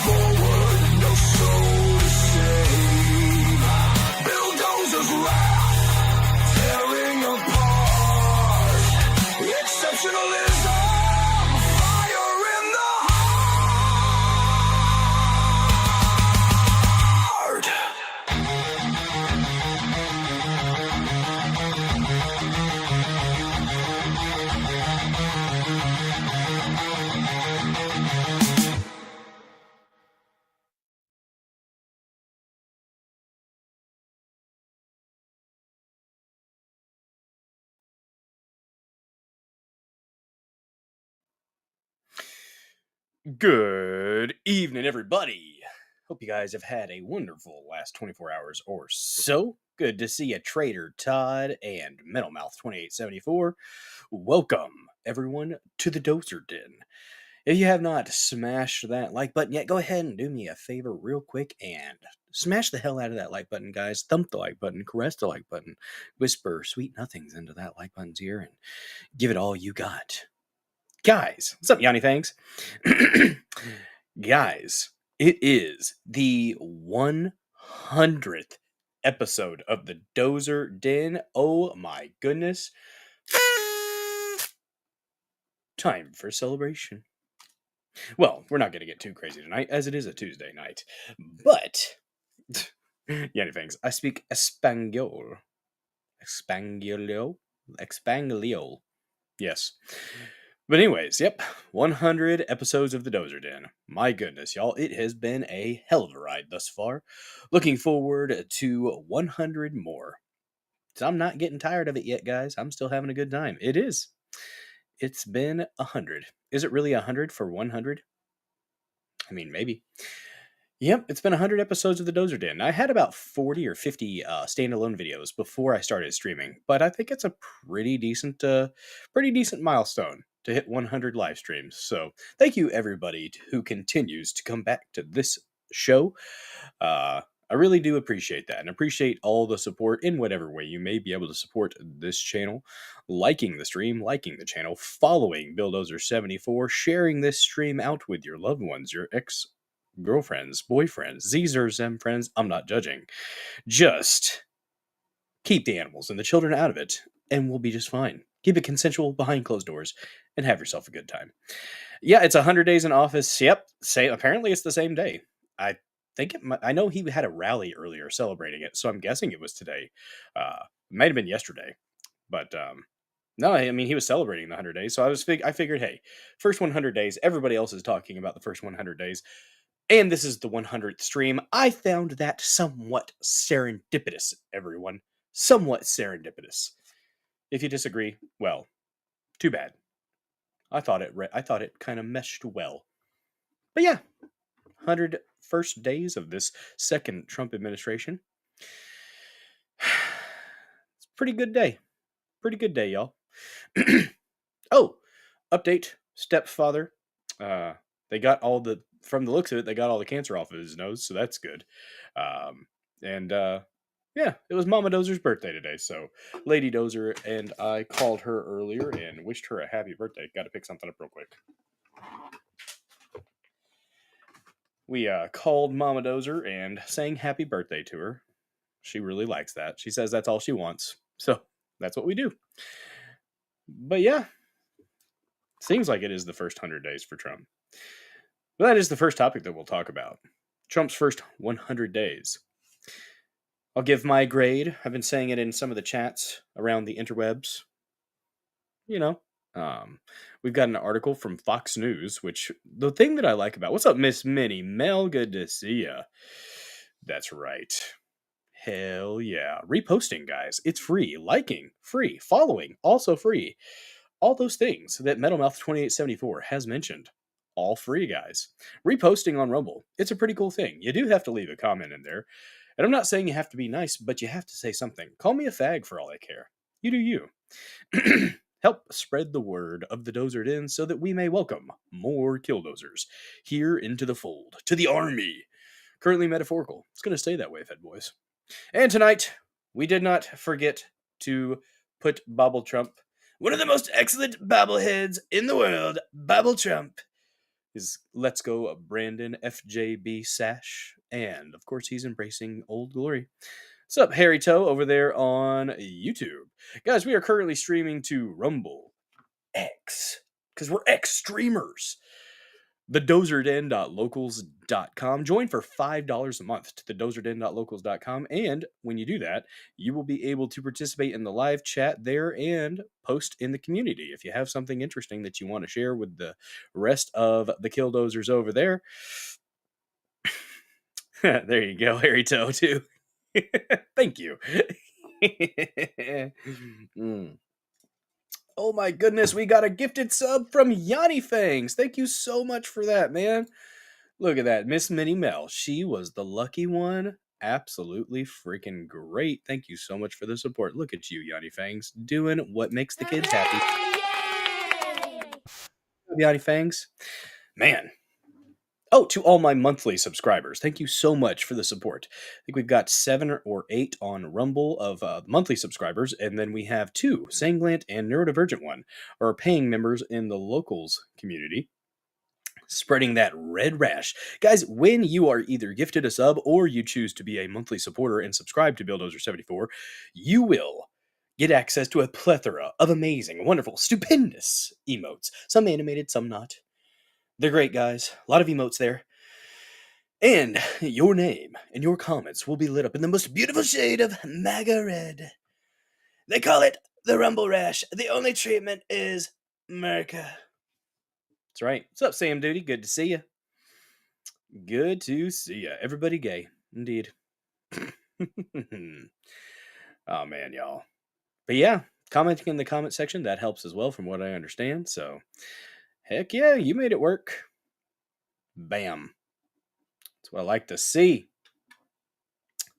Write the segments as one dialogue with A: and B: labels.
A: forward, no soul to save. Bulldozers wrath, tearing apart. Exceptionalism, fire in the heart.
B: Good evening, everybody. Hope you guys have had a wonderful last 24 hours or so. Good to see you, Trader Todd and Metalmouth 2874. Welcome, everyone, to the Dozer Den. If you have not smashed that like button yet, go ahead and do me a favor real quick and smash the hell out of that like button, guys. Thump the like button, caress the like button, whisper sweet nothings into that like button's ear, and give it all you got. Guys, what's up, Yanni Fangs? Guys, it is the 100th episode of the Dozer Den. Oh my goodness. Time for celebration. Well, we're not going to get too crazy tonight, as it is a Tuesday night. But, Yanni Fangs, I speak Espanol. Espangliol. Yes. But anyways, yep, 100 episodes of the Dozer Den. My goodness, y'all, it has been a hell of a ride thus far. Looking forward to 100 more. So I'm not getting tired of it yet, guys. I'm still having a good time. It is. It's been 100. Is it really 100 for 100? I mean, maybe. Yep, it's been 100 episodes of the Dozer Den. I had about 40 or 50 standalone videos before I started streaming, but I think it's a pretty decent milestone to hit 100 live streams. So thank you, everybody who continues to come back to this show. I really do appreciate that, and appreciate all the support in whatever way you may be able to support this channel. Liking the stream, liking the channel, following Bulldozer74, sharing this stream out with your loved ones, your ex-girlfriends, boyfriends, these are them friends. I'm not judging. Just keep the animals and the children out of it, and we'll be just fine. Keep it consensual behind closed doors, and have yourself a good time. Yeah, it's 100 days in office. Yep, apparently it's the same day. I know he had a rally earlier celebrating it, so I'm guessing it was today. It might have been yesterday, but no, I mean, he was celebrating the 100 days, so I figured, hey, first 100 days, everybody else is talking about the first 100 days, and this is the 100th stream. I found that somewhat serendipitous, everyone. Somewhat serendipitous. If you disagree, well, too bad. I thought it kind of meshed well. But yeah, 100 first days of this second Trump administration. It's a pretty good day. Pretty good day, y'all. Oh, update. Stepfather. They got from the looks of it, they got all the cancer off of his nose, so that's good. Yeah, it was Mama Dozer's birthday today, so Lady Dozer and I called her earlier and wished her a happy birthday. Got to pick something up real quick. We called Mama Dozer and sang happy birthday to her. She really likes that. She says that's all she wants, so that's what we do. But yeah, seems like it is the first 100 days for Trump. But that is the first topic that we'll talk about. Trump's first 100 days. I'll give my grade. I've been saying it in some of the chats around the interwebs. You know, we've got an article from Fox News, which the thing that I like about... What's up, Miss Minnie Mel? Good to see ya. That's right. Hell yeah. Reposting, guys. It's free. Liking, free. Following, also free. All those things that Metalmouth2874 has mentioned. All free, guys. Reposting on Rumble. It's a pretty cool thing. You do have to leave a comment in there. And I'm not saying you have to be nice, but you have to say something. Call me a fag for all I care. You do you. Help spread the word of the Dozer Den so that we may welcome more killdozers here into the fold, to the army. Currently metaphorical. It's going to stay that way, Fed Boys. And tonight, we did not forget to put Bobble Trump, one of the most excellent bobbleheads in the world, Bobble Trump. his Let's Go Brandon FJB Sash, and of course he's embracing Old Glory. What's up, Harry Toe, over there on YouTube? Guys, we are currently streaming to Rumble X, because we're X streamers. The DozerDen.locals.com. Join for $5 a month to the DozerDen.locals.com. And when you do that, you will be able to participate in the live chat there and post in the community. If you have something interesting that you want to share with the rest of the Killdozers over there, there you go, Harry Toe, too. Thank you. Oh my goodness, we got a gifted sub from Yanni Fangs. Thank you so much for that, man. Look at that. Miss Minnie Mel. She was the lucky one. Absolutely freaking great. Thank you so much for the support. Look at you, Yanni Fangs, doing what makes the kids happy. Yanni Fangs. Man. Oh, to all my monthly subscribers, thank you so much for the support. I think we've got 7 or 8 on Rumble of monthly subscribers, and then we have 2, Sanglant and Neurodivergent one, are paying members in the locals community, spreading that red rash. Guys, when you are either gifted a sub or you choose to be a monthly supporter and subscribe to Bulldozer74, you will get access to a plethora of amazing, wonderful, stupendous emotes. Some animated, some not. They're great, guys. A lot of emotes there. And your name and your comments will be lit up in the most beautiful shade of MAGA red. They call it the Rumble Rash. The only treatment is America. That's right. What's up, Sam Duty? Good to see you. Good to see you. Everybody gay. Indeed. Oh, man, y'all. But yeah, commenting in the comment section, that helps as well from what I understand. So, heck yeah, you made it work. Bam. That's what I like to see.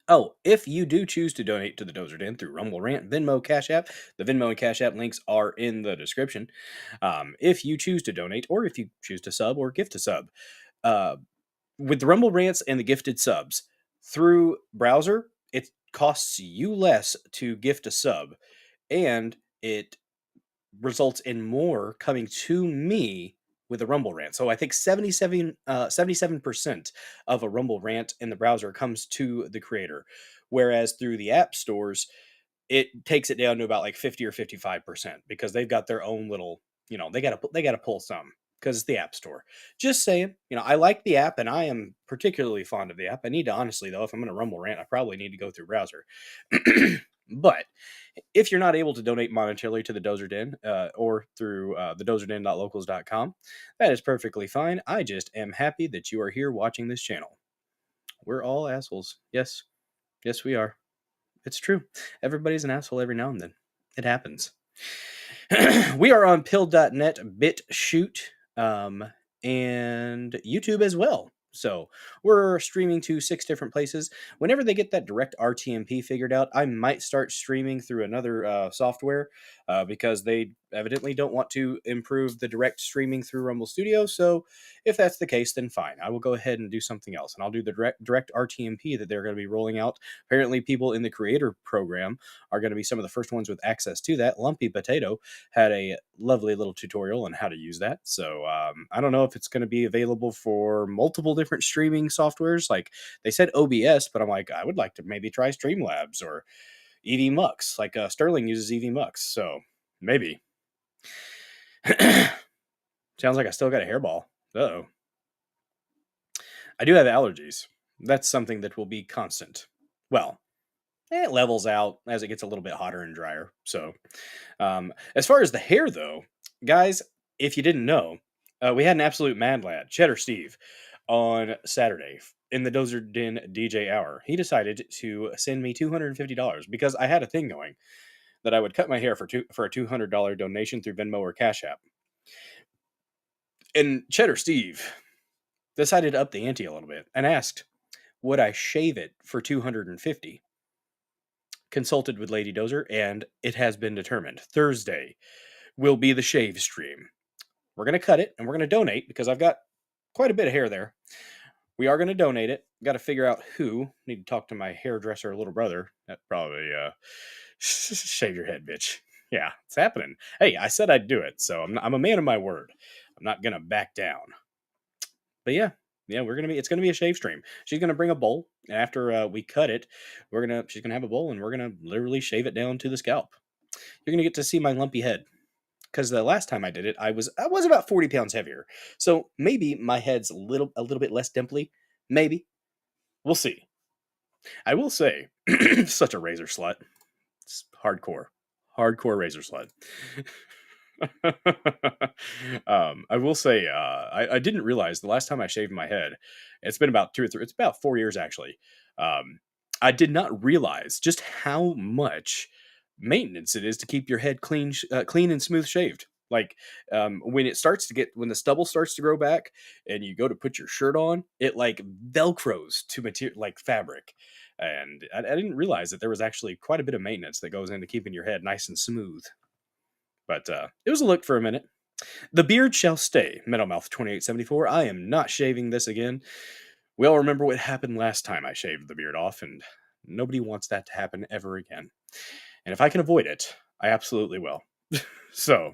B: Oh, if you do choose to donate to the Dozer Den through Rumble Rant, Venmo, Cash App, the Venmo and Cash App links are in the description. If you choose to donate, or if you choose to sub or gift a sub, with the Rumble Rants and the gifted subs through browser, it costs you less to gift a sub, and it results in more coming to me with a Rumble Rant. So I think 77% of a Rumble Rant in the browser comes to the creator, whereas through the app stores, it takes it down to about like 50 or 55% because they've got their own little, they got to pull some because it's the app store. Just saying, I like the app and I am particularly fond of the app. I need to, honestly though, if I'm going to Rumble Rant, I probably need to go through browser. But if you're not able to donate monetarily to the Dozer Den or through the DozerDen.locals.com, that is perfectly fine. I just am happy that you are here watching this channel. We're all assholes. Yes. Yes, we are. It's true. Everybody's an asshole every now and then. It happens. We are on pill.net, BitChute, and YouTube as well. So we're streaming to 6 different places. Whenever they get that direct RTMP figured out, I might start streaming through another software because they evidently don't want to improve the direct streaming through Rumble Studio. So if that's the case, then fine. I will go ahead and do something else. And I'll do the direct RTMP that they're going to be rolling out. Apparently people in the creator program are going to be some of the first ones with access to that. Lumpy Potato had a lovely little tutorial on how to use that. So I don't know if it's going to be available for multiple different streaming softwares. Like they said OBS, but I'm like, I would like to maybe try Streamlabs or EV Mux. Like Sterling uses EV Mux. So maybe. Sounds like I still got a hairball. Uh-oh. I do have allergies. That's something that will be constant. Well, it levels out as it gets a little bit hotter and drier. So, as far as the hair, though, guys, if you didn't know, we had an absolute mad lad, Cheddar Steve, on Saturday in the Dozer Den DJ hour. He decided to send me $250 because I had a thing going that I would cut my hair for a $200 donation through Venmo or Cash App. And Cheddar Steve decided to up the ante a little bit and asked, would I shave it for $250? Consulted with Lady Dozer, and it has been determined. Thursday will be the shave stream. We're going to cut it, and we're going to donate, because I've got quite a bit of hair there. We are going to donate it. Got to figure out who. Need to talk to my hairdresser little brother. That probably, shave your head, bitch. Yeah, it's happening. Hey, I said I'd do it, so I'm a man of my word. I'm not going to back down. But yeah, yeah, it's gonna be a shave stream. She's gonna bring a bowl, and after we cut it, she's gonna have a bowl, and we're gonna literally shave it down to the scalp. You're gonna get to see my lumpy head because the last time I did it, I was about 40 pounds heavier. So maybe my head's a little bit less dimply. Maybe we'll see. I will say, such a razor slut. It's hardcore razor slut. I will say, I didn't realize the last time I shaved my head, it's been about it's about 4 years actually. Um, I did not realize just how much maintenance it is to keep your head clean and smooth shaved. Like when the stubble starts to grow back, and you go to put your shirt on, it like velcros to material like fabric. And I didn't realize that there was actually quite a bit of maintenance that goes into keeping your head nice and smooth. But it was a look for a minute. The beard shall stay, Meadowmouth 2874. I am not shaving this again. We all remember what happened last time I shaved the beard off, and nobody wants that to happen ever again. And if I can avoid it, I absolutely will. So,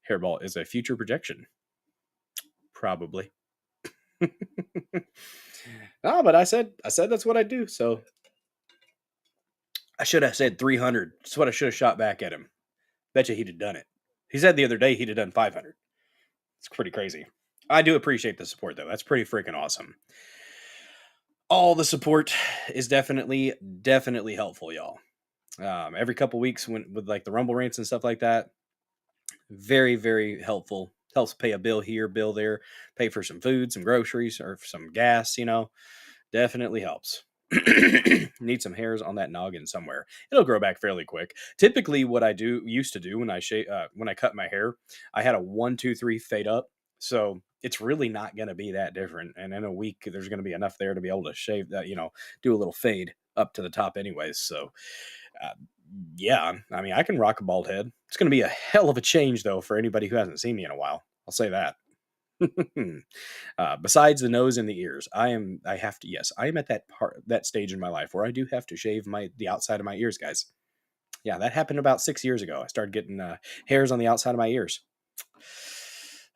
B: hairball is a future projection. Probably. No, but I said that's what I do, so I should have said 300. That's what I should have shot back at him. Bet you he'd have done it. He said the other day he'd have done 500. It's pretty crazy. I do appreciate the support, though. That's pretty freaking awesome. All the support is definitely helpful, y'all. Every couple weeks with like the Rumble rants and stuff like that, very, very helpful. Helps pay a bill here, bill there, pay for some food, some groceries, or some gas, definitely helps. Need some hairs on that noggin somewhere. It'll grow back fairly quick. Typically, what I used to do when I cut my hair, I had a 1, 2, 3 fade up. So it's really not going to be that different. And in a week, there's going to be enough there to be able to shave that, do a little fade up to the top, anyways. So, yeah, I mean, I can rock a bald head. It's going to be a hell of a change, though, for anybody who hasn't seen me in a while. I'll say that. Besides the nose and the ears, I am at that stage in my life where I do have to shave the outside of my ears, guys. Yeah, that happened about 6 years ago. I started getting hairs on the outside of my ears.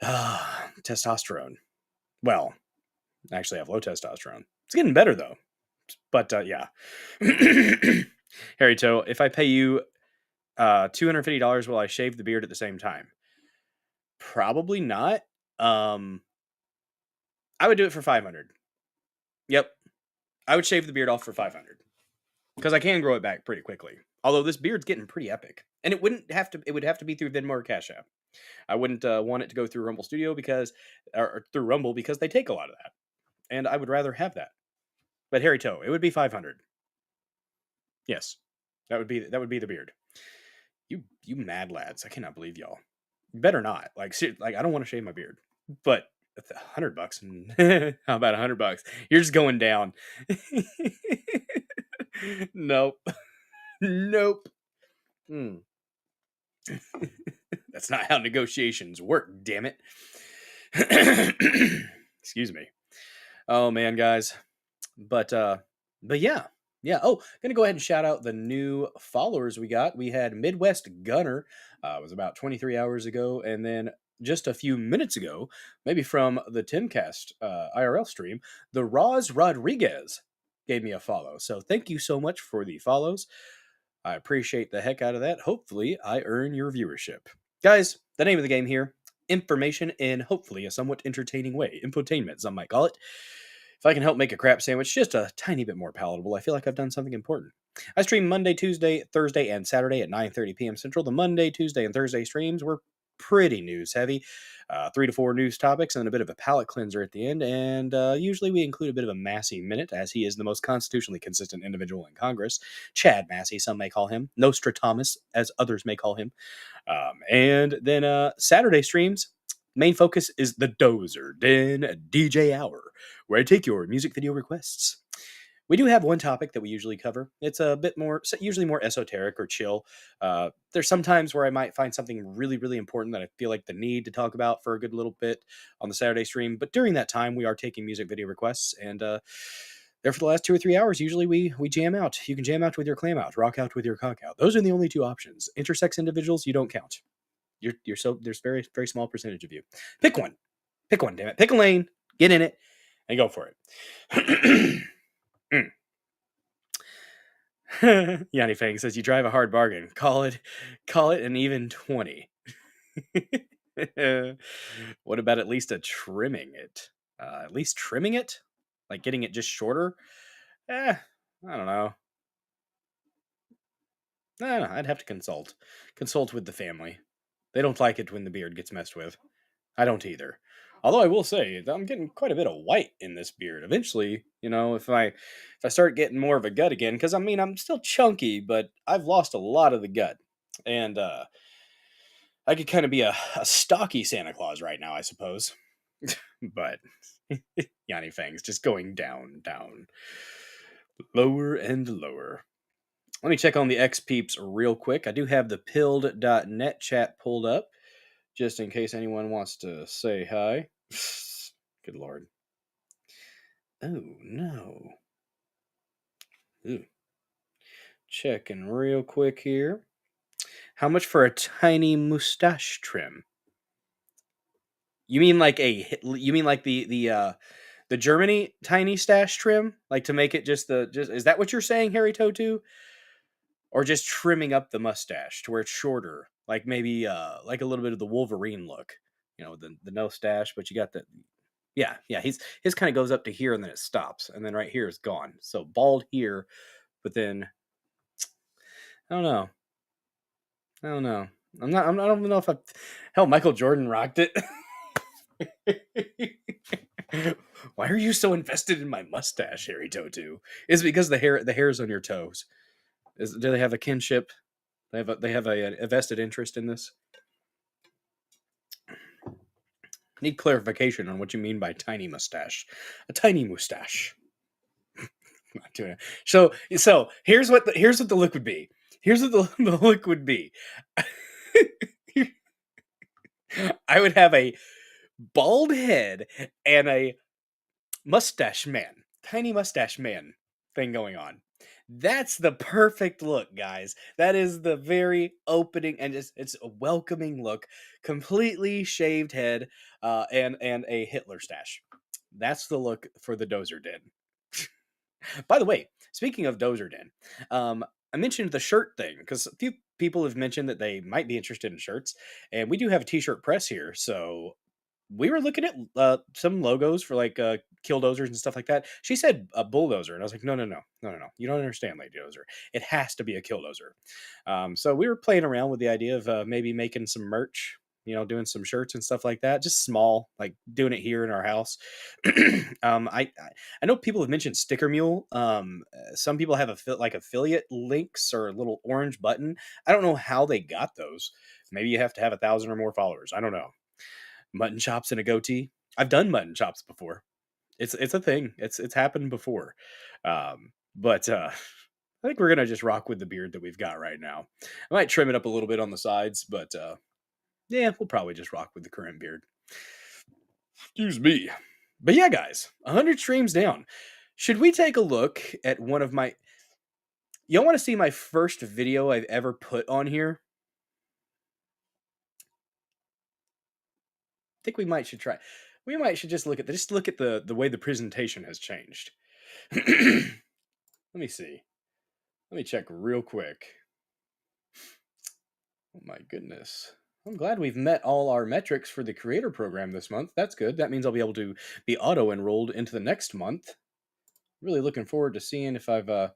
B: Testosterone. Well, actually, I have low testosterone. It's getting better though. But yeah, Harry Toe, if I pay you $250, will I shave the beard at the same time? Probably not. I would do it for 500. Yep. I would shave the beard off for 500 because I can grow it back pretty quickly. Although this beard's getting pretty epic, and it would have to be through Venmo or Cash App. I wouldn't want it to go through Rumble Studio or through Rumble because they take a lot of that, and I would rather have that. But Harry Toe, it would be 500. Yes, that would be the beard. You mad lads! I cannot believe y'all. Better not. Like I don't want to shave my beard, but $100. How about $100? You're just going down. Nope. Nope. That's not how negotiations work, damn it. Excuse me. Oh man, guys. But yeah. Yeah. Oh, gonna go ahead and shout out the new followers we got. We had Midwest Gunner. It was about 23 hours ago, and then just a few minutes ago, maybe from the Timcast IRL stream, the Roz Rodriguez gave me a follow. So thank you so much for the follows. I appreciate the heck out of that. Hopefully, I earn your viewership. Guys, the name of the game here, information in hopefully a somewhat entertaining way. Infotainment, some might call it. If I can help make a crap sandwich just a tiny bit more palatable, I feel like I've done something important. I stream Monday, Tuesday, Thursday, and Saturday at 9:30 p.m. Central. The Monday, Tuesday, and Thursday streams were pretty news heavy. 3 to 4 news topics and then a bit of a palate cleanser at the end. And usually we include a bit of a Massey minute, as he is the most constitutionally consistent individual in Congress. Chad Massey, some may call him. Nostradamus, as others may call him. And then Saturday streams. Main focus is the Dozer Den DJ Hour, where I take your music video requests. We do have one topic that we usually cover. It's a bit more, usually more esoteric or chill. There's some times where I might find something really, really important that I feel like the need to talk about for a good little bit on the Saturday stream. But during that time, we are taking music video requests. And there for the last 2 or 3 hours, usually we jam out. You can jam out with your clam out, rock out with your cock out. Those are the only 2 options. Intersex individuals, you don't count. You're so there's very, very small percentage of you. Pick one, damn it. Pick a lane. Get in it and go for it. Yanni Fang says you drive a hard bargain. Call it an even 20. What about at least a trimming it? At least trimming it? Like getting it just shorter? I don't know. I don't know. I'd have to consult. Consult with the family. They don't like it when the beard gets messed with. I don't either. Although I will say that I'm getting quite a bit of white in this beard. Eventually, if I start getting more of a gut again, because I mean I'm still chunky, but I've lost a lot of the gut, and I could kind of be a stocky Santa Claus right now, I suppose. But Yanni Fang's just going down, down, lower and lower. Let me check on the X Peeps real quick. I do have the pilled.net chat pulled up, just in case anyone wants to say hi. Good Lord. Oh, no. Ooh. Checking real quick here. How much for a tiny mustache trim? You mean like the Germany tiny stash trim? Like to make it just is that what you're saying, Harry Totu? Or just trimming up the mustache to where it's shorter? Like maybe like a little bit of the Wolverine look. The no stash, but you got the yeah, his kind of goes up to here and then it stops, and then right here is gone. So bald here, but then I don't know. I don't know. I don't know if hell, Michael Jordan rocked it. Why are you so invested in my mustache, Harry Totu? Is it because the hairs on your toes? Do they have a kinship? They have a vested interest in this? Need clarification on what you mean by tiny mustache. A tiny mustache. Not doing it. So here's what the look would be. Here's what the look would be. I would have a bald head and a mustache man, tiny mustache man thing going on. That's the perfect look, guys. That is the very opening, and it's a welcoming look. Completely shaved head, and a Hitler stash. That's the look for the Dozer Den. By the way, speaking of Dozer Den, I mentioned the shirt thing because a few people have mentioned that they might be interested in shirts, and we do have a t-shirt press here. So we were looking at some logos for like killdozers and stuff like that. She said a bulldozer, and I was like, no. You don't understand, Lady Dozer. It has to be a killdozer. So we were playing around with the idea of maybe making some merch. Doing some shirts and stuff like that, just small, like doing it here in our house. I know people have mentioned Sticker Mule. Some people have like affiliate links or a little orange button. I don't know how they got those. Maybe you have to have 1,000 or more followers. I don't know. Mutton chops and a goatee. I've done mutton chops before. It's a thing. It's happened before. But I think we're gonna just rock with the beard that we've got right now. I might trim it up a little bit on the sides, but yeah, we'll probably just rock with the current beard. Excuse me. But yeah, guys, 100 streams down. Should we take a look at one of my... Y'all want to see my first video I've ever put on here? I think we should try. We should just look at the way the presentation has changed. Let me see. Let me check real quick. Oh my goodness. I'm glad we've met all our metrics for the creator program this month. That's good. That means I'll be able to be auto-enrolled into the next month. Really looking forward to seeing if I've we'll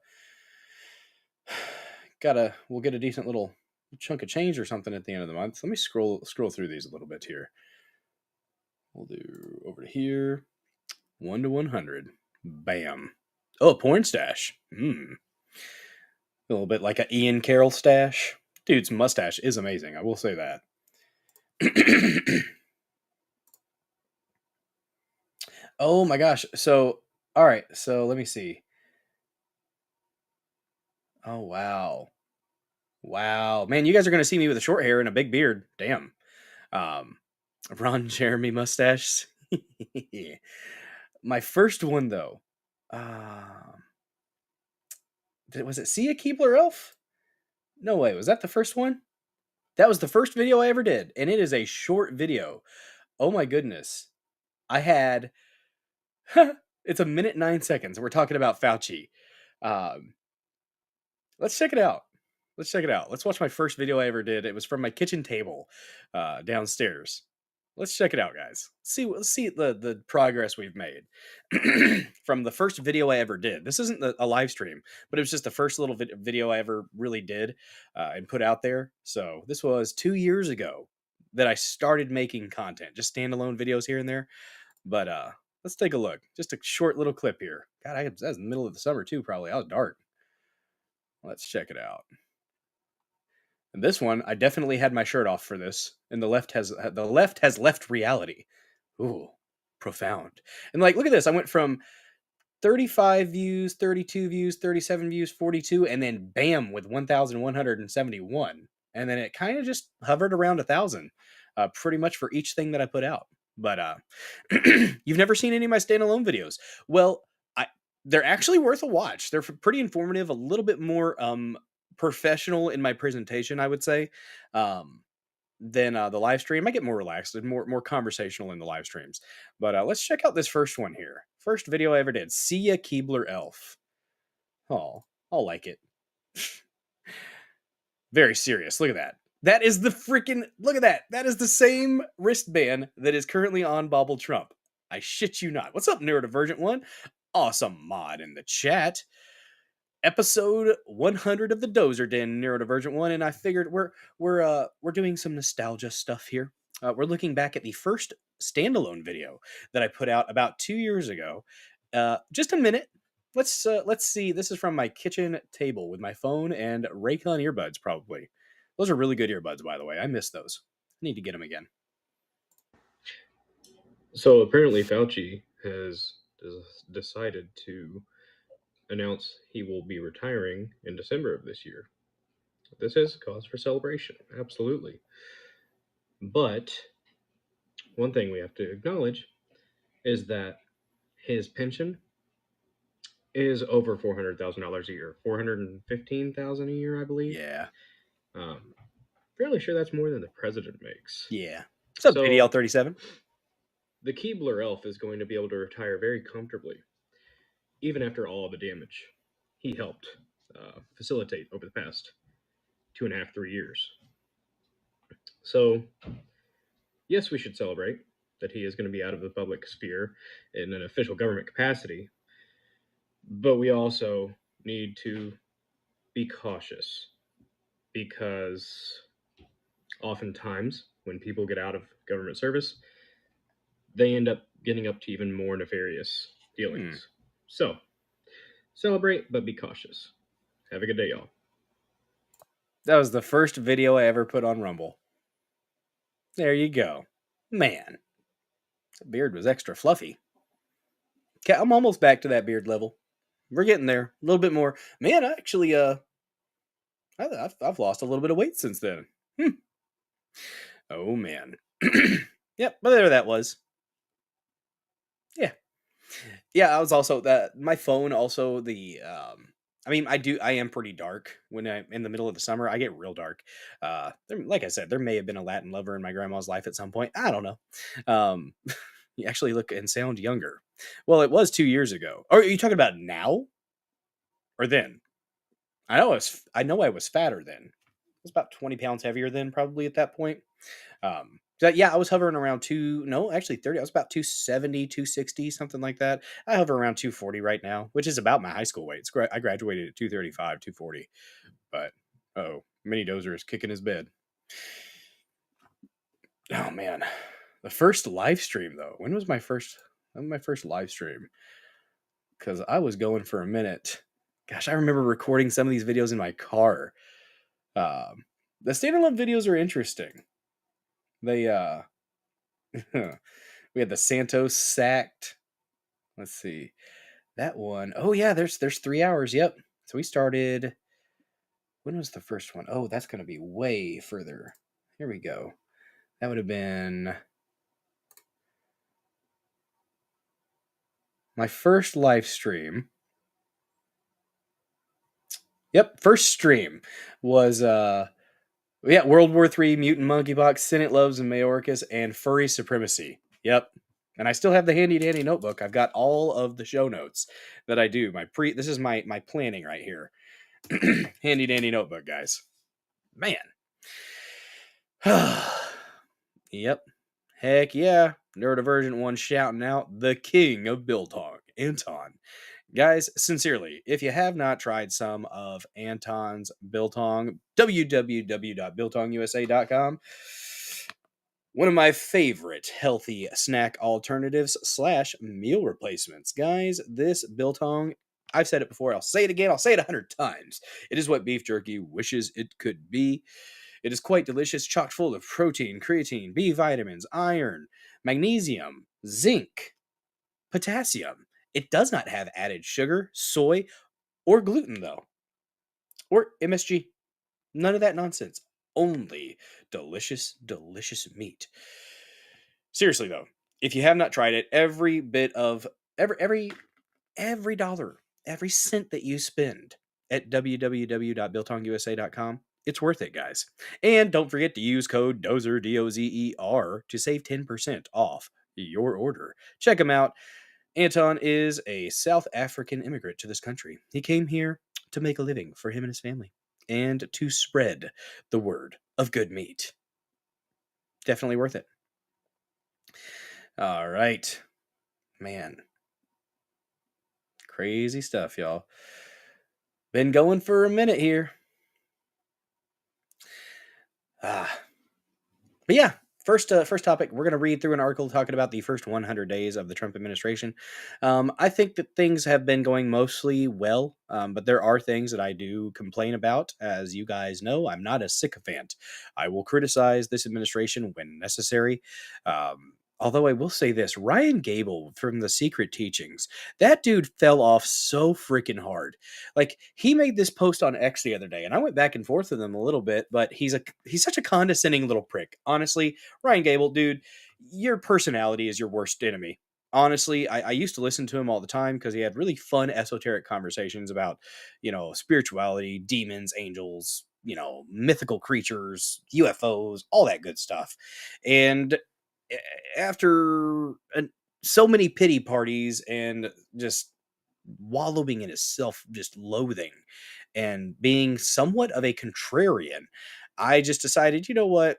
B: get a decent little chunk of change or something at the end of the month. Let me scroll through these a little bit here. We'll do over to here. 1 to 100. Bam. Oh, a porn stash. A little bit like an Ian Carroll stash. Dude's mustache is amazing. I will say that. Oh my gosh. So, all right. So let me see. Oh, wow. Wow. Man, you guys are going to see me with a short hair and a big beard. Damn. Ron Jeremy mustache. My first one, though. Was it Sia Keebler Elf? No way. Was that the first one? That was the first video I ever did. And it is a short video. Oh my goodness. I had It's a minute 9 seconds. We're talking about Fauci. Um, let's check it out. Let's check it out. Let's watch my first video I ever did. It was from my kitchen table downstairs. Let's check it out, guys. Let's see the progress we've made from the first video I ever did. This isn't a live stream, but it was just the first little video I ever really did and put out there. So this was 2 years ago that I started making content, just standalone videos here and there. But let's take a look. Just a short little clip here. God, that was in the middle of the summer too, probably. I was dark. Let's check it out. And this one, I definitely had my shirt off for this, and the left has left reality. Ooh, profound. And like, look at this. I went from 35 views, 32 views, 37 views, 42, and then bam with 1,171. And then it kind of just hovered around 1,000, pretty much for each thing that I put out. But you've never seen any of my standalone videos. Well, they're actually worth a watch. They're pretty informative, a little bit more professional in my presentation, I would say, than the live stream. I get more relaxed and more conversational in the live streams. But let's check out this first one here. First video I ever did. See ya, Keebler Elf. Oh, I'll like it. Very serious. Look at that. That is the freaking, look at that. That is the same wristband that is currently on Bobble Trump. I shit you not. What's up, Neurodivergent One? Awesome mod in the chat. Episode 100 of the Dozer Den, Neurodivergent One, and I figured we're doing some nostalgia stuff here. We're looking back at the first standalone video that I put out about 2 years ago. Just a minute. Let's see. This is from my kitchen table with my phone and Raycon earbuds. Probably those are really good earbuds, by the way. I miss those. I need to get them again.
C: So apparently Fauci has decided to announce he will be retiring in December of this year. This is cause for celebration, absolutely. But one thing we have to acknowledge is that his pension is over $400,000 a year, $415,000 a year, I believe.
B: Yeah.
C: Fairly sure that's more than the president makes.
B: Yeah. What's up, PDL37?
C: The Keebler Elf is going to be able to retire very comfortably, even after all the damage he helped facilitate over the past 2.5, 3 years. So, yes, we should celebrate that he is going to be out of the public sphere in an official government capacity, but we also need to be cautious, because oftentimes when people get out of government service, they end up getting up to even more nefarious dealings. So, celebrate, but be cautious. Have a good day, y'all.
B: That was the first video I ever put on Rumble. There you go. Man, that beard was extra fluffy. Okay, I'm almost back to that beard level. We're getting there. A little bit more. Man, I actually, I've lost a little bit of weight since then. Oh, man. Yep, but there that was. Yeah, I was also, my phone also, I am pretty dark when I'm in the middle of the summer. I get real dark. Like I said, there may have been a Latin lover in my grandma's life at some point. I don't know. You actually look and sound younger. Well, it was 2 years ago. Are you talking about now or then? I know I was fatter then. I was about 20 pounds heavier then, probably at that point. Yeah, I was hovering around 30. I was about 270, 260, something like that. I hover around 240 right now, which is about my high school weight. I graduated at 235, 240. But, Mini Dozer is kicking his bed. Oh, man. The first live stream, though. When was my first live stream? Because I was going for a minute. Gosh, I remember recording some of these videos in my car. The standalone videos are interesting. They, we had the Santos sacked. Let's see. That one. Oh, yeah, there's 3 hours. Yep. So we started. When was the first one? Oh, that's going to be way further. Here we go. That would have been my first live stream. Yep, first stream was World War III, Mutant Monkeypox, Senate Loves and Mayorkas, and Furry Supremacy. Yep. And I still have the handy dandy notebook. I've got all of the show notes that I do. This is my planning right here. Handy dandy notebook, guys. Man. Yep. Heck yeah. Neurodivergent one shouting out the king of Biltong, Anton. Guys, sincerely, if you have not tried some of Anton's Biltong, www.biltongusa.com, one of my favorite healthy snack alternatives / meal replacements. Guys, this Biltong, I've said it before, I'll say it again, I'll say it 100 times. It is what beef jerky wishes it could be. It is quite delicious, chock full of protein, creatine, B vitamins, iron, magnesium, zinc, potassium. It does not have added sugar, soy, or gluten, though, or MSG. None of that nonsense. Only delicious, delicious meat. Seriously, though, if you have not tried it, every bit of every dollar, every cent that you spend at www.biltongusa.com, it's worth it, guys. And don't forget to use code DOZER, DOZER, to save 10% off your order. Check them out. Anton is a South African immigrant to this country. He came here to make a living for him and his family and to spread the word of good meat. Definitely worth it. All right. Man. Crazy stuff, y'all. Been going for a minute here. But yeah, first topic, we're going to read through an article talking about the first 100 days of the Trump administration. I think that things have been going mostly well, but there are things that I do complain about. As you guys know, I'm not a sycophant. I will criticize this administration when necessary. Although I will say this, Ryan Gable from The Secret Teachings, that dude fell off so freaking hard. Like, he made this post on X the other day, and I went back and forth with him a little bit, but he's such a condescending little prick. Honestly, Ryan Gable, dude, your personality is your worst enemy. Honestly, I used to listen to him all the time because he had really fun esoteric conversations about, spirituality, demons, angels, mythical creatures, UFOs, all that good stuff. And after so many pity parties and just wallowing in his self just loathing and being somewhat of a contrarian, I just decided, you know what,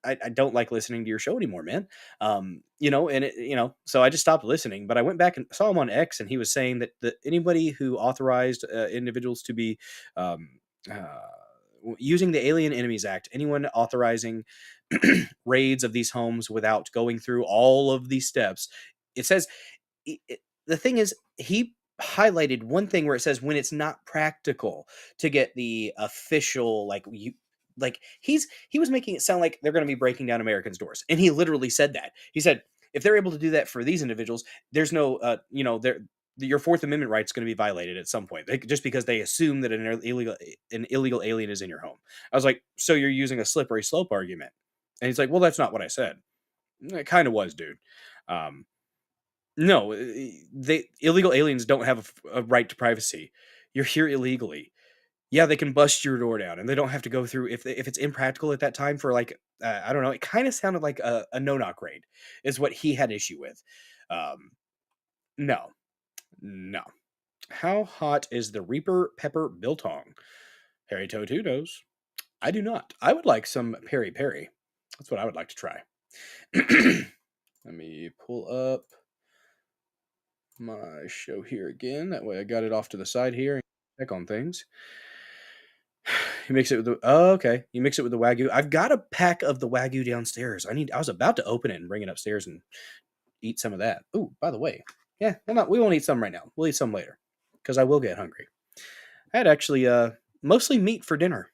B: I don't like listening to your show anymore, man. So I just stopped listening. But I went back and saw him on X, and he was saying that anybody who authorized individuals to be using the Alien Enemies Act, anyone authorizing raids of these homes without going through all of these steps, it says the thing is, he highlighted one thing where it says when it's not practical to get the official he was making it sound like they're going to be breaking down Americans' doors, and he literally said that. He said if they're able to do that for these individuals, there's no your Fourth Amendment rights going to be violated at some point, just because they assume that an illegal alien is in your home. I was like, so you're using a slippery slope argument? And he's like, well, that's not what I said. It kind of was, dude. No, illegal aliens don't have a right to privacy. You're here illegally. Yeah, they can bust your door down, and they don't have to go through if it's impractical at that time for I don't know. It kind of sounded like a no-knock raid is what he had issue with. No. How hot is the Reaper Pepper Biltong? Harry Toe 2 knows. I do not. I would like some peri peri. That's what I would like to try. Let me pull up my show here again. That way I got it off to the side here and check on things. You mix it with you mix it with the Wagyu. I've got a pack of the Wagyu downstairs. I was about to open it and bring it upstairs and eat some of that. Oh, by the way, yeah, we won't eat some right now. We'll eat some later because I will get hungry. I had actually mostly meat for dinner.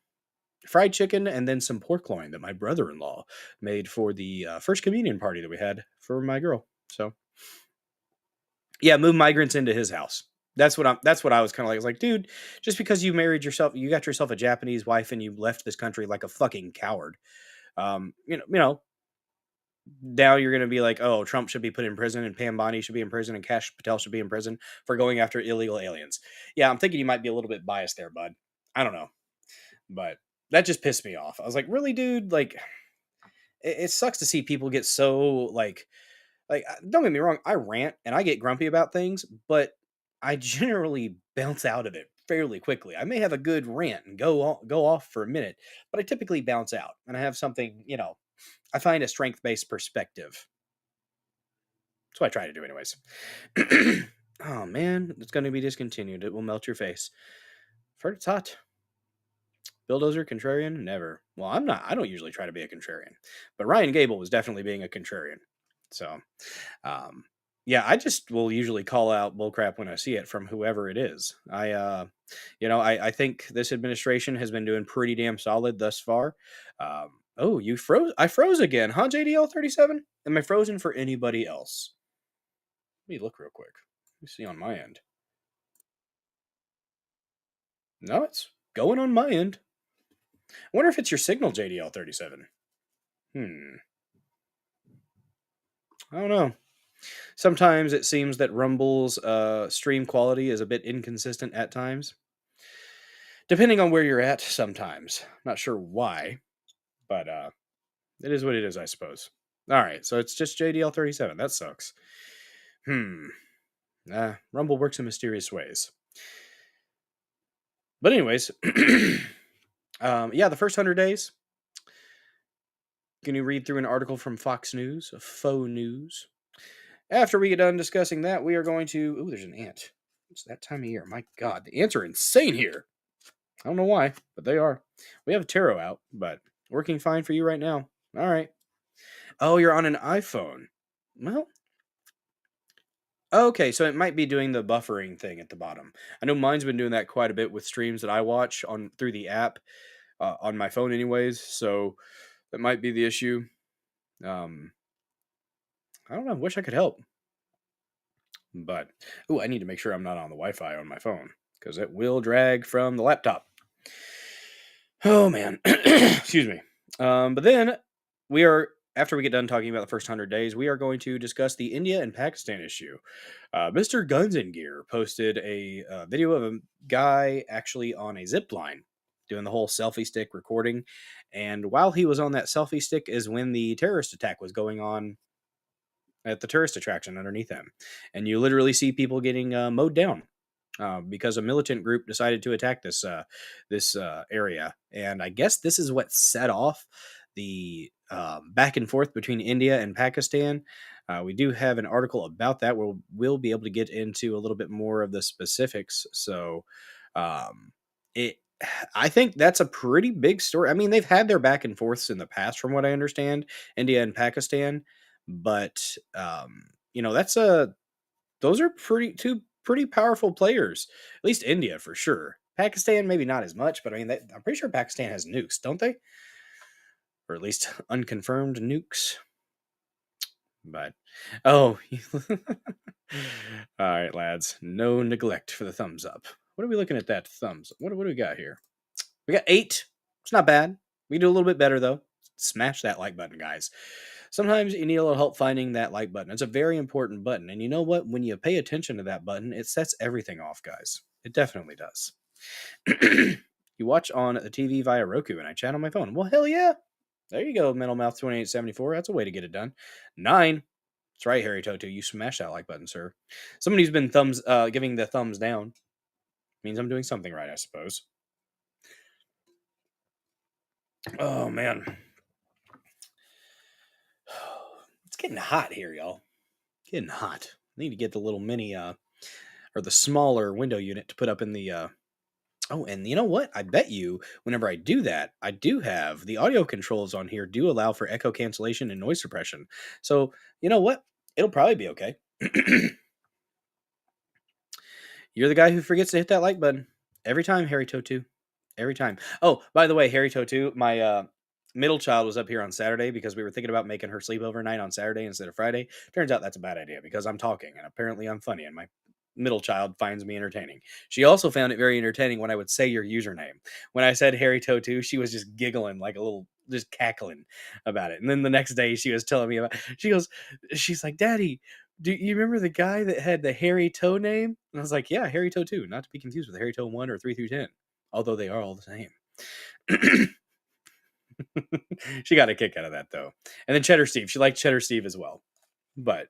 B: Fried chicken and then some pork loin that my brother-in-law made for the first communion party that we had for my girl. So yeah, move migrants into his house. That's what I was kind of like. I was like, dude, just because you got yourself a Japanese wife and you left this country like a fucking coward. Now you're going to be like, oh, Trump should be put in prison and Pam Bondi should be in prison and Kash Patel should be in prison for going after illegal aliens. Yeah, I'm thinking you might be a little bit biased there, bud. I don't know. But that just pissed me off. I was like, really, dude? Like, it sucks to see people get so Like, don't get me wrong, I rant and I get grumpy about things, but I generally bounce out of it fairly quickly. I may have a good rant and go off for a minute, but I typically bounce out and I have something, I find a strength-based perspective. That's what I try to do anyways. Oh man, it's going to be discontinued. It will melt your face. I've heard it's hot. Bulldozer, contrarian? Never. Well, I'm not. I don't usually try to be a contrarian. But Ryan Gable was definitely being a contrarian. So, yeah, I just will usually call out bullcrap when I see it from whoever it is. I think this administration has been doing pretty damn solid thus far. Oh, you froze. I froze again, huh, JDL37? Am I frozen for anybody else? Let me look real quick. Let me see on my end. No, it's going on my end. I wonder if it's your signal, JDL37. I don't know. Sometimes it seems that Rumble's stream quality is a bit inconsistent at times. Depending on where you're at, sometimes. Not sure why, but it is what it is, I suppose. Alright, so it's just JDL37. That sucks. Rumble works in mysterious ways. But anyways, the first 100 days. Can you read through an article from Fox News, Faux News? After we get done discussing that, we are going to... Ooh, there's an ant. It's that time of year. My God, the ants are insane here. I don't know why, but they are. We have a tarot out, but working fine for you right now. All right. Oh, you're on an iPhone. Well, okay, so it might be doing the buffering thing at the bottom. I know mine's been doing that quite a bit with streams that I watch through the app on my phone anyways, so that might be the issue. I don't know. Wish I could help. But, I need to make sure I'm not on the Wi-Fi on my phone, because it will drag from the laptop. Oh, man. Excuse me. But then, after we get done talking about the first 100 days, we are going to discuss the India and Pakistan issue. Mr. Guns and Gear posted a video of a guy actually on a zip line doing the whole selfie stick recording. And while he was on that selfie stick is when the terrorist attack was going on at the tourist attraction underneath him. And you literally see people getting mowed down because a militant group decided to attack this area. And I guess this is what set off the back and forth between India and Pakistan. We do have an article about that where we'll be able to get into a little bit more of the specifics. So I think that's a pretty big story. I mean, they've had their back and forths in the past, from what I understand, India and Pakistan. But those are two pretty powerful players. At least India for sure. Pakistan maybe not as much, but I mean, I'm pretty sure Pakistan has nukes, don't they? Or at least unconfirmed nukes. But all right, lads, no neglect for the thumbs up. What are we looking at? That thumbs. What do we got here? We got 8. It's not bad. We can do a little bit better though. Smash that like button, guys. Sometimes you need a little help finding that like button. It's a very important button. And you know what? When you pay attention to that button, it sets everything off, guys. It definitely does. You watch on the TV via Roku and I chat on my phone. Well, hell yeah. There you go, Metal Mouth 2874. That's a way to get it done. 9. That's right, Harry Toto. You smash that like button, sir. Somebody who's been giving the thumbs down means I'm doing something right, I suppose. Oh, man. It's getting hot here, y'all. Getting hot. I need to get the little mini, or the smaller window unit to put up in the, Oh, and you know what? I bet you, whenever I do that, I do have the audio controls on here do allow for echo cancellation and noise suppression. So, you know what? It'll probably be okay. You're the guy who forgets to hit that like button. Every time, Harry Totu. Every time. Oh, by the way, Harry Totu, my middle child was up here on Saturday because we were thinking about making her sleep overnight on Saturday instead of Friday. Turns out that's a bad idea because I'm talking and apparently I'm funny and my middle child finds me entertaining. She also found it very entertaining when I would say your username. When I said Harry Totu, she was just giggling like a little, just cackling about it. And then the next day she was telling me about, she's like, Daddy, do you remember the guy that had the Harry Toe name? And I was like, yeah, Harry Toe 2, not to be confused with Harry Toe 1 or 3 through 10, although they are all the same. She got a kick out of that though. And then Cheddar Steve, she liked Cheddar Steve as well. But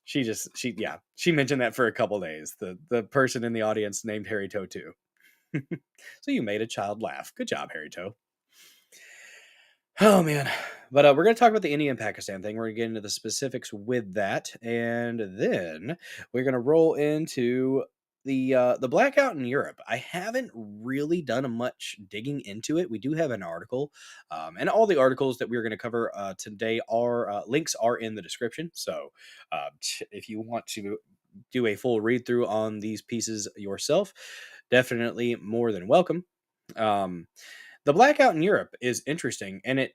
B: She mentioned that for a couple days. The person in the audience named Harry Toe too. So you made a child laugh. Good job, Harry Toe. Oh man. But we're going to talk about the India and Pakistan thing. We're going to get into the specifics with that, and then we're going to roll into the blackout in Europe. I haven't really done much digging into it. We do have an article, and all the articles that we're going to cover today are links are in the description. So if you want to do a full read through on these pieces yourself, definitely more than welcome. The blackout in Europe is interesting, and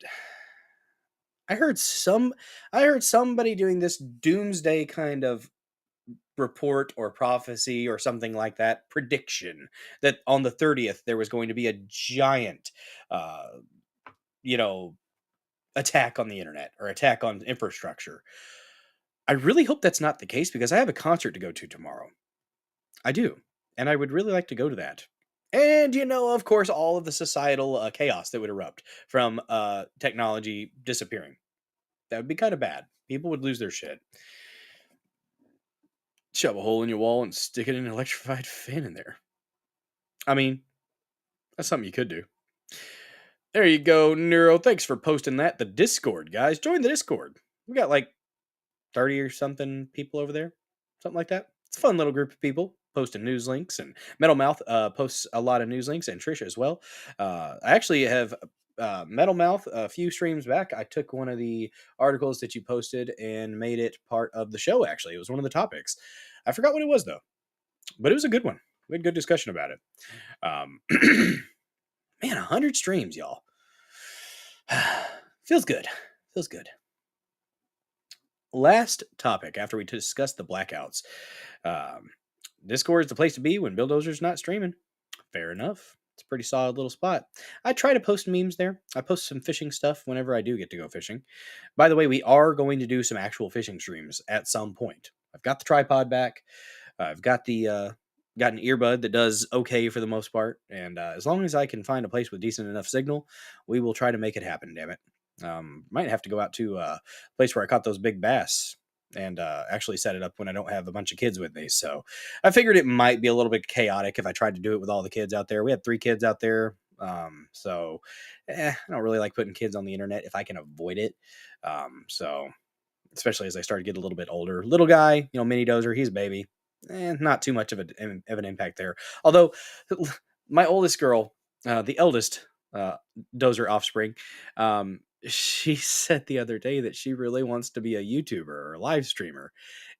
B: I heard somebody doing this doomsday kind of report or prophecy or something like that, prediction that on the 30th there was going to be a giant uh you know attack on the internet or attack on infrastructure. I really hope that's not the case because I have a concert to go to tomorrow. I do, and I would really like to go to that. And of course, all of the societal chaos that would erupt from technology disappearing. That would be kind of bad. People would lose their shit. Shove a hole in your wall and stick it in an electrified fan in there. I mean, that's something you could do. There you go, Neuro. Thanks for posting that. The Discord, guys. Join the Discord. We got like 30 or something people over there. Something like that. It's a fun little group of people posting news links, and Metal Mouth posts a lot of news links, and Trisha as well. I actually have Metal Mouth a few streams back. I took one of the articles that you posted and made it part of the show. Actually, it was one of the topics. I forgot what it was though, but it was a good one. We had good discussion about it. Man, 100 streams, y'all. Feels good. Feels good. Last topic after we discussed the blackouts. Discord is the place to be when Bill Dozer's not streaming. Fair enough. It's a pretty solid little spot. I try to post memes there. I post some fishing stuff whenever I do get to go fishing. By the way, we are going to do some actual fishing streams at some point. I've got the tripod back. I've got got an earbud that does okay for the most part, and as long as I can find a place with decent enough signal, we will try to make it happen. Damn it! Might have to go out to a place where I caught those big bass and actually set it up when I don't have a bunch of kids with me. So I figured it might be a little bit chaotic if I tried to do it with all the kids out there. We had 3 kids out there. So I don't really like putting kids on the internet if I can avoid it. So especially as I started to get a little bit older, little guy, mini Dozer, he's a baby. Not too much of an impact there. Although my oldest girl, the eldest Dozer offspring, she said the other day that she really wants to be a YouTuber or a live streamer.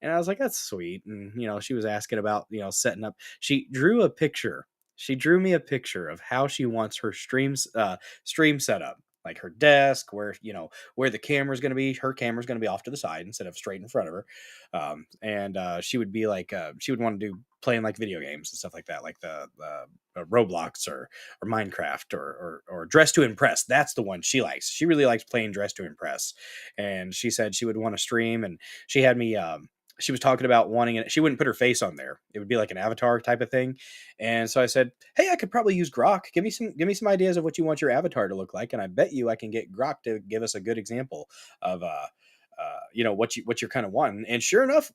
B: And I was like, that's sweet. And, she was asking about, setting up. She drew a picture. She drew me a picture of how she wants her stream set up. Like her desk, where the camera's going to be. Her camera's going to be off to the side instead of straight in front of her. And she would be like, she would want to do playing like video games and stuff like that, like the Roblox or Minecraft or Dress to Impress. That's the one she likes. She really likes playing Dress to Impress, and she said she would want to stream. And she had me. She was talking about wanting it. She wouldn't put her face on there. It would be like an avatar type of thing. And so I said, hey, I could probably use Grok. Give me some ideas of what you want your avatar to look like. And I bet you I can get Grok to give us a good example of, what you're kind of wanting. And sure enough,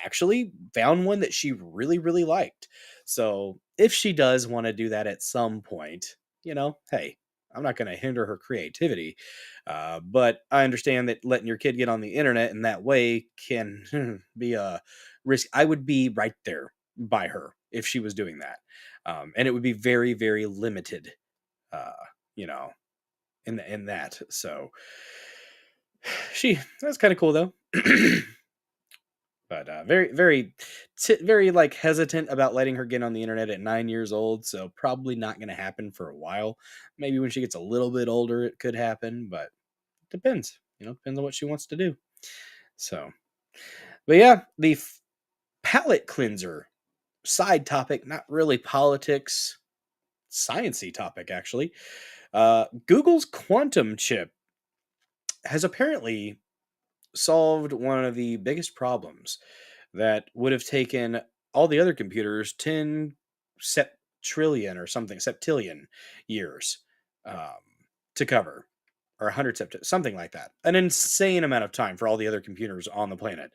B: actually found one that she really, really liked. So if she does want to do that at some point, hey, I'm not going to hinder her creativity. But I understand that letting your kid get on the internet in that way can be a risk. I would be right there by her if she was doing that. And it would be very, very limited, in that. So that's kind of cool though. But very, very, very like hesitant about letting her get on the internet at 9 years old. So probably not going to happen for a while. Maybe when she gets a little bit older, it could happen, but it depends. Depends on what she wants to do. So, but yeah, the palette cleanser side topic, not really politics, sciencey topic actually. Google's quantum chip has apparently solved one of the biggest problems that would have taken all the other computers 10 septillion or something, septillion years to cover, or 100 September, something like that. An insane amount of time for all the other computers on the planet.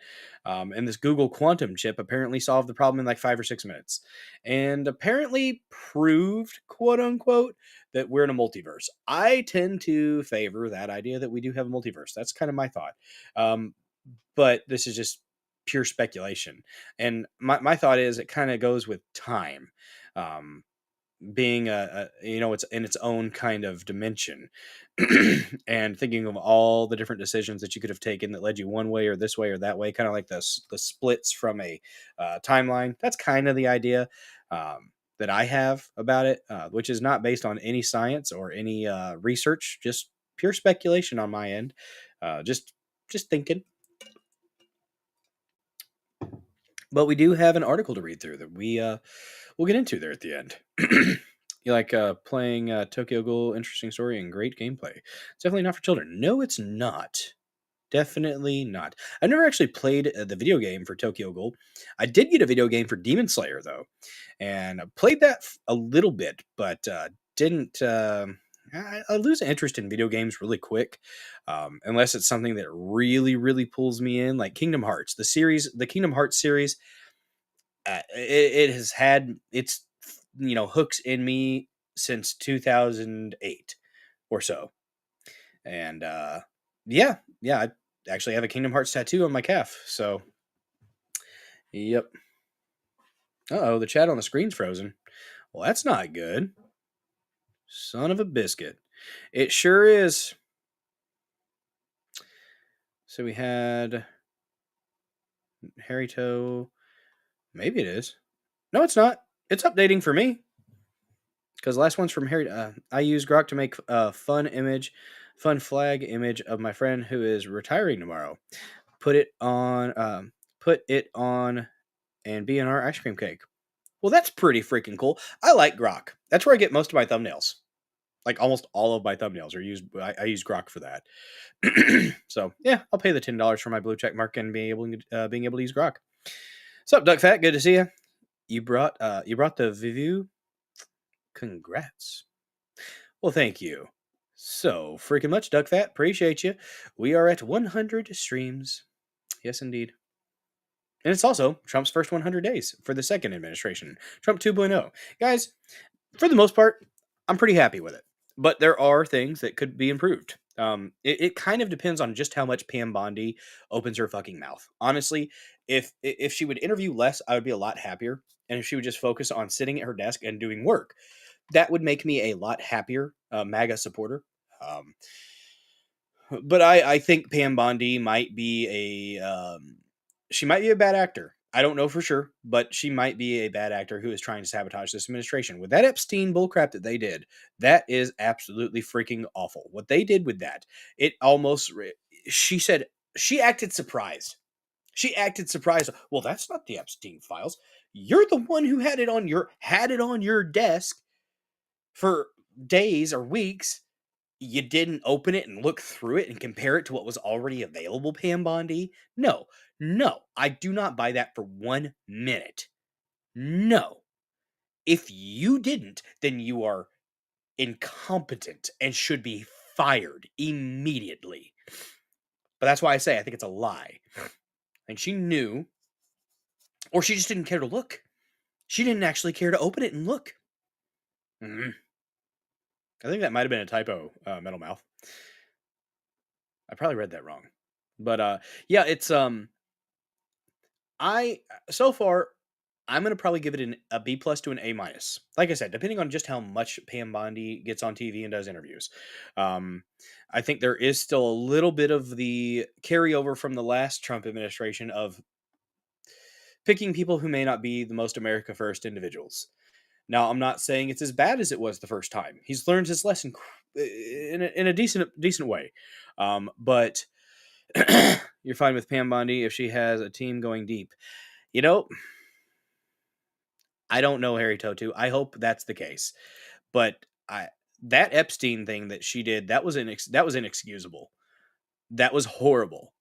B: And this Google quantum chip apparently solved the problem in like 5 or 6 minutes, and apparently proved, quote unquote, that we're in a multiverse. I tend to favor that idea that we do have a multiverse. That's kind of my thought. But this is just pure speculation. And my thought is it kind of goes with time. Being it's in its own kind of dimension, and thinking of all the different decisions that you could have taken that led you one way or this way or that way, kind of like the splits from a timeline. That's kind of the idea that I have about it, which is not based on any science or any research, just pure speculation on my end. Just thinking. But we do have an article to read through that we'll get into there at the end. You like playing Tokyo Ghoul? Interesting story and great gameplay. It's definitely not for children. No, it's not. Definitely not. I've never actually played the video game for Tokyo Ghoul. I did get a video game for Demon Slayer, though. And I played that a little bit, but didn't... I lose interest in video games really quick, unless it's something that really, really pulls me in, like Kingdom Hearts. The Kingdom Hearts series, it has had its hooks in me since 2008 or so, and yeah, I actually have a Kingdom Hearts tattoo on my calf. So, yep. The chat on the screen's frozen. Well, that's not good. Son of a biscuit. It sure is. So we had Harry Toe. Maybe it is. No, it's not. It's updating for me. Because the last one's from Harry. I use Grok to make a fun flag image of my friend who is retiring tomorrow. Put it on, and be in our ice cream cake. Well, that's pretty freaking cool. I like Grok. That's where I get most of my thumbnails. Like almost all of my thumbnails are used. I use Grok for that. So yeah, I'll pay the $10 for my blue check mark and being able to use Grok. What's up, Duck Fat? Good to see you. You brought the Vivu. Congrats. Well, thank you so freaking much, Duck Fat. Appreciate you. We are at 100 streams. Yes, indeed. And it's also Trump's first 100 days for the second administration, Trump 2.0. Guys, for the most part, I'm pretty happy with it. But there are things that could be improved. It kind of depends on just how much Pam Bondi opens her fucking mouth. Honestly, if she would interview less, I would be a lot happier. And if she would just focus on sitting at her desk and doing work, that would make me a lot happier MAGA supporter. But I think Pam Bondi might be she might be a bad actor. I don't know for sure, but she might be a bad actor who is trying to sabotage this administration. With that Epstein bullcrap that they did, that is absolutely freaking awful. What they did with that, it almost... She said... She acted surprised. Well, that's not the Epstein files. You're the one who had it on your desk for days or weeks. You didn't open it and look through it and compare it to what was already available, Pam Bondi? No, I do not buy that for 1 minute. No. If you didn't, then you are incompetent and should be fired immediately. But that's why I say I think it's a lie. I think she knew, or she just didn't care to look. She didn't actually care to open it and look. I think that might have been a typo, Metal Mouth. I probably read that wrong. But yeah, it's so far I'm gonna probably give it a B+ to an A-. Like I said, depending on just how much Pam Bondi gets on TV and does interviews. I think there is still a little bit of the carryover from the last Trump administration of picking people who may not be the most America First individuals. Now, I'm not saying it's as bad as it was the first time. He's learned his lesson in a decent way. But you're fine with Pam Bondi if she has a team going deep. I don't know Harry Totu. I hope that's the case. But that Epstein thing that she did, that was inexcusable. That was horrible.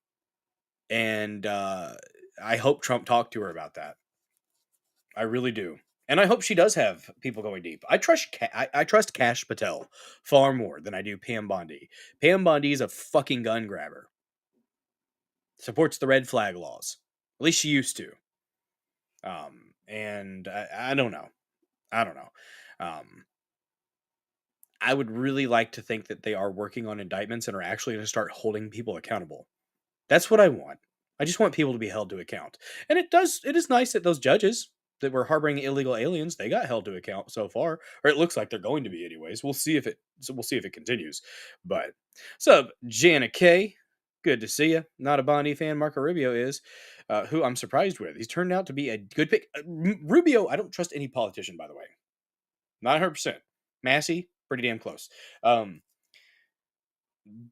B: And I hope Trump talked to her about that. I really do. And I hope she does have people going deep. I trust Cash Patel far more than I do Pam Bondi. Pam Bondi is a fucking gun grabber. Supports the red flag laws. At least she used to. And I don't know. I don't know. I would really like to think that they are working on indictments and are actually going to start holding people accountable. That's what I want. I just want people to be held to account. And it is nice that those judges that were harboring illegal aliens, they got held to account so far, or it looks like they're going to be anyways. We'll see if it continues. But so Jana K, good to see you. Not a Bondi fan. Marco Rubio is, who I'm surprised with. He's turned out to be a good pick. Rubio, I don't trust any politician, by the way. Not 100%. Massey, pretty damn close.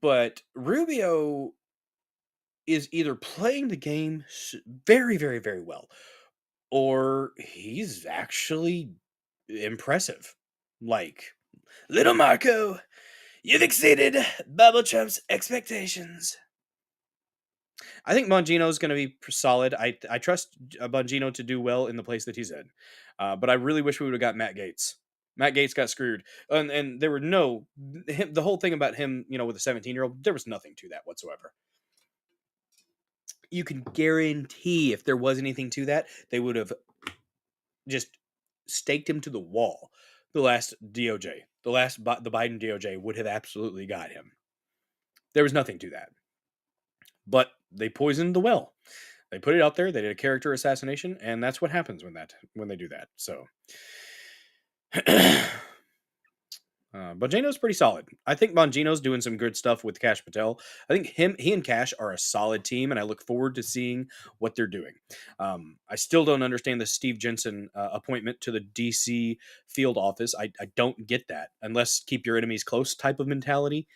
B: But Rubio is either playing the game very, very, very well, or he's actually impressive. Like, little Marco, you've exceeded Bubble Trump's expectations. I think Bongino's going to be solid. I trust Bongino to do well in the place that he's in. But I really wish we would have got Matt Gaetz. Matt Gaetz got screwed. And there were the whole thing about him, with a 17-year-old, there was nothing to that whatsoever. You can guarantee if there was anything to that, they would have just staked him to the wall. The last DOJ, the Biden DOJ would have absolutely got him. There was nothing to that. But they poisoned the well. They put it out there. They did a character assassination, and that's what happens when they do that. So, Bongino's pretty solid. I think Bongino's doing some good stuff with Cash Patel. I think he and Cash are a solid team, and I look forward to seeing what they're doing. I still don't understand the Steve Jensen appointment to the DC field office. I don't get that, unless keep your enemies close type of mentality.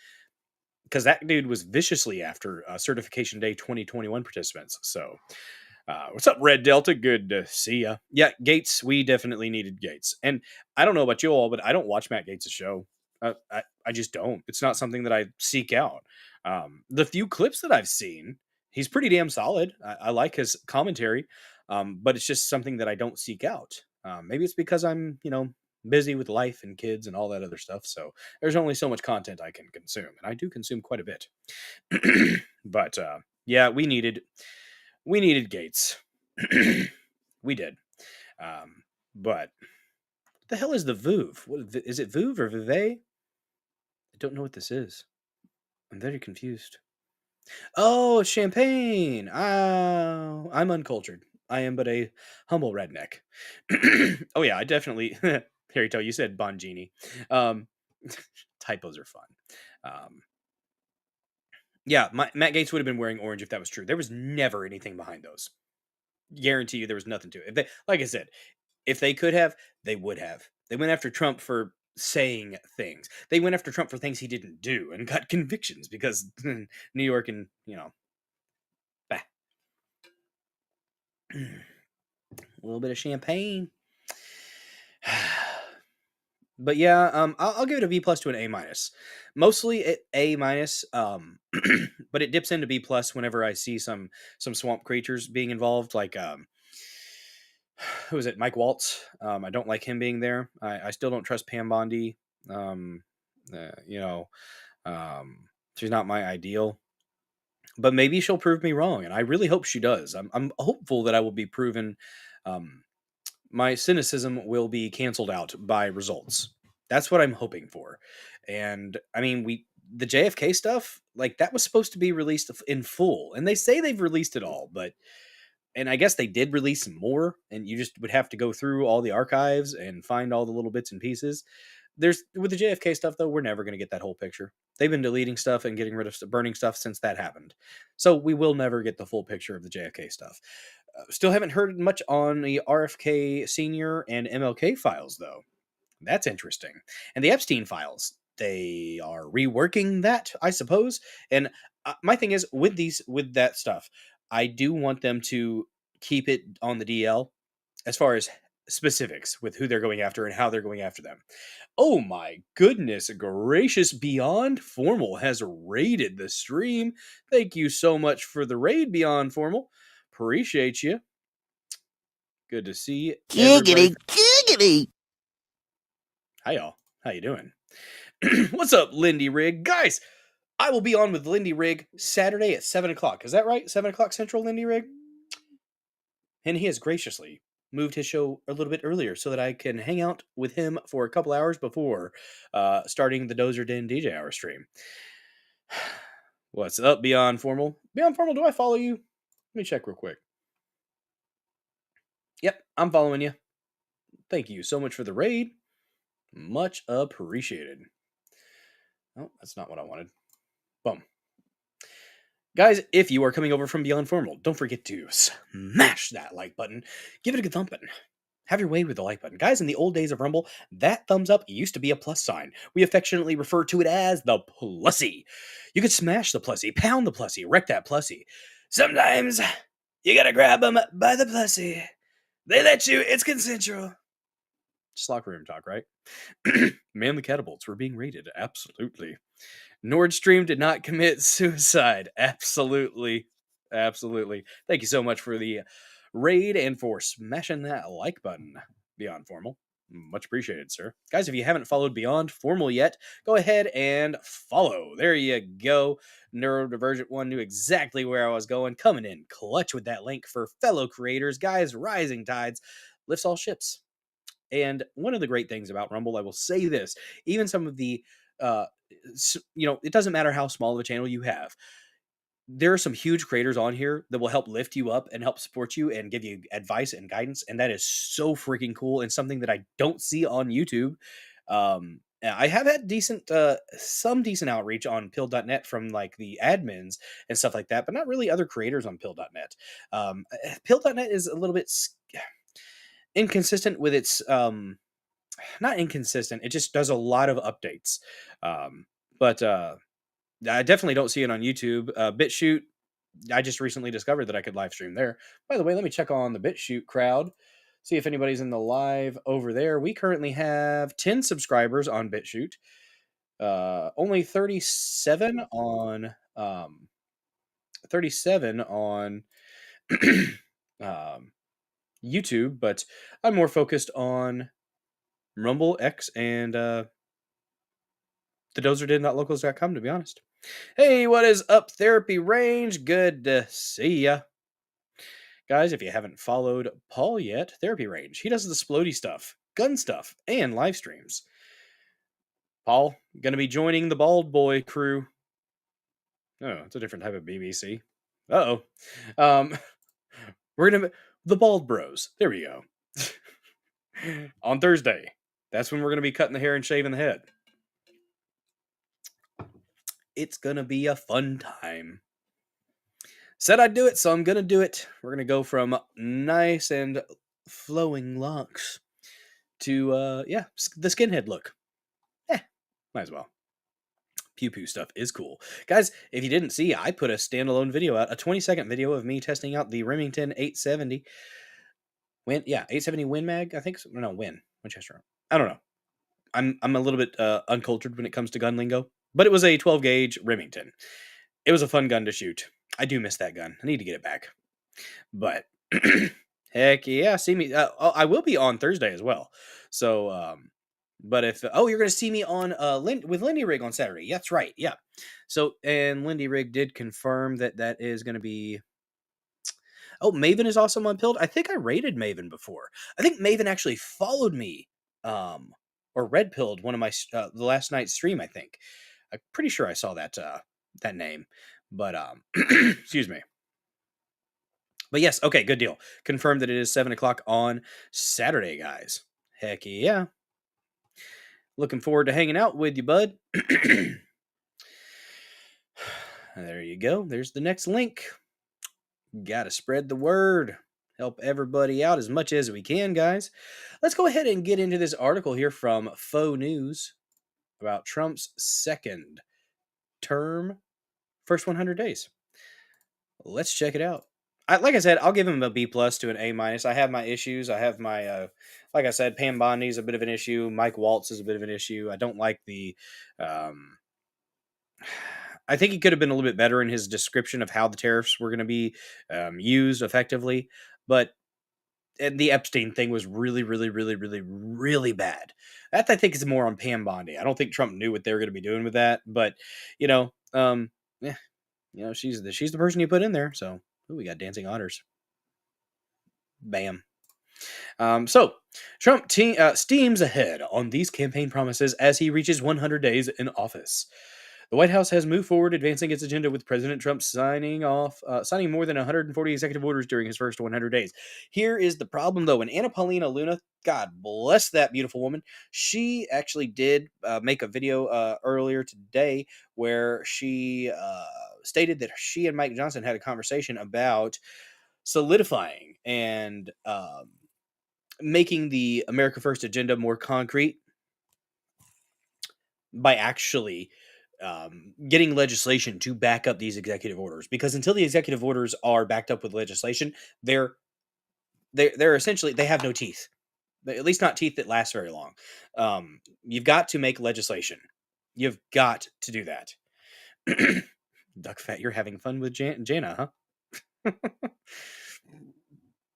B: Because that dude was viciously after Certification Day 2021 participants. So, what's up, Red Delta? Good to see ya. Yeah, Gaetz, we definitely needed Gaetz. And I don't know about you all, but I don't watch Matt Gaetz' show. I just don't. It's not something that I seek out. The few clips that I've seen, he's pretty damn solid. I like his commentary, but it's just something that I don't seek out. Maybe it's because I'm, busy with life and kids and all that other stuff. So there's only so much content I can consume, and I do consume quite a bit. But yeah, we needed Gaetz. We did. But what the hell is the Vouv? Is it Vouv or Vouvet? I don't know what this is. I'm very confused. Oh, champagne. Oh, I'm uncultured. I am but a humble redneck. Oh yeah, I definitely. Harry Toe, you said Bongini. Typos are fun. Yeah, Matt Gaetz would have been wearing orange if that was true. There was never anything behind those. Guarantee you there was nothing to it. Like I said, if they could have, they would have. They went after Trump for saying things. They went after Trump for things he didn't do and got convictions because New York and, bah. A little bit of champagne. But yeah, I'll give it a B+ to an A-. Mostly A-, but it dips into B+ whenever I see some swamp creatures being involved, like who is it? Mike Waltz. I don't like him being there. I still don't trust Pam Bondi. She's not my ideal. But maybe she'll prove me wrong, and I really hope she does. I'm hopeful that I will be proven my cynicism will be canceled out by results. That's what I'm hoping for. And I mean, the JFK stuff, like that was supposed to be released in full, and they say they've released it all, and I guess they did release some more, and you just would have to go through all the archives and find all the little bits and pieces. With the JFK stuff though, we're never going to get that whole picture. They've been deleting stuff and getting rid of burning stuff since that happened. So we will never get the full picture of the JFK stuff. Still haven't heard much on the RFK Sr. and MLK files, though. That's interesting. And the Epstein files, they are reworking that, I suppose. And my thing is, with that stuff, I do want them to keep it on the DL as far as specifics with who they're going after and how they're going after them. Oh my goodness gracious, Beyond Formal has raided the stream. Thank you so much for the raid, Beyond Formal. Appreciate you. Good to see you.
D: Giggity, giggity. Giggity!
B: Hi, y'all. How you doing? What's up, Lindy Rig? Guys, I will be on with Lindy Rig Saturday at 7 o'clock. Is that right? 7 o'clock Central, Lindy Rig? And he has graciously moved his show a little bit earlier so that I can hang out with him for a couple hours before starting the Dozer Den DJ Hour stream. What's up, Beyond Formal? Beyond Formal, do I follow you? Let me check real quick. Yep, I'm following you. Thank you so much for the raid. Much appreciated. Oh, that's not what I wanted. Boom. Guys, if you are coming over from Beyond Formal, don't forget to smash that like button. Give it a good thumping. Have your way with the like button. Guys, in the old days of Rumble, that thumbs up used to be a plus sign. We affectionately refer to it as the plussy. You could smash the plussy, pound the plussy, wreck that plussy. Sometimes you gotta grab them by the plussy. They let you, it's consensual. Just locker room talk, right? Manly catapults were being raided. Absolutely. Nordstream did not commit suicide. Absolutely. Absolutely. Thank you so much for the raid and for smashing that like button, Beyond Formal. Much appreciated, sir. Guys, if you haven't followed Beyond Formal yet, go ahead and follow. There you go. Neurodivergent one knew exactly where I was going. Coming in clutch with that link for fellow creators. Guys, rising tides lifts all ships. And one of the great things about Rumble, I will say this, even some of the, it doesn't matter how small of a channel you have. There are some huge creators on here that will help lift you up and help support you and give you advice and guidance. And that is so freaking cool and something that I don't see on YouTube. I have had some decent outreach on pill.net from like the admins and stuff like that, but not really other creators on pill.net. Pill.net is a little bit inconsistent with its not inconsistent, it just does a lot of updates, but I definitely don't see it on YouTube. BitChute, I just recently discovered that I could live stream there. By the way, let me check on the BitChute crowd, see if anybody's in the live over there. We currently have 10 subscribers on BitChute, only 37 on 37 on YouTube, but I'm more focused on Rumble, X, and the dozerden.locals.com, to be honest. Hey, what is up, Therapy Range? Good to see ya. Guys, if you haven't followed Paul yet, Therapy Range, he does the splody stuff, gun stuff, and live streams. Paul, gonna be joining the Bald Boy crew. Oh, it's a different type of BBC. Uh-oh. We're gonna... The Bald Bros. There we go. On Thursday. That's when we're gonna be cutting the hair and shaving the head. It's gonna be a fun time. Said I'd do it, so I'm gonna do it. We're gonna go from nice and flowing locks to the skinhead look. Might as well. Pew pew stuff is cool. Guys, if you didn't see, I put a standalone video out, a 20-second video of me testing out the Remington 870 870 Win Mag, I think. No, Win. Winchester. I don't know. I'm a little bit uncultured when it comes to gun lingo, but it was a 12 gauge Remington. It was a fun gun to shoot. I do miss that gun. I need to get it back. But heck yeah, see me. I will be on Thursday as well. So, but if you're going to see me on with Lindy Rig on Saturday. That's right. Yeah. So, and Lindy Rig did confirm that is going to be. Oh, Maven is awesome on Pilled. I think I rated Maven before. I think Maven actually followed me, or red pilled one of my the last night's stream. I think. I'm pretty sure I saw that name, but excuse me. But yes, okay, good deal. Confirmed that it is 7 o'clock on Saturday, guys. Heck yeah. Looking forward to hanging out with you, bud. There you go. There's the next link. Gotta spread the word. Help everybody out as much as we can, guys. Let's go ahead and get into this article here from Faux News about Trump's second term, first 100 days. Let's check it out. Like I said, I'll give him a B+ to an A-. I have my issues. I have my, like I said, Pam Bondi's a bit of an issue. Mike Waltz is a bit of an issue. I don't like the, I think he could have been a little bit better in his description of how the tariffs were going to be used effectively. But the Epstein thing was really, really, really, really, really bad. That I think is more on Pam Bondi. I don't think Trump knew what they were going to be doing with that, but yeah, she's the person you put in there. So we got dancing otters. Bam. So Trump steams ahead on these campaign promises as he reaches 100 days in office. The White House has moved forward, advancing its agenda with President Trump signing more than 140 executive orders during his first 100 days. Here is the problem, though. And Anna Paulina Luna, God bless that beautiful woman, she actually did make a video earlier today where she stated that she and Mike Johnson had a conversation about solidifying and making the America First agenda more concrete by actually getting legislation to back up these executive orders. Because until the executive orders are backed up with legislation, they're essentially, they have no teeth. At least not teeth that last very long. You've got to make legislation. You've got to do that. Duck Fat, you're having fun with Jana, huh?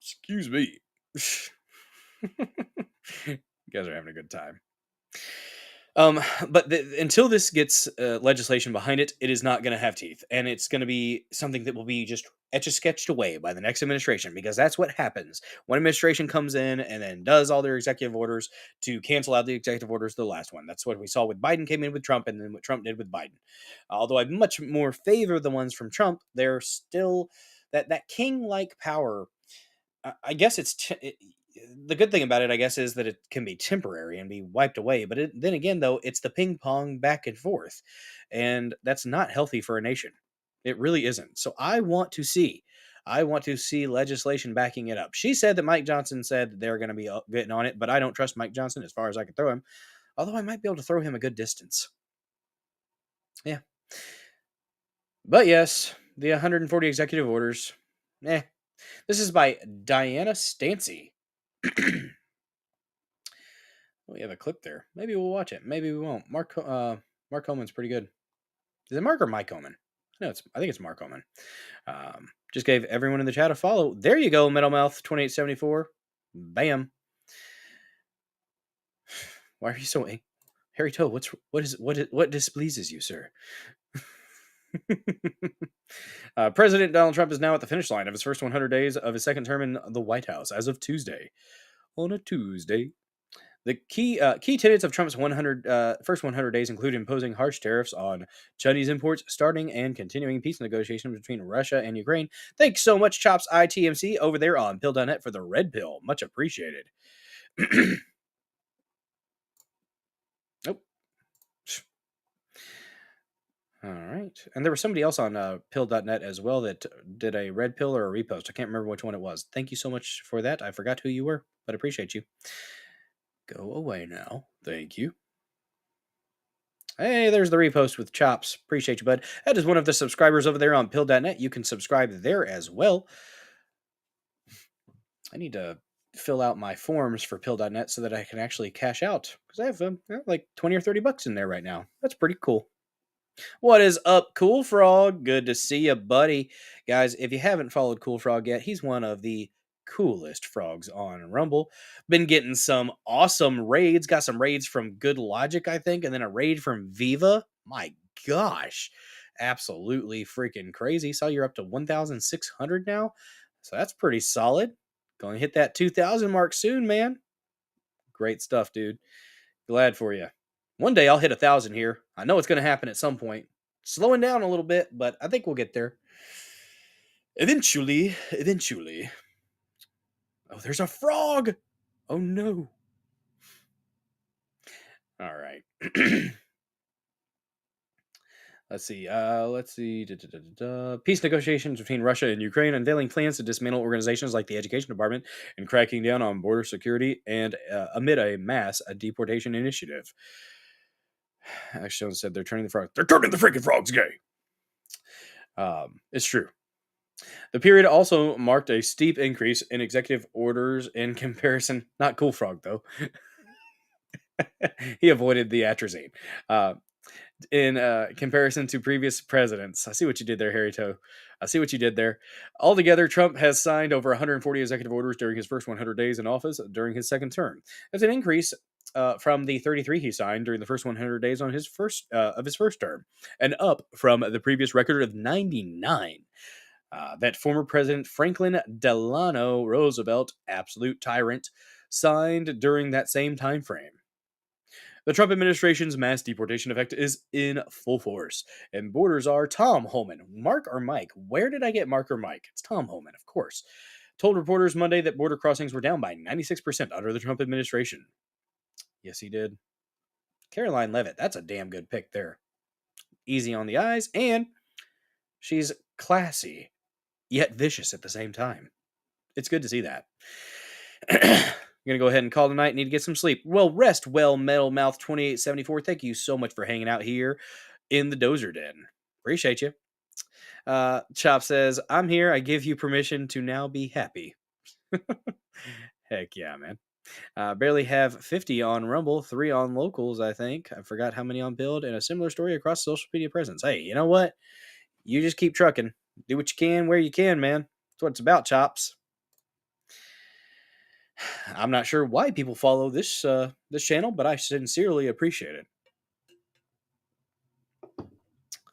B: Excuse me. You guys are having a good time. But until this gets legislation behind it, it is not going to have teeth, and it's going to be something that will be just etch-a-sketched away by the next administration, because that's what happens. One administration comes in and then does all their executive orders to cancel out the executive orders of the last one. That's what we saw with Biden came in with Trump, and then what Trump did with Biden. Although I much more favor the ones from Trump, they're still that king-like power. I guess the good thing about it, I guess, is that it can be temporary and be wiped away. But then again, though, it's the ping pong back and forth, and that's not healthy for a nation. It really isn't. So I want to see legislation backing it up. She said that Mike Johnson said that they're going to be getting on it, but I don't trust Mike Johnson as far as I can throw him. Although I might be able to throw him a good distance. Yeah. But yes, the 140 executive orders. This is by Diana Stancy. We have a clip there. Maybe we'll watch it. Maybe we won't. Mark Homan's pretty good. Is it Mark or Mike Homan? No, I think it's Mark Homan. Just gave everyone in the chat a follow. There you go, Metalmouth 2874. Bam. Why are you so angry? Harry Toe, what displeases you, sir? President Donald Trump is now at the finish line of his first 100 days of his second term in the White House as of Tuesday. On a Tuesday. The key tenets of Trump's first 100 days include imposing harsh tariffs on Chinese imports, starting and continuing peace negotiations between Russia and Ukraine. Thanks so much, Chops ITMC, over there on Pill.net for the red pill. Much appreciated. Nope. All right. And there was somebody else on Pill.net as well that did a red pill or a repost. I can't remember which one it was. Thank you so much for that. I forgot who you were, but appreciate you. Go away now. Thank you. Hey, there's the repost with Chops. Appreciate you, bud. That is one of the subscribers over there on Pill.net. You can subscribe there as well. I need to fill out my forms for Pill.net so that I can actually cash out, because I have like 20 or 30 bucks in there right now. That's pretty cool. What is up, Cool Frog? Good to see you, buddy. Guys, if you haven't followed Cool Frog yet, he's one of the coolest frogs on Rumble. Been getting some awesome raids. Got some raids from Good Logic, I think, and then a raid from Viva. My gosh. Absolutely freaking crazy. Saw you're up to 1,600 now. So that's pretty solid. Gonna hit that 2,000 mark soon, man. Great stuff, dude. Glad for you. One day I'll hit 1,000 here. I know it's going to happen at some point. Slowing down a little bit, but I think we'll get there. Eventually. Oh, there's a frog! Oh, no. All right. Let's see. Peace negotiations between Russia and Ukraine, unveiling plans to dismantle organizations like the Education Department and cracking down on border security and amid a mass deportation initiative. Actually, said they're turning the frogs. They're turning the freaking frogs gay. It's true. The period also marked a steep increase in executive orders in comparison. Not Cool Frog, though. He avoided the atrazine. in comparison to previous presidents. I see what you did there, Harry Toe. I see what you did there. Altogether, Trump has signed over 140 executive orders during his first 100 days in office during his second term. That's an increase from the 33 he signed during the first 100 days on his first of his first term, and up from the previous record of 99. That former President Franklin Delano Roosevelt, absolute tyrant, signed during that same time frame. The Trump administration's mass deportation effect is in full force, and borders are Tom Homan. Mark or Mike? Where did I get Mark or Mike? It's Tom Homan, of course. Told reporters Monday that border crossings were down by 96% under the Trump administration. Yes, he did. Caroline Levitt, that's a damn good pick there. Easy on the eyes, and she's classy, yet vicious at the same time. It's good to see that. I'm going to go ahead and call tonight. Need to get some sleep. Well, rest well, Metal Mouth 2874. Thank you so much for hanging out here in the Dozer Den. Appreciate you. Chop says, I'm here. I give you permission to now be happy. Heck yeah, man. Barely have 50 on Rumble, 3 on locals, I think. I forgot how many on Build, and a similar story across social media presence. Hey, you know what? You just keep trucking. Do what you can where you can, man. That's what it's about, Chops. I'm not sure why people follow this channel, but I sincerely appreciate it.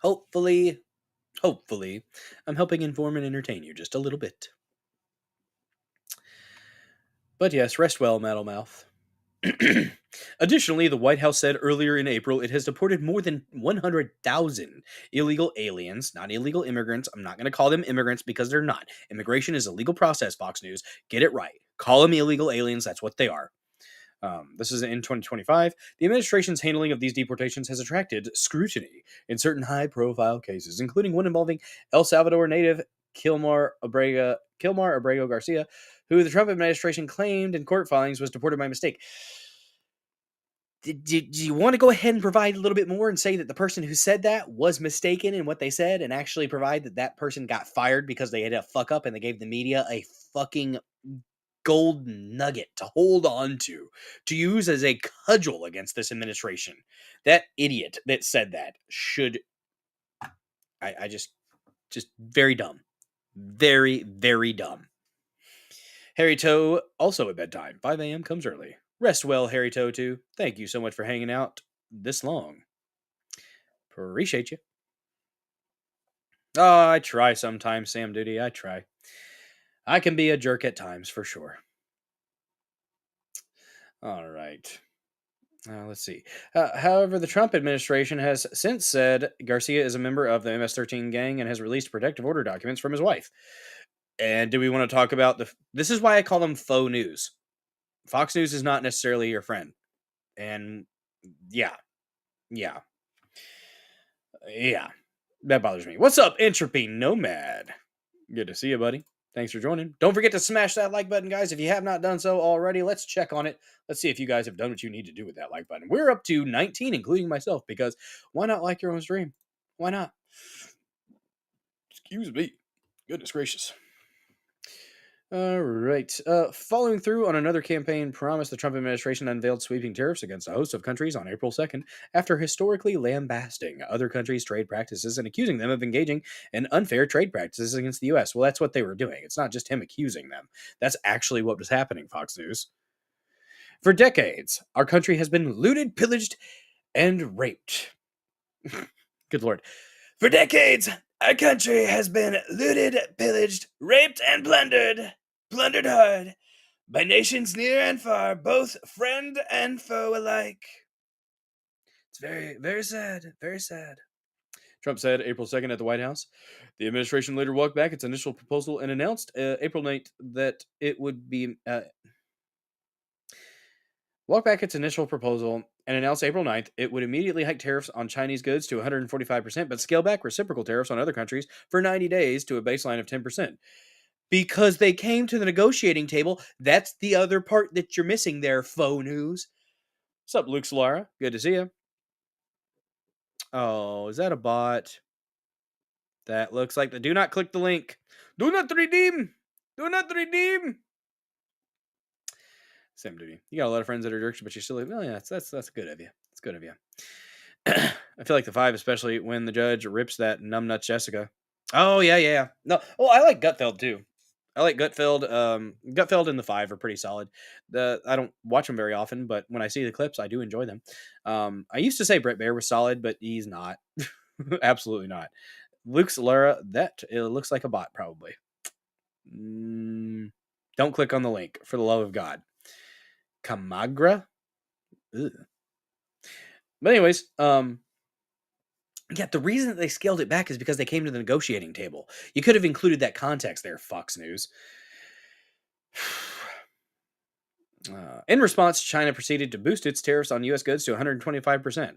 B: Hopefully, I'm helping inform and entertain you just a little bit. But yes, rest well, Metal Mouth. Additionally, the White House said earlier in April it has deported more than 100,000 illegal aliens, not illegal immigrants. I'm not going to call them immigrants because they're not. Immigration is a legal process, Fox News. Get it right. Call them illegal aliens. That's what they are. This is in 2025. The administration's handling of these deportations has attracted scrutiny in certain high-profile cases, including one involving El Salvador native Kilmar Abrego Garcia, who the Trump administration claimed in court filings was deported by mistake. Do you want to go ahead and provide a little bit more and say that the person who said that was mistaken in what they said, and actually provide that that person got fired because they had a fuck up and they gave the media a fucking gold nugget to hold on to use as a cudgel against this administration? That idiot that said that should... I just very dumb. Very, very dumb. Harry Toe, also at bedtime. 5 a.m. comes early. Rest well, Harry Toe, too. Thank you so much for hanging out this long. Appreciate you. Oh, I try sometimes, Sam Duty. I try. I can be a jerk at times, for sure. All right. Let's see. However, the Trump administration has since said Garcia is a member of the MS-13 gang and has released protective order documents from his wife. And do we want to talk about this is why I call them faux news. Fox News is not necessarily your friend. And yeah. That bothers me. What's up, Entropy Nomad? Good to see you, buddy. Thanks for joining. Don't forget to smash that like button, guys. If you have not done so already, let's check on it. Let's see if you guys have done what you need to do with that like button. We're up to 19, including myself, because why not like your own stream? Why not? Excuse me. Goodness gracious. All right. Following through on another campaign promise, the Trump administration unveiled sweeping tariffs against a host of countries on April 2nd after historically lambasting other countries' trade practices and accusing them of engaging in unfair trade practices against the U.S. Well, that's what they were doing. It's not just him accusing them. That's actually what was happening, Fox News. For decades, our country has been looted, pillaged, and raped. Good Lord. For decades, our country has been looted, pillaged, raped, and plundered hard by nations near and far, both friend and foe alike. It's very, very sad, very sad. Trump said April 2nd at the White House. The administration later walked back its initial proposal and announced April 9th that it would be... walked back its initial proposal and announced April 9th it would immediately hike tariffs on Chinese goods to 145%, but scale back reciprocal tariffs on other countries for 90 days to a baseline of 10%. Because they came to the negotiating table. That's the other part that you're missing there, faux news. What's up, Luke Solara? Good to see you. Oh, is that a bot? That looks like the... Do not click the link. Do not redeem. Do not redeem. Sam Duty. You got a lot of friends that are jerks, but you still... Oh, yeah, that's good of you. That's good of you. I feel like the 5, especially when the judge rips that numbnuts Jessica. Oh yeah. No, oh, I like Gutfeld too. I like Gutfeld. Gutfeld and the 5 are pretty solid. I don't watch them very often, but when I see the clips, I do enjoy them. I used to say Brett Baer was solid, but he's not. Absolutely not. Luke's Lara, that it looks like a bot, probably. Don't click on the link, for the love of God. Kamagra? Ugh. But anyways, yeah, the reason that they scaled it back is because they came to the negotiating table. You could have included that context there, Fox News. In response, China proceeded to boost its tariffs on U.S. goods to 125%.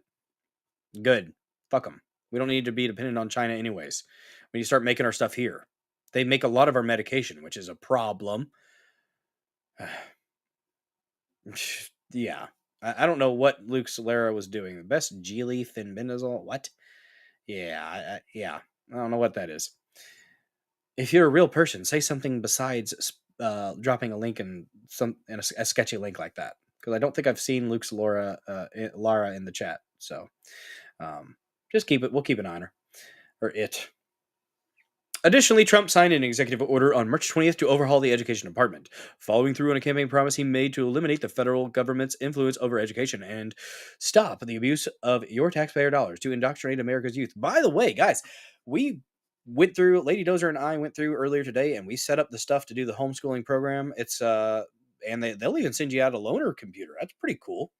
B: Good. Fuck them. We don't need to be dependent on China anyways. We need to start making our stuff here. They make a lot of our medication, which is a problem. Yeah. I don't know what Luke Solera was doing. The best Geely Fenbendazole? What? Yeah. I don't know what that is. If you're a real person, say something besides dropping a link in a sketchy link like that, because I don't think I've seen Luke's Lara in the chat. So just keep it. We'll keep an eye on her or it. Additionally, Trump signed an executive order on March 20th to overhaul the education department, following through on a campaign promise he made to eliminate the federal government's influence over education and stop the abuse of your taxpayer dollars to indoctrinate America's youth. By the way, guys, we went through, Lady Dozer and I went through earlier today, and we set up the stuff to do the homeschooling program. It's and they'll even send you out a loaner computer. That's pretty cool.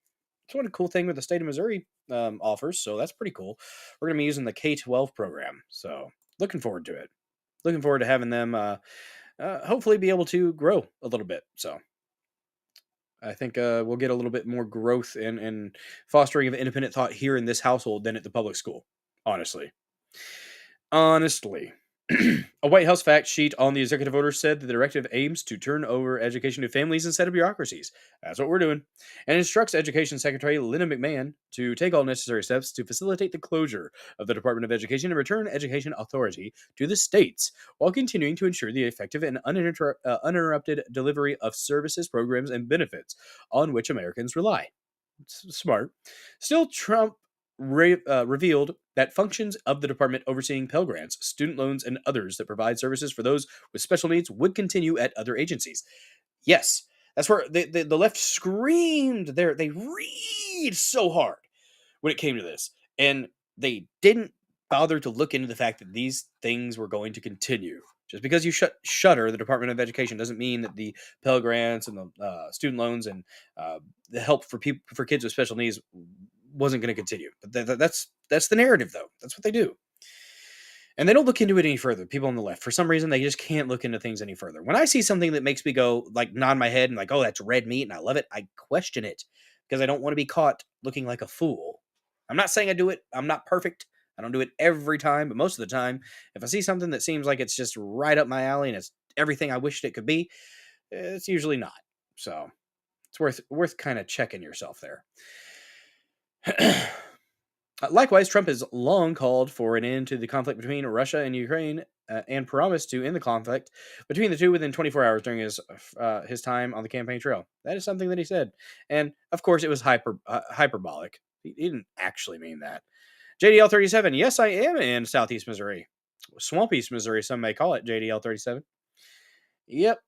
B: It's one cool thing with the state of Missouri offers, so that's pretty cool. We're going to be using the K-12 program, so looking forward to it. Looking forward to having them hopefully be able to grow a little bit. So I think we'll get a little bit more growth and fostering of independent thought here in this household than at the public school, honestly. A White House fact sheet on the executive order said that the directive aims to turn over education to families instead of bureaucracies. That's what we're doing. And instructs Education Secretary Linda McMahon to take all necessary steps to facilitate the closure of the Department of Education and return education authority to the states, while continuing to ensure the effective and uninterrupted delivery of services, programs, and benefits on which Americans rely. It's smart. Still, Trump revealed that functions of the department overseeing Pell Grants, student loans, and others that provide services for those with special needs would continue at other agencies. Yes, that's where the left screamed there. They read so hard when it came to this, and they didn't bother to look into the fact that these things were going to continue. Just because you shutter the Department of Education doesn't mean that the Pell Grants and the student loans and the help for kids with special needs wasn't going to continue. But that's the narrative, though. That's what they do. And they don't look into it any further. People on the left, for some reason, they just can't look into things any further. When I see something that makes me go, like, nod my head and like, oh, that's red meat and I love it, I question it because I don't want to be caught looking like a fool. I'm not saying I do it. I'm not perfect. I don't do it every time, but most of the time, if I see something that seems like it's just right up my alley and it's everything I wished it could be, it's usually not. So it's worth kind of checking yourself there. Likewise, Trump has long called for an end to the conflict between Russia and Ukraine and promised to end the conflict between the two within 24 hours during his time on the campaign trail. That is something that he said. And, of course, it was hyperbolic. He didn't actually mean that. JDL 37, yes, I am in Southeast Missouri. Swampeast Missouri, some may call it JDL 37. Yep.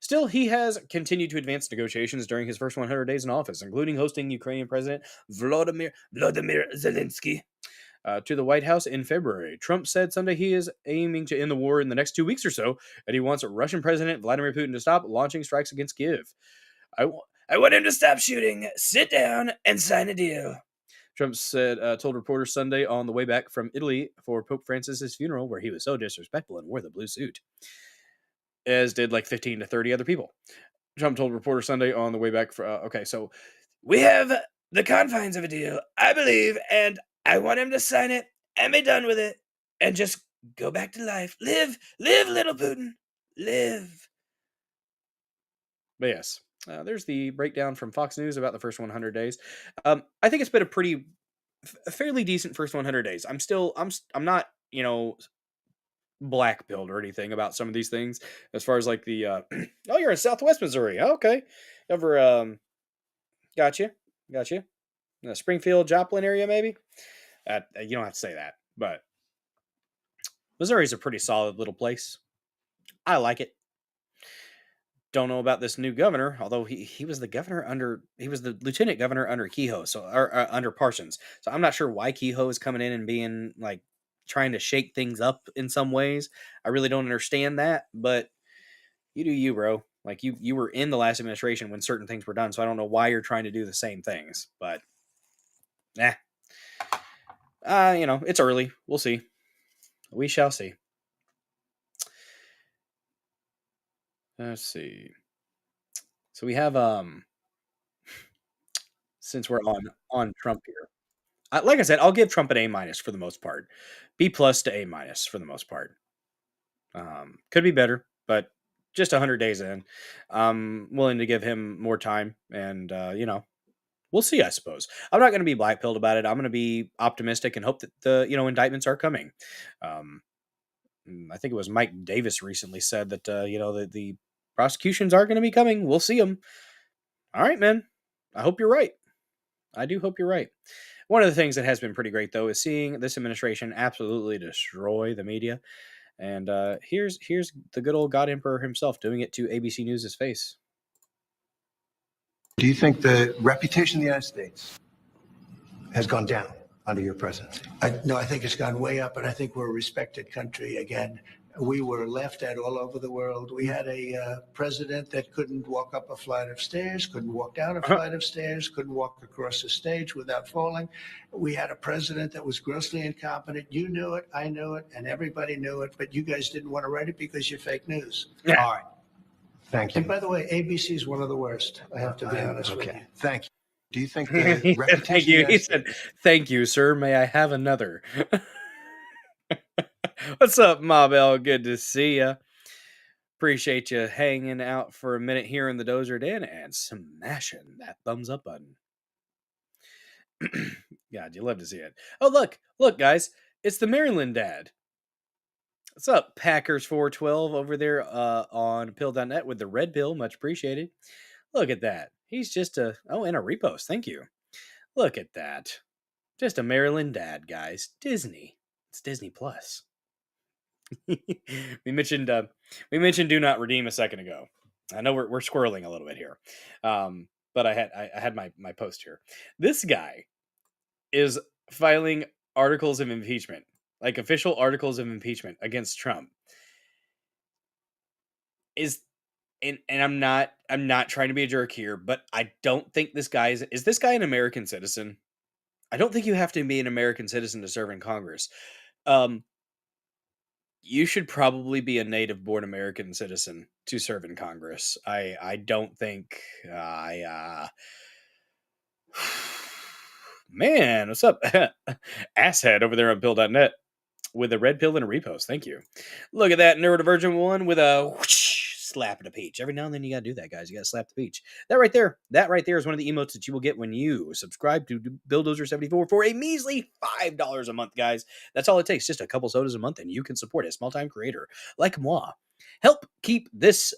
B: Still, he has continued to advance negotiations during his first 100 days in office, including hosting Ukrainian President Vladimir Zelensky to the White House in February. Trump said Sunday he is aiming to end the war in the next 2 weeks or so, and he wants Russian President Vladimir Putin to stop launching strikes against Kyiv. I want him to stop shooting, sit down, and sign a deal. Trump told reporters Sunday on the way back from Italy for Pope Francis's funeral, where he was so disrespectful and wore the blue suit, as did like 15 to 30 other people. Trump told reporters Sunday on the way back so we have the confines of a deal, I believe, and I want him to sign it and be done with it and just go back to life. Live, little Putin, live. But yes, there's the breakdown from Fox News about the first 100 days. I think it's been a fairly decent first 100 days. I'm not, black pilled or anything about some of these things as far as like the you're in Southwest Missouri. Okay. Gotcha. The Springfield, Joplin area, maybe. You don't have to say that, but Missouri's a pretty solid little place. I like it. Don't know about this new governor, although he was the lieutenant governor under Kehoe, so or under Parsons. So I'm not sure why Kehoe is coming in and being like trying to shake things up in some ways. I really don't understand that, but you do you, bro. Like you were in the last administration when certain things were done, so I don't know why you're trying to do the same things. But it's early. We'll see. We shall see. Let's see. So we have since we're on Trump here. Like I said, I'll give Trump an A- for the most part. B+ to A- for the most part. Could be better, but just 100 days in, I'm willing to give him more time, and we'll see. I suppose I'm not going to be black-pilled about it. I'm going to be optimistic and hope that the indictments are coming. I think it was Mike Davis recently said that the prosecutions are going to be coming. We'll see them. All right, man. I hope you're right. I do hope you're right. One of the things that has been pretty great, though, is seeing this administration absolutely destroy the media. And here's the good old God Emperor himself doing it to ABC News' face.
D: Do you think the reputation of the United States has gone down under your presidency?
E: No, I think it's gone way up, and I think we're a respected country again. We were laughed at all over the world. We had a president that couldn't walk up a flight of stairs, couldn't walk down a flight of stairs, couldn't walk across the stage without falling. We had a president that was grossly incompetent. You knew it, I knew it, and everybody knew it, but you guys didn't want to write it because you're fake news.
B: Yeah.
D: All right. Thank you.
E: And by the way, ABC is one of the worst. I have to be honest with you.
D: Thank you. Do you think
B: He
D: the
B: said,
D: reputation
B: thank
D: of the
B: you.
D: United
B: He
D: States...
B: said, "Thank you, sir. May I have another?" What's up, Mabel? Good to see you. Appreciate you hanging out for a minute here in the Dozer Den and smashing that thumbs up button. God, you love to see it. Oh, look, guys, it's the Maryland dad. What's up, Packers 412 over there on pill.net with the red pill. Much appreciated. Look at that. He's just and a repost. Thank you. Look at that. Just a Maryland dad, guys. Disney. It's Disney Plus. we mentioned do not redeem a second ago. I know we're squirreling a little bit here, but I had my post here. This guy is filing articles of impeachment, like official articles of impeachment against Trump. And I'm not trying to be a jerk here, but I don't think this guy is this guy an American citizen? I don't think you have to be an American citizen to serve in Congress. You should probably be a native-born American citizen to serve in Congress. I don't think Man, what's up? Asshead over there on pill.net with a red pill and a repost. Thank you. Look at that neurodivergent one with a whoosh, slap at a peach. Every now and then you gotta do that, guys. You gotta slap the peach. That right there is one of the emotes that you will get when you subscribe to Bulldozer74 for a measly $5 a month, guys. That's all it takes. Just a couple sodas a month, and you can support a small-time creator like moi. Help keep this,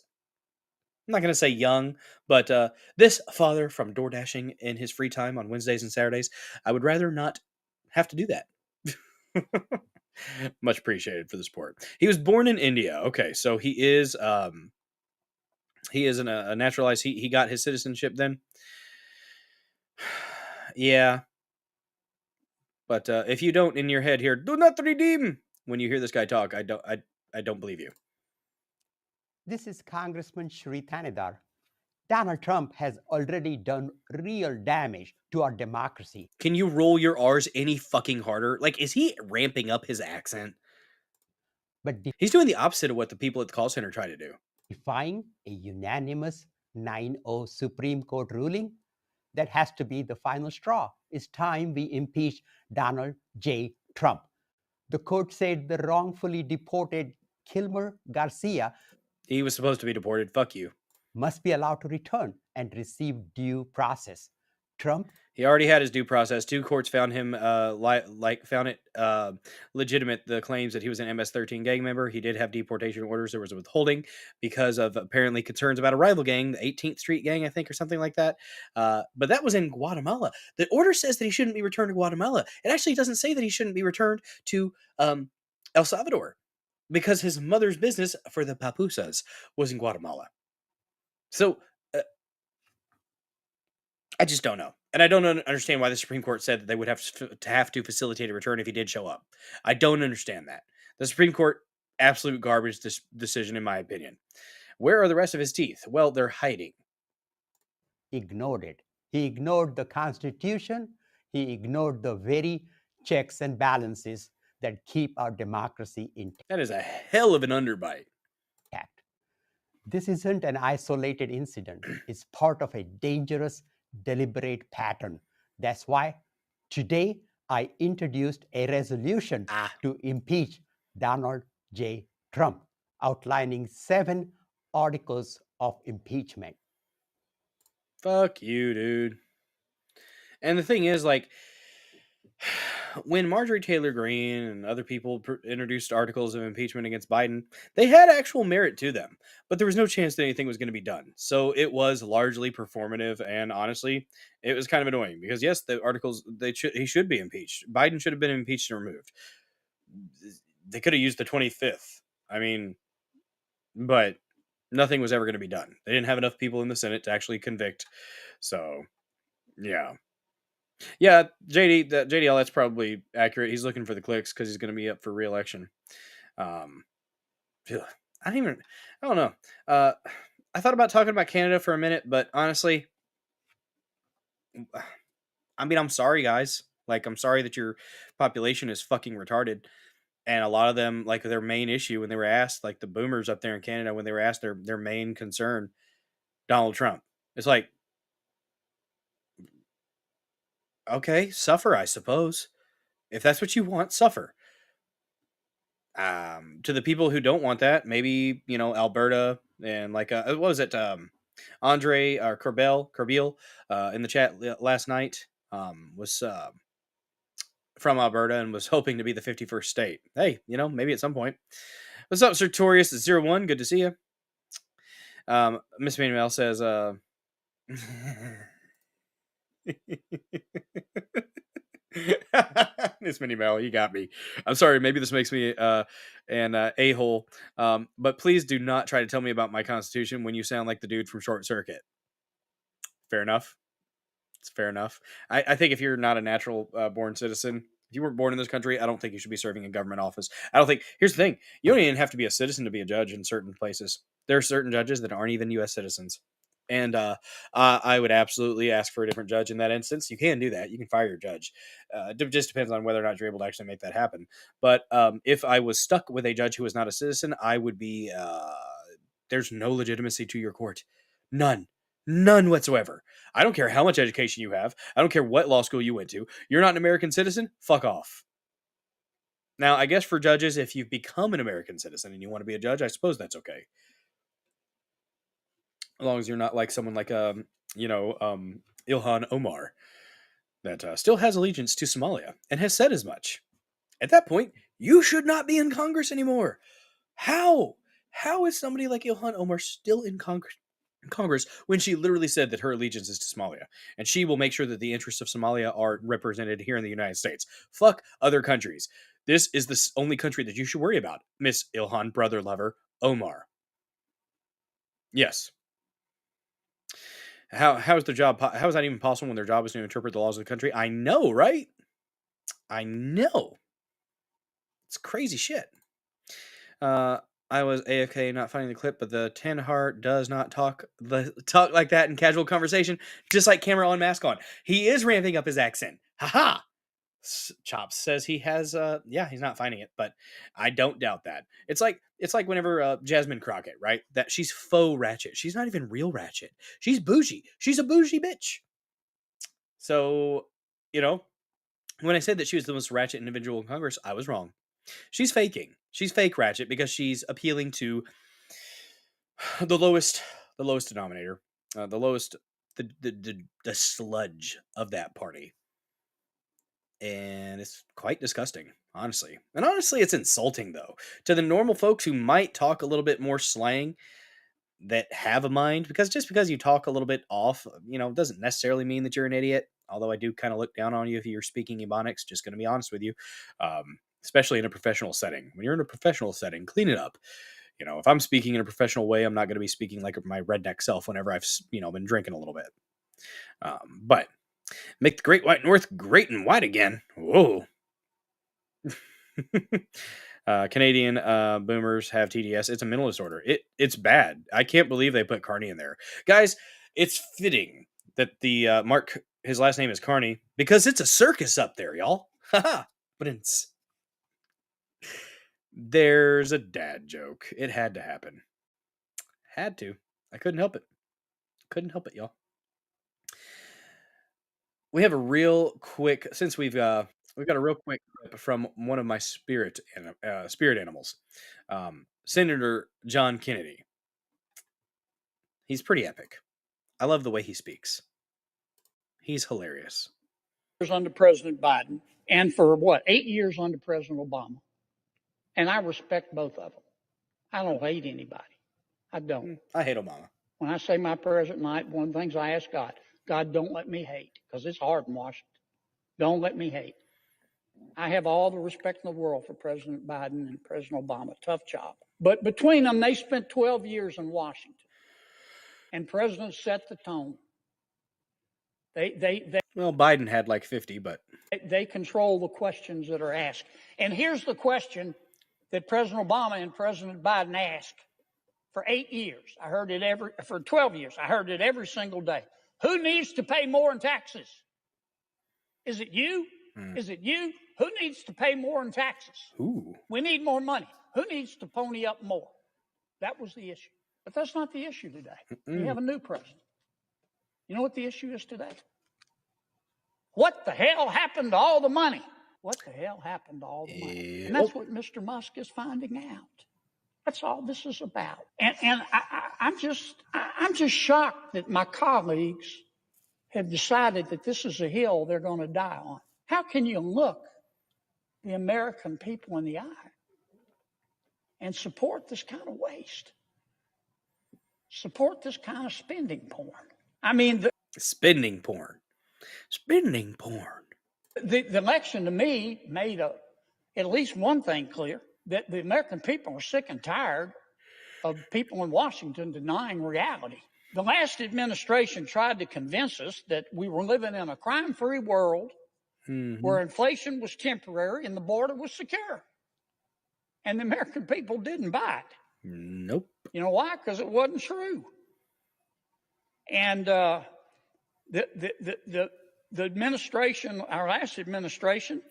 B: I'm not going to say young, but this father from door dashing in his free time on Wednesdays and Saturdays. I would rather not have to do that. Much appreciated for the support. He was born in India. Okay, so he is a naturalized. He got his citizenship then. Yeah, but if you don't in your head here, do not redeem. When you hear this guy talk, I don't believe you.
F: This is Congressman Shri Thanedar. Donald Trump has already done real damage to our democracy.
B: Can you roll your R's any fucking harder? Like, is he ramping up his accent?
F: But
B: He's doing the opposite of what the people at the call center try to do.
F: defying a unanimous 9-0 Supreme Court ruling, that has to be the final straw. It's time we impeach Donald J. Trump. The court said the wrongfully deported Kilmer Garcia,
B: he was supposed to be deported. Fuck you.
F: must be allowed to return and receive due process. Trump
B: He already had his due process. 2 courts found him found it legitimate, the claims that he was an MS-13 gang member. He did have deportation orders. There was a withholding because of apparently concerns about a rival gang, the 18th Street gang, I think, or something like that. But that was in Guatemala. The order says that he shouldn't be returned to Guatemala. It actually doesn't say that he shouldn't be returned to El Salvador because his mother's business for the papusas was in Guatemala. So I just don't know. And I don't understand why the Supreme Court said that they would have to facilitate a return if he did show up. I don't understand that. The Supreme Court, absolute garbage decision, in my opinion. Where are the rest of his teeth? Well, they're hiding.
F: ignored it. He ignored the Constitution. He ignored the very checks and balances that keep our democracy intact.
B: That is a hell of an underbite.
F: This isn't an isolated incident. It's part of a dangerous, deliberate pattern. That's why today I introduced a resolution to impeach Donald J. Trump, outlining 7 articles of impeachment.
B: Fuck you, dude. And the thing is, like, when Marjorie Taylor Greene and other people introduced articles of impeachment against Biden, they had actual merit to them, but there was no chance that anything was going to be done. So it was largely performative, and honestly, it was kind of annoying because yes, the articles he should be impeached. Biden should have been impeached and removed. They could have used the 25th. I mean, but nothing was ever going to be done. They didn't have enough people in the Senate to actually convict. So, yeah. Yeah, JDL, that's probably accurate. He's looking for the clicks because he's going to be up for re-election. I don't know. I thought about talking about Canada for a minute, but honestly, I mean, I'm sorry, guys. Like, I'm sorry that your population is fucking retarded. And a lot of them, like, their main issue when they were asked, like the boomers up there in Canada, when they were asked their main concern, Donald Trump. It's like, okay, suffer, I suppose. If that's what you want, suffer. To the people who don't want that, maybe, Alberta and like, what was it? Andre or Corbeil in the chat last night was from Alberta and was hoping to be the 51st state. Hey, maybe at some point. What's up, Sertorius at 01? Good to see you. Miss Manuel says, Miss Minnie Mel, you got me. I'm sorry. Maybe this makes me an a-hole, but please do not try to tell me about my Constitution when you sound like the dude from Short Circuit. Fair enough. It's fair enough. I think if you're not a natural born citizen, if you weren't born in this country, I don't think you should be serving in government office. I don't think. Here's the thing: you don't even have to be a citizen to be a judge in certain places. There are certain judges that aren't even U.S. citizens. And I would absolutely ask for a different judge in that instance. You can do that. You can fire your judge. It just depends on whether or not you're able to actually make that happen. But if I was stuck with a judge who was not a citizen, I would be, there's no legitimacy to your court. None whatsoever. I don't care how much education you have. I don't care what law school you went to. You're not an American citizen? Fuck off. Now, I guess for judges, if you've become an American citizen and you want to be a judge, I suppose that's okay. As long as you're not like someone like, Ilhan Omar that still has allegiance to Somalia and has said as much. At that point, you should not be in Congress anymore. How? How is somebody like Ilhan Omar still in Congress when she literally said that her allegiance is to Somalia and she will make sure that the interests of Somalia are represented here in the United States? Fuck other countries. This is the only country that you should worry about, Miss Ilhan brother lover Omar. Yes. How is their job? How is that even possible when their job is to interpret the laws of the country? I know, right? I know. It's crazy shit. I was AFK not finding the clip, but the 10 heart does not talk like that in casual conversation, just like camera on, mask on. He is ramping up his accent. Haha. Chops says he has he's not finding it, but I don't doubt that. It's like whenever Jasmine Crockett, right? That she's faux ratchet. She's not even real ratchet. She's bougie. She's a bougie bitch. So, when I said that she was the most ratchet individual in Congress, I was wrong. She's faking. She's fake ratchet because she's appealing to the lowest denominator, the lowest the sludge of that party. And it's quite disgusting, honestly. And honestly, it's insulting though to the normal folks who might talk a little bit more slang that have a mind, because just because you talk a little bit off, doesn't necessarily mean that you're an idiot. Although I do kind of look down on you if you're speaking Ebonics, just going to be honest with you, especially in a professional setting. When you're in a professional setting, clean it up. If I'm speaking in a professional way, I'm not going to be speaking like my redneck self whenever I've, been drinking a little bit. But make the Great White North great and white again. Whoa. Canadian boomers have TDS. It's a mental disorder. It's bad. I can't believe they put Carney in there. Guys, it's fitting that the Mark, his last name is Carney, because it's a circus up there, y'all. Haha. But there's a dad joke. It had to happen. Had to. I couldn't help it. Couldn't help it, y'all. We have a real quick, since we've got a real quick clip from one of my spirit animals, Senator John Kennedy. He's pretty epic. I love the way he speaks. He's hilarious.
G: Under President Biden, and for 8 years under President Obama. And I respect both of them. I don't hate anybody. I don't.
B: I hate Obama.
G: When I say my prayers at night, one of the things I ask God, don't let me hate, because it's hard in Washington. Don't let me hate. I have all the respect in the world for President Biden and President Obama. Tough job. But between them, they spent 12 years in Washington. And presidents set the tone.
B: Well, Biden had like 50, but
G: they control the questions that are asked. And here's the question that President Obama and President Biden asked for 8 years. I heard it for 12 years. I heard it every single day. Who needs to pay more in taxes? Is it you? Is it you? Who needs to pay more in taxes?
B: Ooh.
G: We need more money. Who needs to pony up more? That was the issue. But that's not the issue today. We have a new president. You know what the issue is today? What the hell happened to all the money? What the hell happened to all the money? And that's what Mr. Musk is finding out. That's all this is about. And I'm just shocked that my colleagues have decided that this is a hill they're going to die on. How can you look the American people in the eye and support this kind of waste? Support this kind of spending porn. I mean,
B: spending porn. Spending porn.
G: The election to me made at least one thing clear, that the American people are sick and tired of people in Washington denying reality. The last administration tried to convince us that we were living in a crime-free world where inflation was temporary and the border was secure. And the American people didn't buy it.
B: Nope.
G: You know why? Because it wasn't true. And the administration, our last administration,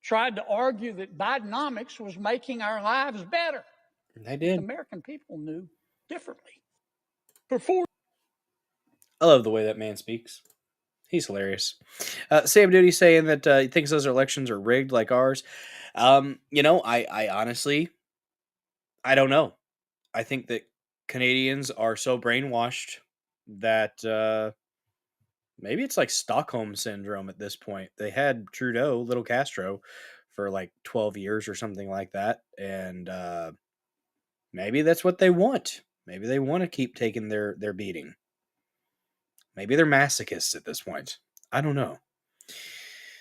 G: tried to argue that Bidenomics was making our lives better.
B: They did.
G: The American people knew differently.
B: I love the way that man speaks. He's hilarious. Sam Duty saying that he thinks those elections are rigged like ours. I honestly, I don't know. I think that Canadians are so brainwashed that maybe it's like Stockholm syndrome at this point. They had Trudeau, little Castro, for like 12 years or something like that. And maybe that's what they want. Maybe they want to keep taking their beating. Maybe they're masochists at this point. I don't know.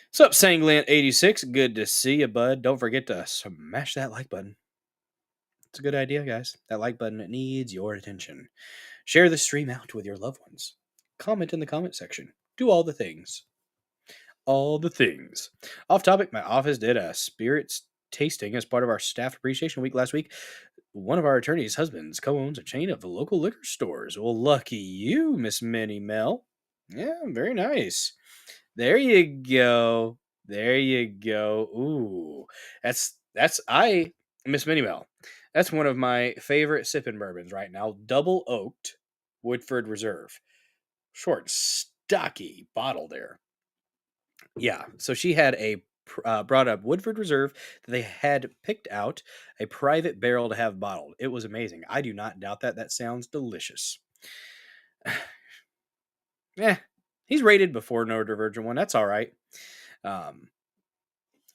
B: What's up, Sanglant86? Good to see you, bud. Don't forget to smash that like button. It's a good idea, guys. That like button, it needs your attention. Share the stream out with your loved ones. Comment in the comment section. Do all the things. All the things. Off topic, my office did a spirits tasting as part of our staff appreciation week last week. One of our attorney's husbands co-owns a chain of local liquor stores. Well, lucky you, Miss Minnie Mel. Yeah, very nice. There you go. There you go. Ooh, that's Miss Minnie Mel. That's one of my favorite sipping bourbons right now. Double oaked Woodford Reserve. Short, stocky bottle there. Yeah, so she had brought up Woodford Reserve that they had picked out a private barrel to have bottled. It was amazing. I do not doubt that. That sounds delicious. he's rated before Neurodivergent 1. That's all right. I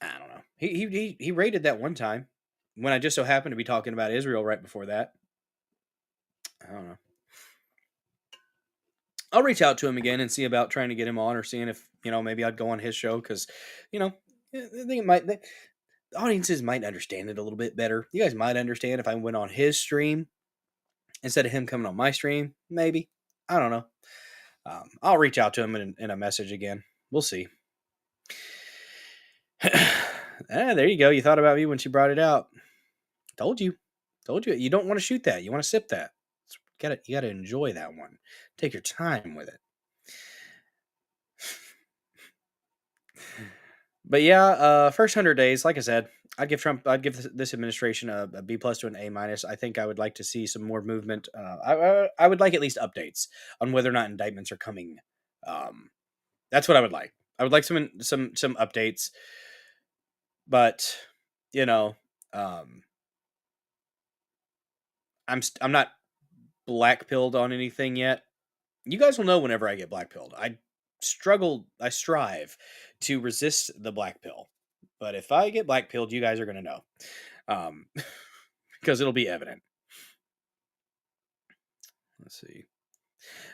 B: don't know. He rated that one time when I just so happened to be talking about Israel right before that. I don't know. I'll reach out to him again and see about trying to get him on, or seeing if, maybe I'd go on his show, because, I think the audiences might understand it a little bit better. You guys might understand if I went on his stream instead of him coming on my stream, maybe. I don't know. I'll reach out to him in a message again. We'll see. There you go. You thought about me when she brought it out. Told you. You don't want to shoot that. You want to sip that. You gotta enjoy that one. Take your time with it. But yeah, first 100 days, like I said, I'd give this administration a B+ to an A-. I think I would like to see some more movement. I would like at least updates on whether or not indictments are coming. That's what I would like. I would like some updates. But I'm not black-pilled on anything yet. You guys will know whenever I get black-pilled. I strive to resist the black pill. But if I get black-pilled, you guys are going to know. Because it'll be evident. Let's see.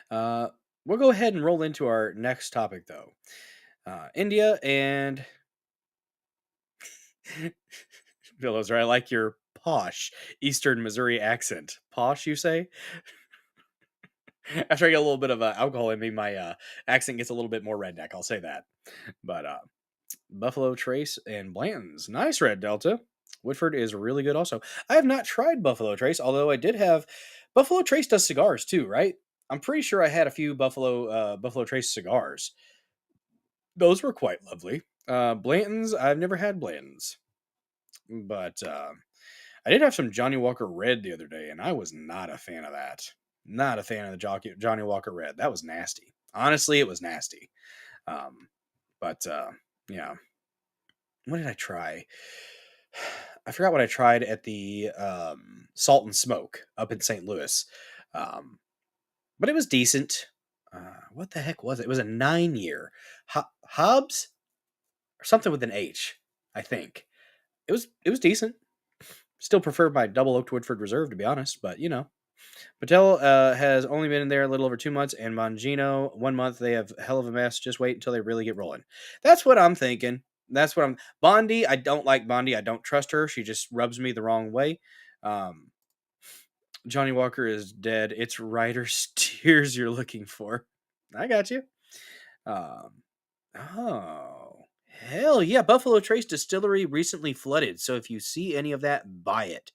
B: We'll go ahead and roll into our next topic, though. India and... Billowser, I like your posh Eastern Missouri accent. Posh, you say? After I get a little bit of alcohol in me, my accent gets a little bit more redneck. I'll say that. But Buffalo Trace and Blanton's. Nice, Red Delta. Woodford is really good also. I have not tried Buffalo Trace, although I did have... Buffalo Trace does cigars too, right? I'm pretty sure I had a few Buffalo Trace cigars. Those were quite lovely. Blanton's, I've never had Blanton's. But I did have some Johnny Walker Red the other day, and I was not a fan of that. Not a fan of the Johnny Walker Red. That was nasty. Honestly, it was nasty. But yeah. What did I try? I forgot what I tried at the Salt and Smoke up in St. Louis. But it was decent. What the heck was it? It was a 9-year. Hobbs? Or something with an H, I think. It was decent. Still prefer my double oaked Woodford Reserve, to be honest, but Patel has only been in there a little over 2 months, and Mangino 1 month. They have a hell of a mess. Just wait until they really get rolling. That's what I'm thinking. Bondi, I don't like Bondi. I don't trust her. She just rubs me the wrong way. Johnny Walker is dead. It's Ryder's tears you're looking for. I got you. Hell yeah. Buffalo Trace Distillery recently flooded. So if you see any of that, buy it.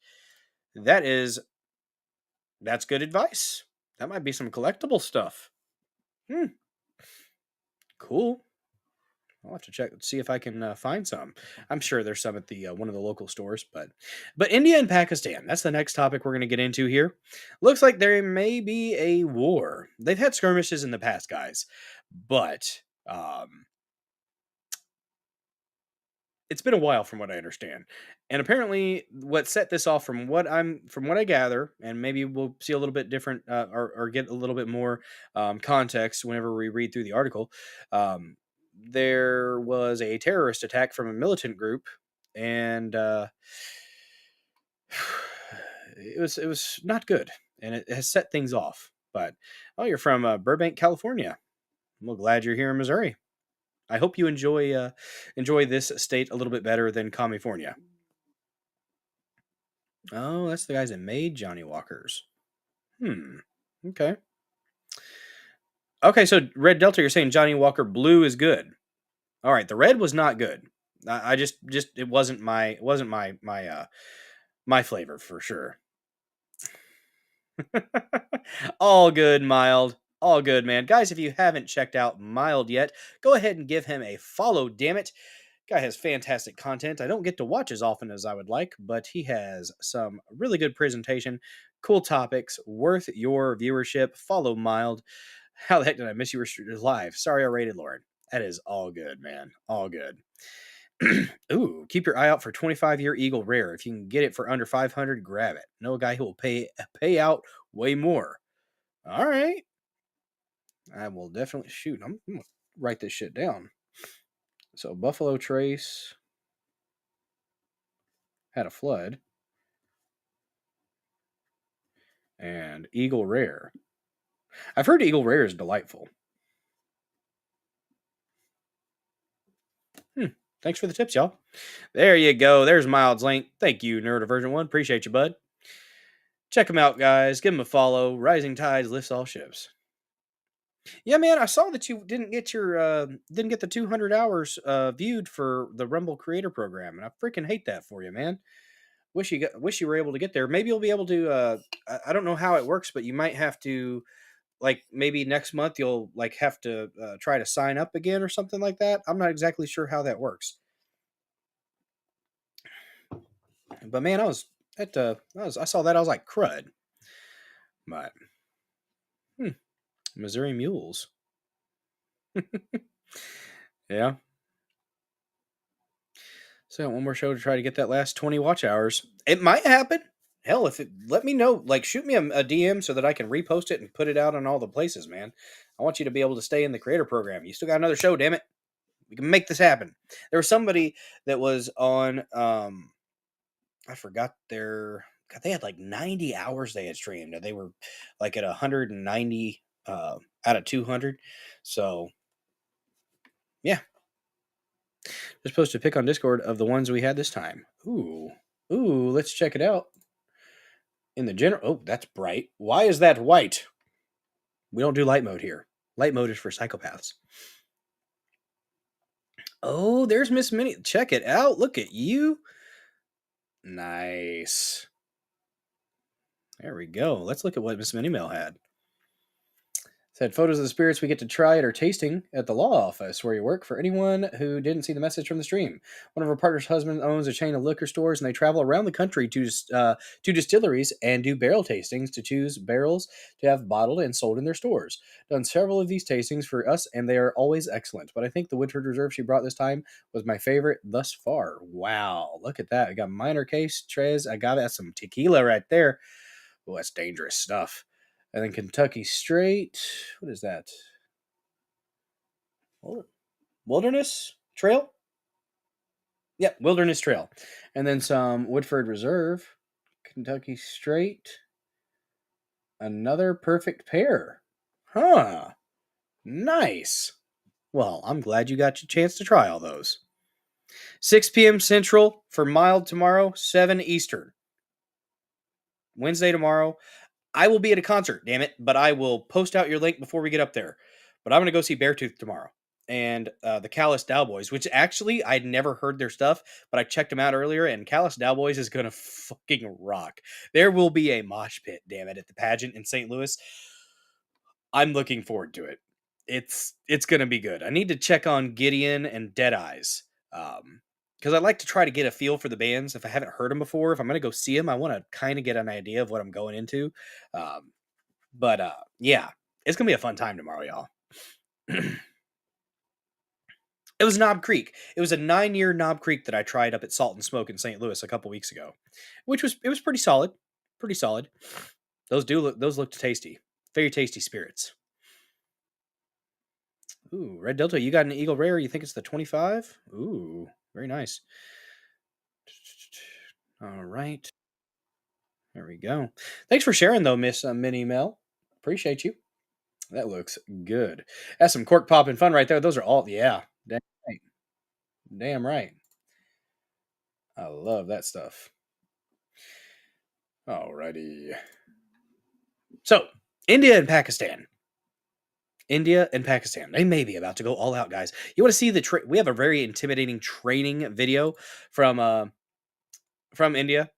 B: That's good advice. That might be some collectible stuff. Cool. I'll have to see if I can find some. I'm sure there's some at the one of the local stores. But India and Pakistan, that's the next topic we're going to get into here. Looks like there may be a war. They've had skirmishes in the past, guys. But it's been a while from what I understand. And apparently what set this off from what I gather, and maybe we'll see a little bit different or get a little bit more context whenever we read through the article. There was a terrorist attack from a militant group, and it was not good, and it has set things off. But you're from Burbank, California. I'm glad you're here in Missouri. I hope you enjoy this state a little bit better than California. Oh, that's the guys that made Johnny Walkers. Okay. Okay, so Red Delta, you're saying Johnny Walker Blue is good. All right, the red was not good. I just it wasn't my flavor for sure. All good, Mild. All good, man. Guys, if you haven't checked out Mild yet, go ahead and give him a follow, damn it. Guy has fantastic content. I don't get to watch as often as I would like, but he has some really good presentation, cool topics, worth your viewership. Follow Mild. How the heck did I miss you live? Sorry I rated Lauren. That is all good, man. All good. Ooh, keep your eye out for 25-year Eagle Rare. If you can get it for under 500, grab it. Know a guy who will pay out way more. All right. I will definitely shoot. I'm gonna write this shit down. So Buffalo Trace had a flood, and Eagle Rare. I've heard Eagle Rare is delightful. Thanks for the tips, y'all. There you go. There's Mild's link. Thank you, Neurodivergent1. Appreciate you, bud. Check him out, guys. Give him a follow. Rising tides lifts all ships. Yeah, man, I saw that you didn't get the 200 hours viewed for the Rumble Creator Program, and I freaking hate that for you, man. Wish you were able to get there. Maybe you'll be able to. I don't know how it works, but you might have to, like, maybe next month you'll like have to try to sign up again or something like that. I'm not exactly sure how that works. But man, I saw that, I was like, crud. But Missouri Mules. Yeah. So one more show to try to get that last 20 watch hours. It might happen. Hell, let me know. Like, shoot me a DM so that I can repost it and put it out on all the places, man. I want you to be able to stay in the creator program. You still got another show, damn it. We can make this happen. There was somebody that was on, I forgot God, they had like 90 hours they had streamed, and they were like at 190 out of 200. So, yeah. Just posted a pic on Discord of the ones we had this time. Ooh, let's check it out. In the general, oh, that's bright. Why is that white? We don't do light mode here. Light mode is for psychopaths. Oh, there's Miss Minnie. Check it out. Look at you. Nice. There we go. Let's look at what Miss Minnie Mail had. Said photos of the spirits we get to try at our tasting at the law office where you work. For anyone who didn't see the message from the stream, one of our partner's husband owns a chain of liquor stores, and they travel around the country to distilleries and do barrel tastings to choose barrels to have bottled and sold in their stores. Done several of these tastings for us, and they are always excellent. But I think the Woodford Reserve she brought this time was my favorite thus far. Wow, look at that! I got minor case, Tres, agave, that's some tequila right there. Oh, that's dangerous stuff. And then Kentucky Straight. What is that? Wilderness Trail? Yep, Wilderness Trail. And then some Woodford Reserve. Kentucky Straight. Another perfect pair. Huh. Nice. Well, I'm glad you got your chance to try all those. 6 p.m. Central for Mild tomorrow, 7 Eastern. Wednesday tomorrow. I will be at a concert, damn it, but I will post out your link before we get up there. But I'm going to go see Beartooth tomorrow. And the Callous Dowboys, which actually I'd never heard their stuff, but I checked them out earlier, and Callous Dowboys is going to fucking rock. There will be a mosh pit, damn it, at the pageant in St. Louis. I'm looking forward to it. It's going to be good. I need to check on Gideon and Deadeyes. Because I'd like to try to get a feel for the bands. If I haven't heard them before, if I'm going to go see them, I want to kind of get an idea of what I'm going into. Yeah, it's going to be a fun time tomorrow, y'all. It was Knob Creek. It was a 9-year Knob Creek that I tried up at Salt and Smoke in St. Louis a couple weeks ago, it was pretty solid. Pretty solid. Those looked tasty. Very tasty spirits. Ooh, Red Delta, you got an Eagle Rare. You think it's the 25? Ooh, very nice. All right. There we go. Thanks for sharing, though, Miss Minnie Mel. Appreciate you. That looks good. That's some cork popping fun right there. Those are all, yeah. Damn right. Damn right. I love that stuff. Alrighty. So, India and Pakistan. They may be about to go all out, guys. You want to see we have a very intimidating training video from India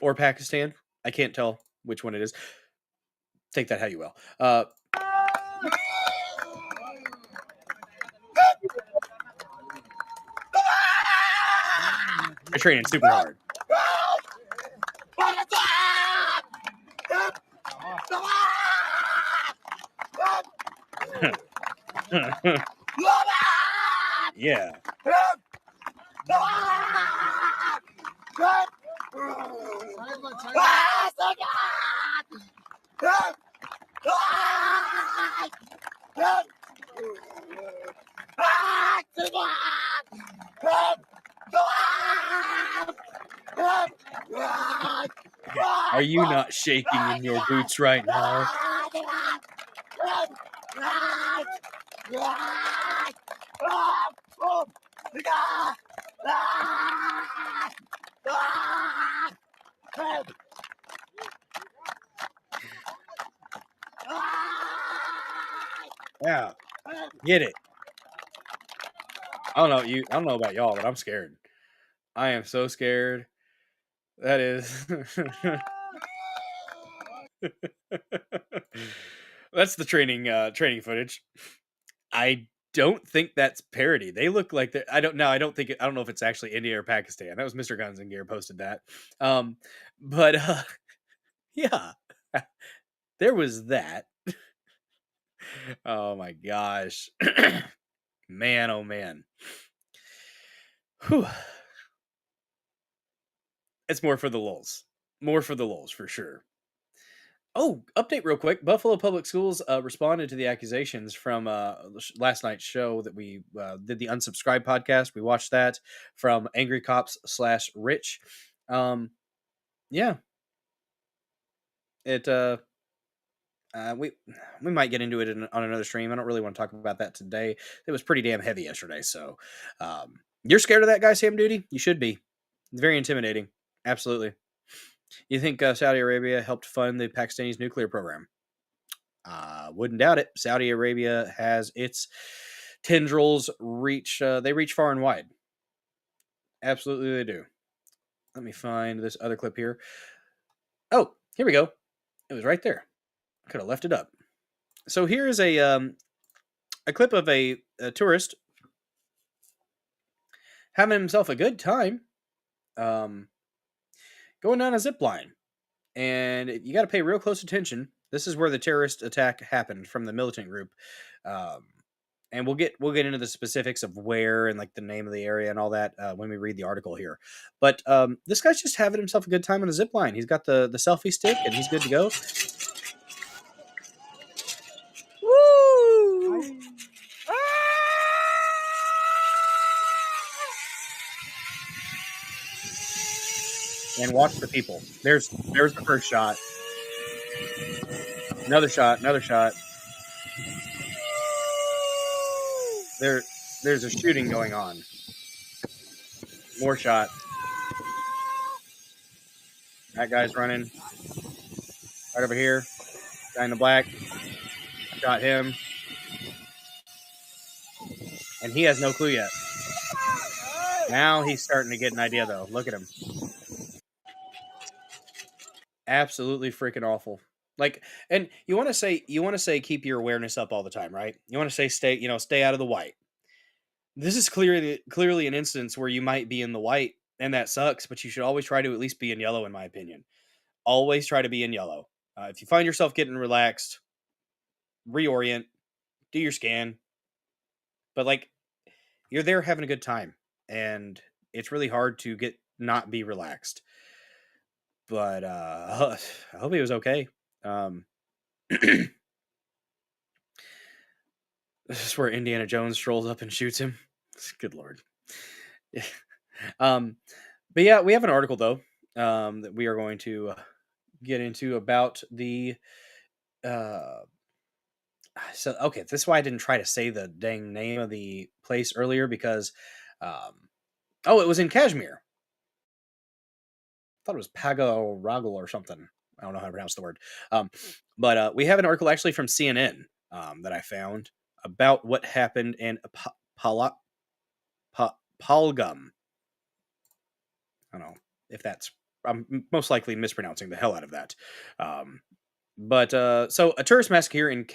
B: or Pakistan. I can't tell which one it is. Take that how you will. They're training super hard. Yeah. Are you not shaking in your boots right now? Yeah, get it. I don't know about y'all, but I'm scared. I am so scared. That is that's the training footage. I don't think that's parody. They look like they I don't know. I don't know if it's actually India or Pakistan. That was Mr. Guns and Gear posted that. But yeah. There was that. Oh my gosh. Man, oh man. Whew. It's more for the lulz. More for the lulz for sure. Oh, update real quick. Buffalo Public Schools responded to the accusations from last night's show that we did the Unsubscribe podcast. We watched that from Angry Cops /Rich. Yeah, it we might get into it on another stream. I don't really want to talk about that today. It was pretty damn heavy yesterday. So you're scared of that guy, Sam Duty? You should be. It's very intimidating. Absolutely. You think Saudi Arabia helped fund the Pakistani's nuclear program? Wouldn't doubt it. Saudi Arabia has its tendrils reach far and wide. Absolutely they do. Let me find this other clip here. Oh, here we go. It was right there. I could have left it up. So here's a clip of a tourist having himself a good time going down a zip line. And you got to pay real close attention. This is where the terrorist attack happened from the militant group. And we'll get into the specifics of where and like the name of the area and all that when we read the article here. But this guy's just having himself a good time on a zip line. He's got the selfie stick and he's good to go. Woo! And watch the people. There's the first shot. Another shot. There's a shooting going on. More shot. That guy's running. Right over here. Guy in the black. Shot him. And he has no clue yet. Now he's starting to get an idea though. Look at him. Absolutely freaking awful. Like, and you want to say keep your awareness up all the time, right? You want to say stay out of the white. This is clearly an instance where you might be in the white and that sucks, but you should always try to at least be in yellow, in my opinion. Always try to be in yellow. If you find yourself getting relaxed, reorient, do your scan. But like, you're there having a good time, and it's really hard to not be relaxed. But I hope he was okay. This is where Indiana Jones strolls up and shoots him. Good Lord. Yeah. But yeah, we have an article though that we are going to get into about the. So okay, this is why I didn't try to say the dang name of the place earlier because, it was in Kashmir. I thought it was Pago Ragal or something. I don't know how to pronounce the word. But we have an article actually from CNN that I found about what happened in Palgam. I don't know if I'm most likely mispronouncing the hell out of that. So a tourist massacre in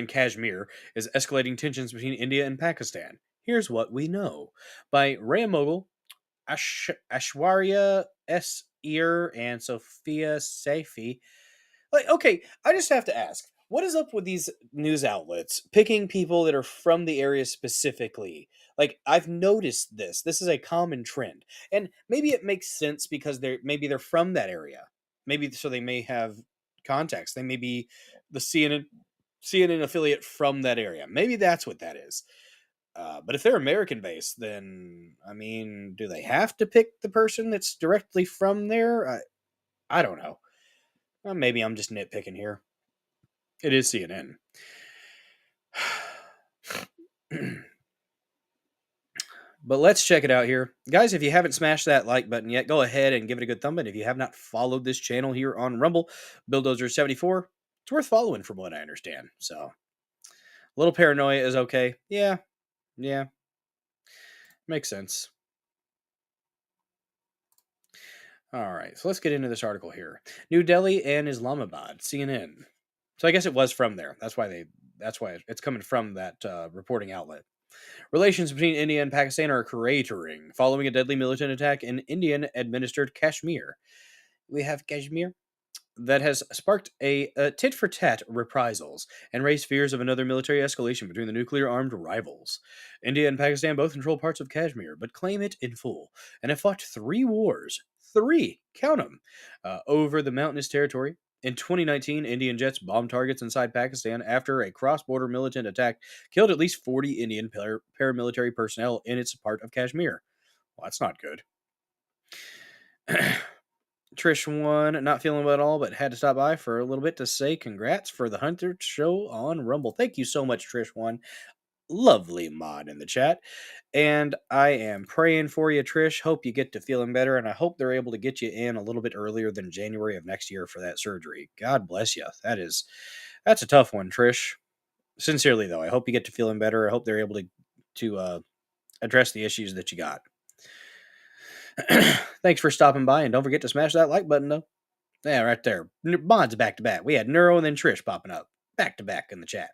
B: Kashmir is escalating tensions between India and Pakistan. Here's what we know by Raya Mogul, Ashwarya S. Ear, and Sophia Saifi. Like, okay, I just have to ask, what is up with these news outlets picking people that are from the area specifically? Like, I've noticed this. This is a common trend. And maybe it makes sense because they're from that area. Maybe so they may have context. They may be the CNN CNN affiliate from that area. Maybe that's what that is. But if they're American based, then I mean, do they have to pick the person that's directly from there? I don't know. Maybe I'm just nitpicking here. It is CNN. But let's check it out here. Guys, if you haven't smashed that like button yet, go ahead and give it a good thumb. And if you have not followed this channel here on Rumble, Bulldozer74, it's worth following from what I understand. So, a little paranoia is okay. Yeah. Makes sense. All right, so let's get into this article here. New Delhi and Islamabad, CNN. So I guess it was from there. That's why it's coming from that reporting outlet. Relations between India and Pakistan are cratering following a deadly militant attack in Indian-administered Kashmir. We have Kashmir that has sparked a tit-for-tat reprisals and raised fears of another military escalation between the nuclear-armed rivals. India and Pakistan both control parts of Kashmir, but claim it in full, and have fought 3 wars. 3, count them, over the mountainous territory. In 2019, Indian jets bombed targets inside Pakistan after a cross-border militant attack killed at least 40 Indian paramilitary personnel in its part of Kashmir. Well, that's not good. Trish won, not feeling well at all, but had to stop by for a little bit to say congrats for the 100th show on Rumble. Thank you so much, Trish won. Lovely mod in the chat. And I am praying for you, Trish. Hope you get to feeling better, and I hope they're able to get you in a little bit earlier than January of next year for that surgery. God bless you. That's a tough one, Trish. Sincerely, though, I hope you get to feeling better. I hope they're able to address the issues that you got. Thanks for stopping by, and don't forget to smash that like button, though. Yeah, right there. Mods back to back. We had Neuro and then Trish popping up back to back in the chat.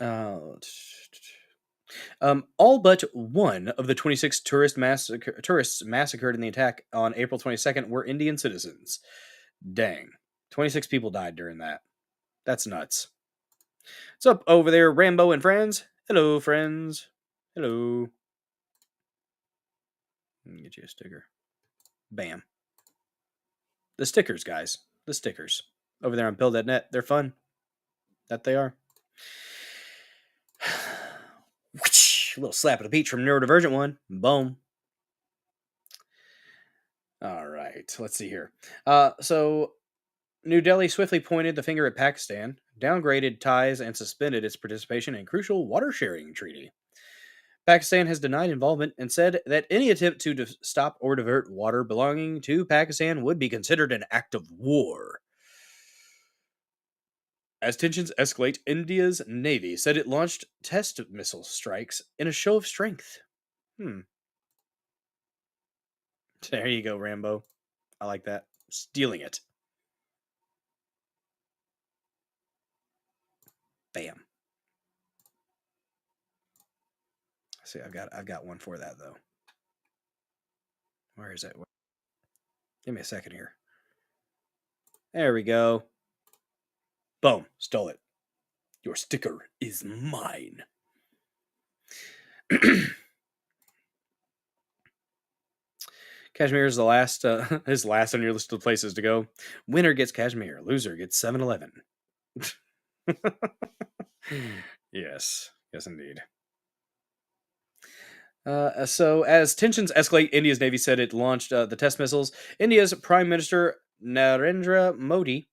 B: All but one of the 26 tourists massacred in the attack on April 22nd were Indian citizens. Dang. 26 people died during that. That's nuts. What's up over there, Rambo and friends? Hello, friends. Hello. Let me get you a sticker. Bam. The stickers, guys. The stickers. Over there on Pill.net. They're fun. That they are. A little slap of the peach from Neurodivergent one. Boom. All right. Let's see here. So, New Delhi swiftly pointed the finger at Pakistan, downgraded ties, and suspended its participation in crucial water-sharing treaty. Pakistan has denied involvement and said that any attempt to stop or divert water belonging to Pakistan would be considered an act of war. As tensions escalate, India's Navy said it launched test missile strikes in a show of strength. There you go, Rambo. I like that. Stealing it. Bam. See, I've got one for that though. Where is it? Give me a second here. There we go. Boom. Stole it. Your sticker is mine. Kashmir is the last, his last on your list of places to go. Winner gets Kashmir. Loser gets 7-Eleven. Yes, indeed. So, as tensions escalate, India's Navy said it launched the test missiles. India's Prime Minister Narendra Modi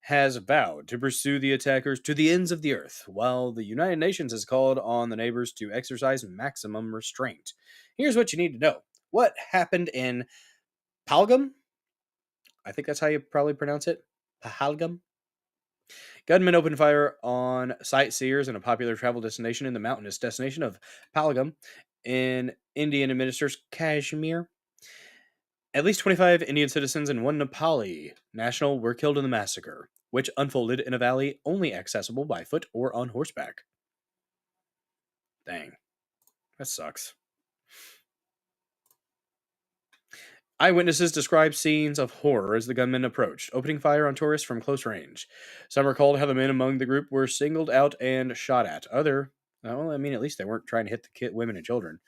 B: has vowed to pursue the attackers to the ends of the earth, while the United Nations has called on the neighbors to exercise maximum restraint. Here's what you need to know. What happened in Pahalgam? I think that's how you probably pronounce it. Pahalgam? Gunmen opened fire on sightseers in a popular travel destination in the mountainous destination of Pahalgam in Indian-administered Kashmir. At least 25 Indian citizens and 1 Nepali national were killed in the massacre, which unfolded in a valley only accessible by foot or on horseback. Dang. That sucks. Eyewitnesses described scenes of horror as the gunmen approached, opening fire on tourists from close range. Some recalled how the men among the group were singled out and shot at. At least they weren't trying to hit the women and children.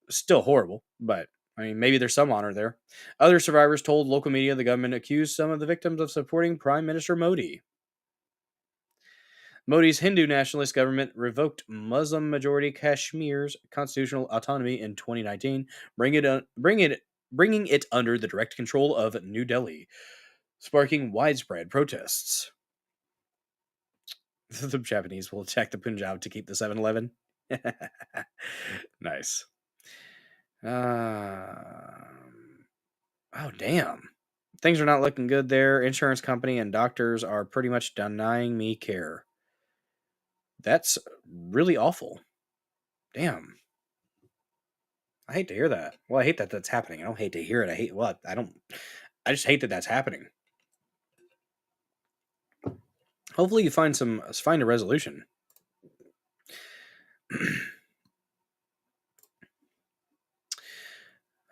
B: Still horrible, but I mean, maybe there's some honor there. Other survivors told local media the government accused some of the victims of supporting Prime Minister Modi. Modi's Hindu nationalist government revoked Muslim-majority Kashmir's constitutional autonomy in 2019, bringing it under the direct control of New Delhi, sparking widespread protests. The Japanese will attack the Punjab to keep the 7-Eleven. Nice. Oh, damn. Things are not looking good there. Insurance company and doctors are pretty much denying me care. That's really awful. Damn. I hate to hear that. Well, I hate that that's happening. I don't hate to hear it. I just hate that that's happening. Hopefully you find a resolution.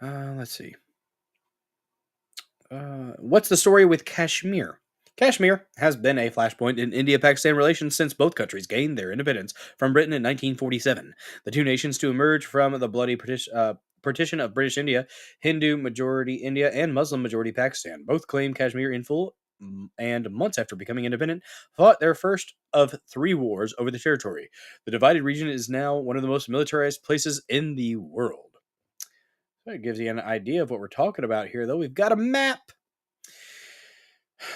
B: Let's see. What's the story with Kashmir? Kashmir has been a flashpoint in India-Pakistan relations since both countries gained their independence from Britain in 1947. The two nations to emerge from the bloody partition of British India, Hindu-majority India, and Muslim-majority Pakistan both claimed Kashmir in full, and months after becoming independent, fought their first of 3 wars over the territory. The divided region is now one of the most militarized places in the world. That gives you an idea of what we're talking about here, though. We've got a map.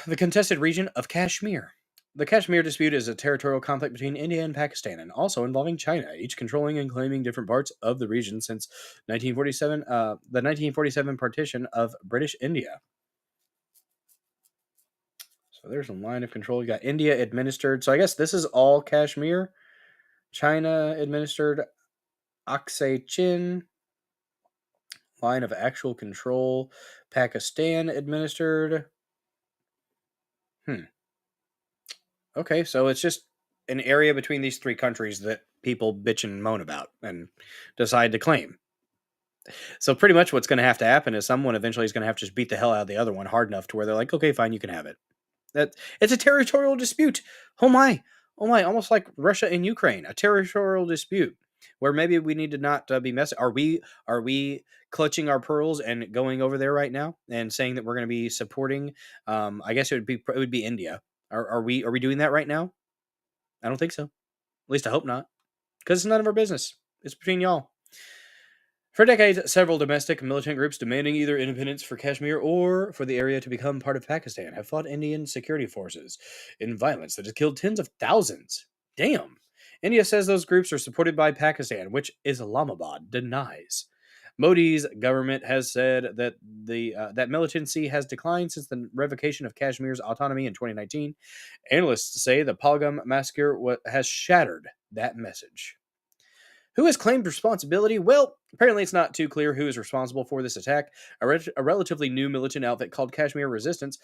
B: The contested region of Kashmir. The Kashmir dispute is a territorial conflict between India and Pakistan, and also involving China, each controlling and claiming different parts of the region since 1947, the 1947 partition of British India. So there's a line of control. You got India administered. So I guess this is all Kashmir. China administered Aksai Chin. Line of actual control. Pakistan administered. Okay, so it's just an area between these 3 countries that people bitch and moan about and decide to claim. So pretty much what's going to have to happen is someone eventually is going to have to just beat the hell out of the other one hard enough to where they're like, okay, fine, you can have it. It's a territorial dispute. Oh my, almost like Russia and Ukraine, a territorial dispute where maybe we need to not be messy. Are we clutching our pearls and going over there right now and saying that we're going to be supporting? I guess it would be India. Are we doing that right now? I don't think so. At least I hope not, because it's none of our business. It's between y'all. For decades, several domestic militant groups demanding either independence for Kashmir or for the area to become part of Pakistan have fought Indian security forces in violence that has killed tens of thousands. Damn. India says those groups are supported by Pakistan, which Islamabad denies. Modi's government has said that that militancy has declined since the revocation of Kashmir's autonomy in 2019. Analysts say the Pahalgam massacre has shattered that message. Who has claimed responsibility? Well, apparently it's not too clear who is responsible for this attack. A relatively new militant outfit called Kashmir Resistance,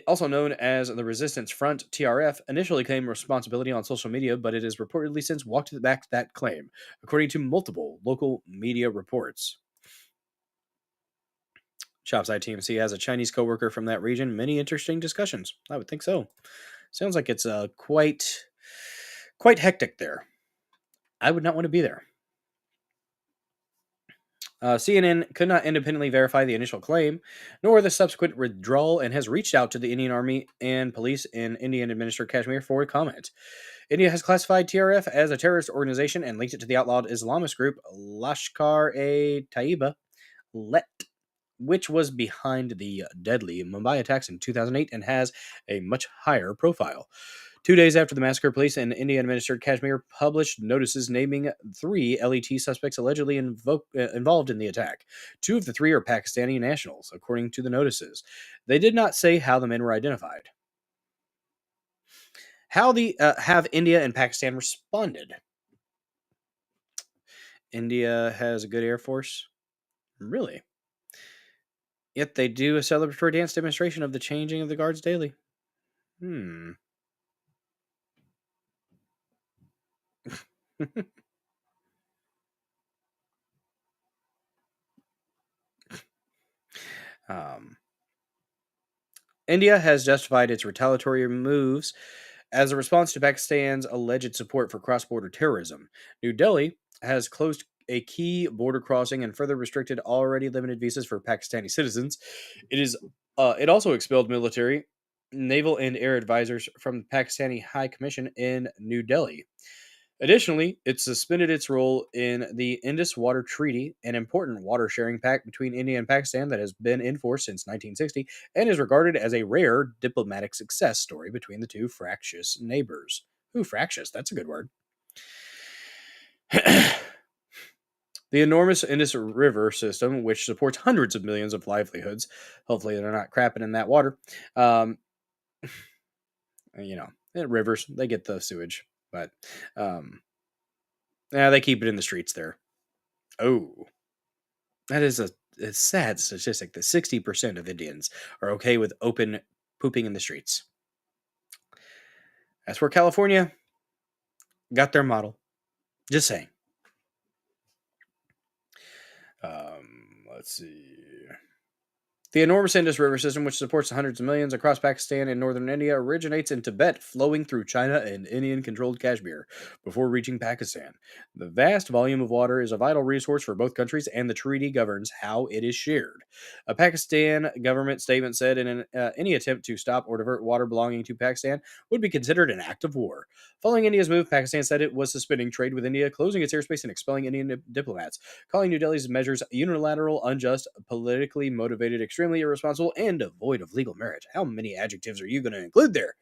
B: also known as the Resistance Front, TRF, initially claimed responsibility on social media, but it has reportedly since walked back that claim, according to multiple local media reports. Shopside TMC has a Chinese coworker from that region. Many interesting discussions. I would think so. Sounds like it's quite hectic there. I would not want to be there. CNN could not independently verify the initial claim, nor the subsequent withdrawal, and has reached out to the Indian Army and police in Indian-administered Kashmir for comment. India has classified TRF as a terrorist organization and linked it to the outlawed Islamist group Lashkar-e-Taiba, LET, which was behind the deadly Mumbai attacks in 2008 and has a much higher profile. 2 days after the massacre, police in India-administered Kashmir published notices naming 3 LET suspects allegedly involved in the attack. 2 of the 3 are Pakistani nationals, according to the notices. They did not say how the men were identified. How have India and Pakistan responded? India has a good air force. Really? Yet they do a celebratory dance demonstration of the changing of the guards daily. India has justified its retaliatory moves as a response to Pakistan's alleged support for cross-border terrorism. New Delhi has closed a key border crossing and further restricted already limited visas for Pakistani citizens. It also expelled military, naval, and air advisors from the Pakistani High Commission in New Delhi. Additionally, it suspended its role in the Indus Water Treaty, an important water sharing pact between India and Pakistan that has been in force since 1960 and is regarded as a rare diplomatic success story between the two fractious neighbors. Ooh, fractious, that's a good word. The enormous Indus River system, which supports hundreds of millions of livelihoods, hopefully they're not crapping in that water. Rivers, they get the sewage, but they keep it in the streets there. Oh, that is a sad statistic that 60% of Indians are okay with open pooping in the streets. That's where California got their model. Just saying. Let's see. The enormous Indus River system, which supports hundreds of millions across Pakistan and northern India, originates in Tibet, flowing through China and Indian-controlled Kashmir before reaching Pakistan. The vast volume of water is a vital resource for both countries, and the treaty governs how it is shared. A Pakistan government statement said any attempt to stop or divert water belonging to Pakistan would be considered an act of war. Following India's move, Pakistan said it was suspending trade with India, closing its airspace, and expelling Indian diplomats, calling New Delhi's measures unilateral, unjust, politically motivated, extremely irresponsible, and devoid of legal merit. How many adjectives are you going to include there?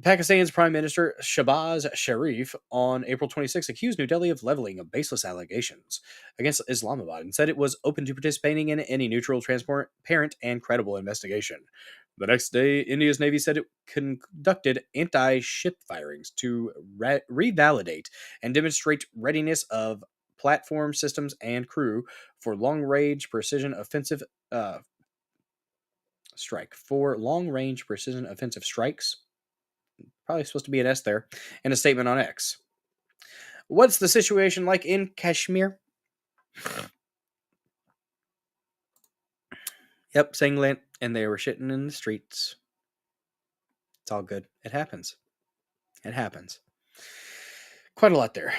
B: Pakistan's Prime Minister Shahbaz Sharif on April 26 accused New Delhi of leveling of baseless allegations against Islamabad and said it was open to participating in any neutral, transparent, and credible investigation. The next day, India's Navy said it conducted anti-ship firings to revalidate and demonstrate readiness of platform systems and crew for long-range precision offensive strikes. Probably supposed to be an S there, in a statement on X. What's the situation like in Kashmir? Yep, singlet, and they were shitting in the streets. It's all good. It happens. It happens. Quite a lot there.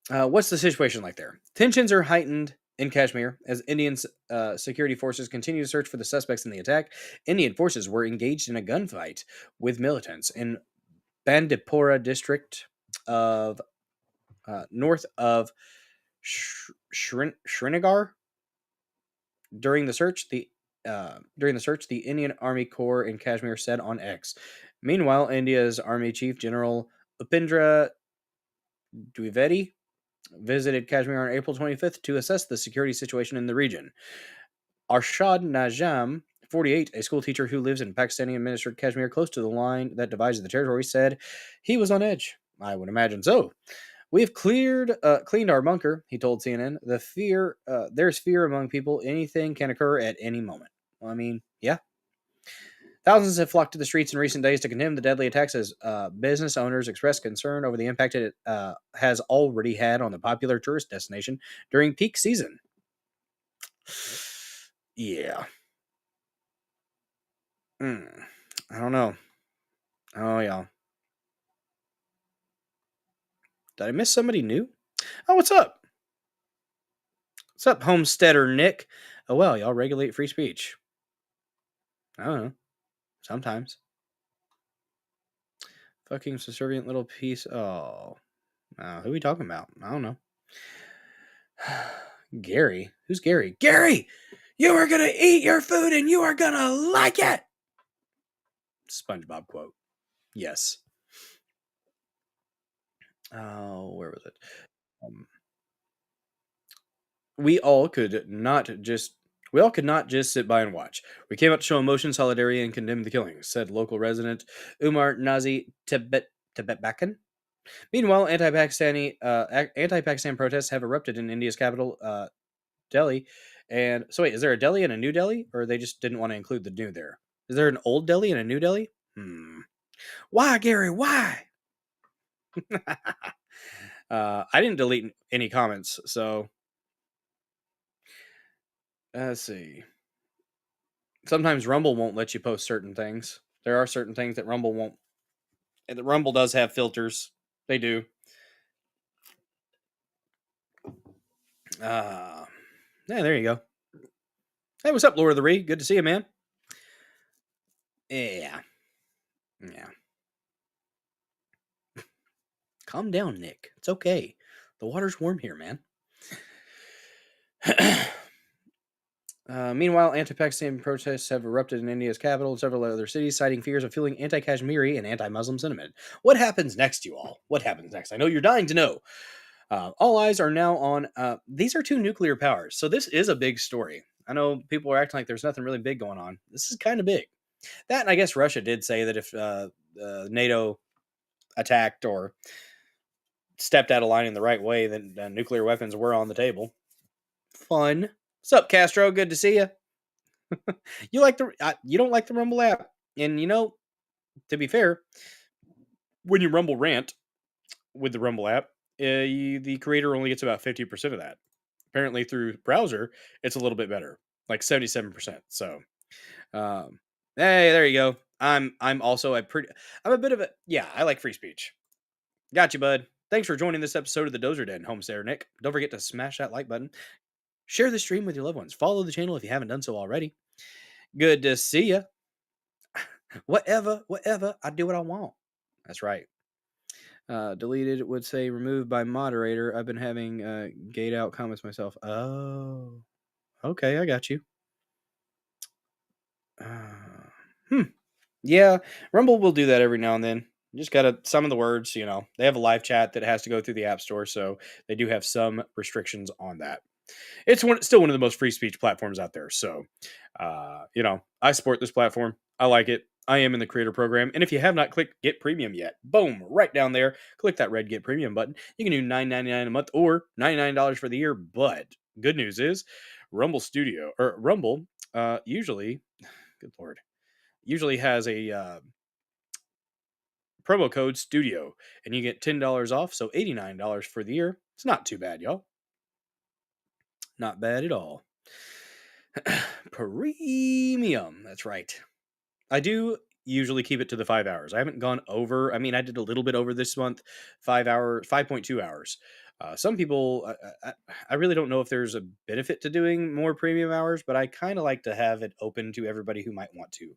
B: What's the situation like there? Tensions are heightened in Kashmir as Indian security forces continue to search for the suspects in the attack. Indian forces were engaged in a gunfight with militants in Bandipora district of north of Srinagar. During the search, the Indian Army Corps in Kashmir said on X. Meanwhile, India's Army Chief General Upendra Dwivedi visited Kashmir on April 25th to assess the security situation in the region. Arshad Najam, 48, a school teacher who lives in Pakistani-administered Kashmir close to the line that divides the territory, said he was on edge. I would imagine so. We have cleaned our bunker, he told CNN. There's fear among people. Anything can occur at any moment. Well, I mean, yeah. Thousands have flocked to the streets in recent days to condemn the deadly attacks as business owners express concern over the impact it has already had on the popular tourist destination during peak season. Yeah. I don't know. Oh, yeah. Did I miss somebody new? Oh, what's up? What's up, Homesteader Nick? Oh, well, y'all regulate free speech. I don't know. Sometimes. Fucking subservient little piece. Oh. Who are we talking about? I don't know. Gary. Who's Gary? Gary! You are going to eat your food and you are going to like it! SpongeBob quote. Yes. Oh, where was it? We all could not just sit by and watch. We came out to show emotion, solidarity, and condemn the killings, said local resident Umar Nazi Tibetbakan. Meanwhile, anti-Pakistan protests have erupted in India's capital, Delhi. And so wait, is there a Delhi and a New Delhi? Or they just didn't want to include the new there? Is there an old Delhi and a new Delhi? Why, Gary? Why? I didn't delete any comments, so let's see. Sometimes Rumble won't let you post certain things. There are certain things that Rumble won't. And the Rumble does have filters. They do. Yeah, there you go. Hey, what's up, Lord of the Ree? Good to see you, man. Yeah. Calm down, Nick. It's okay. The water's warm here, man. Meanwhile, anti-Pakistan protests have erupted in India's capital and several other cities, citing fears of fueling anti-Kashmiri and anti-Muslim sentiment. What happens next, you all? What happens next? I know you're dying to know. All eyes are now on... these are two nuclear powers, so this is a big story. I know people are acting like there's nothing really big going on. This is kind of big. That, and I guess Russia did say that if NATO attacked or stepped out of line in the right way, then nuclear weapons were on the table. Fun. What's up, Castro? Good to see you. You don't like the Rumble app, and to be fair, when you Rumble rant with the Rumble app, the creator only gets about 50% of that. Apparently, through browser, it's a little bit better, like 77%. So, hey, there you go. I'm also I'm a bit of a I like free speech. Got you, bud. Thanks for joining this episode of the Dozer Den, Homesteader Nick. Don't forget to smash that like button. Share the stream with your loved ones. Follow the channel if you haven't done so already. Good to see you. Whatever. I do what I want. That's right. Deleted would say removed by moderator. I've been having gate out comments myself. Oh. Okay, I got you. Yeah, Rumble will do that every now and then. You just gotta some of the words, they have a live chat that has to go through the app store, so they do have some restrictions on that. It's still one of the most free speech platforms out there. So, I support this platform. I like it. I am in the creator program. And if you have not clicked Get Premium yet, boom, right down there, click that red Get Premium button. You can do $9.99 a month or $99 for the year. But good news is Rumble usually, good Lord, usually has a promo code studio and you get $10 off. So $89 for the year. It's not too bad, y'all. Not bad at all. Premium. That's right. I do usually keep it to the 5 hours. I haven't gone over. I mean, I did a little bit over this month, 5.2 hours. Some people, I really don't know if there's a benefit to doing more premium hours, but I kind of like to have it open to everybody who might want to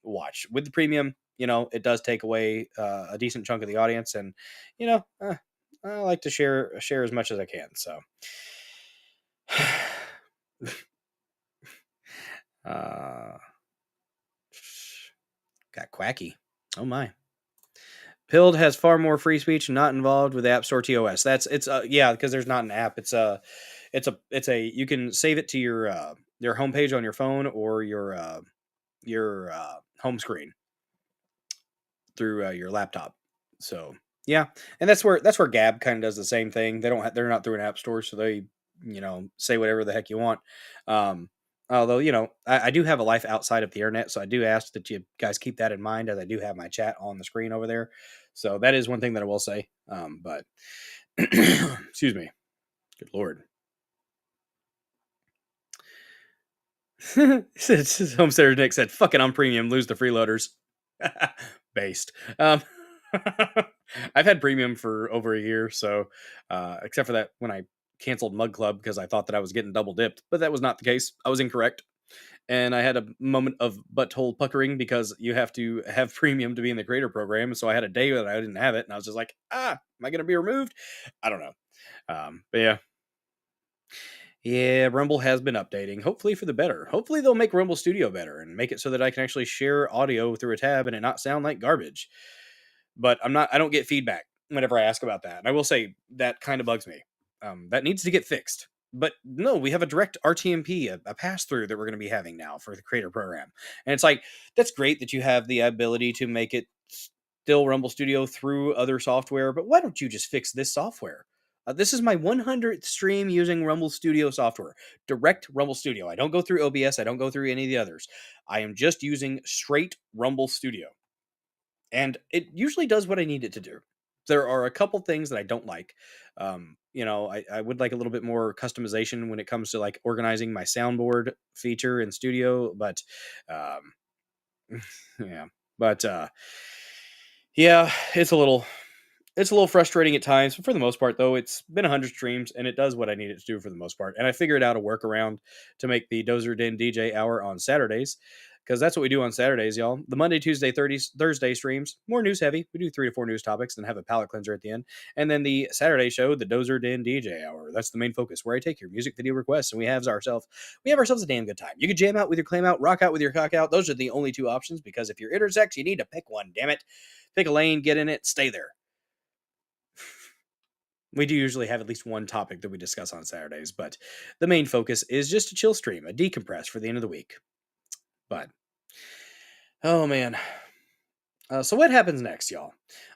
B: watch. With the premium, it does take away a decent chunk of the audience, and I like to share as much as I can. So. Got quacky. Oh my. Pilled has far more free speech and not involved with App Store TOS. Because there's not an app. It's a you can save it to your homepage on your phone or your home screen through your laptop. So yeah, and that's where Gab kind of does the same thing. They're not through an app store, so they say whatever the heck you want. Although, I do have a life outside of the internet, so I do ask that you guys keep that in mind, as I do have my chat on the screen over there. So that is one thing that I will say. But excuse me. Good Lord. Homesteader Nick said, "Fuck it, I'm premium. Lose the freeloaders." Based. I've had premium for over a year, so except for that when I canceled Mug Club because I thought that I was getting double dipped, but that was not the case. I was incorrect. And I had a moment of butthole puckering because you have to have premium to be in the creator program. So I had a day that I didn't have it, and I was just like, am I going to be removed? I don't know. But yeah. Yeah, Rumble has been updating, hopefully for the better. Hopefully they'll make Rumble Studio better and make it so that I can actually share audio through a tab and it not sound like garbage. But I don't get feedback whenever I ask about that. And I will say that kind of bugs me. That needs to get fixed. But no, we have a direct RTMP, a pass-through that we're going to be having now for the creator program. And it's like, that's great that you have the ability to make it still Rumble Studio through other software, but why don't you just fix this software? This is my 100th stream using Rumble Studio software. Direct Rumble Studio. I don't go through OBS. I don't go through any of the others. I am just using straight Rumble Studio. And it usually does what I need it to do. There are a couple things that I don't like. I would like a little bit more customization when it comes to like organizing my soundboard feature in Studio, but yeah. But it's a little It's a little frustrating at times, but for the most part, though, it's been 100 streams, and it does what I need it to do for the most part. And I figured out a workaround to make the Dozer Den DJ hour on Saturdays, because that's what we do on Saturdays, y'all. The Monday, Tuesday, Thursday streams, more news heavy. We do 3 to 4 news topics, and have a palate cleanser at the end. And then the Saturday show, the Dozer Den DJ hour. That's the main focus, where I take your music video requests, and we have ourselves a damn good time. You can jam out with your claim out, rock out with your cock out. Those are the only two options, because if you're intersex, you need to pick one. Damn it, pick a lane, get in it, stay there. We do usually have at least one topic that we discuss on Saturdays, but the main focus is just a chill stream, a decompress for the end of the week. But, oh man. So what happens next, y'all?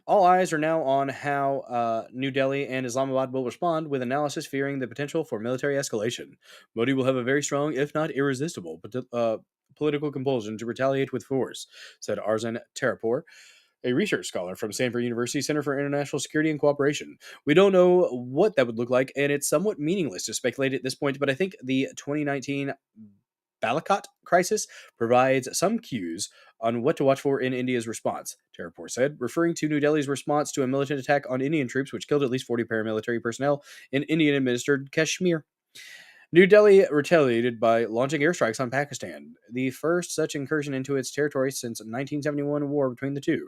B: All eyes are now on how New Delhi and Islamabad will respond, with analysis fearing the potential for military escalation. Modi will have a very strong, if not irresistible, political compulsion to retaliate with force, said Arzan Terapur, a research scholar from Stanford University Center for International Security and Cooperation. We don't know what that would look like, and it's somewhat meaningless to speculate at this point, but I think the 2019 Blackout crisis provides some cues on what to watch for in India's response, Terapur said, referring to New Delhi's response to a militant attack on Indian troops, which killed at least 40 paramilitary personnel in Indian-administered Kashmir. New Delhi retaliated by launching airstrikes on Pakistan, the first such incursion into its territory since 1971 war between the two.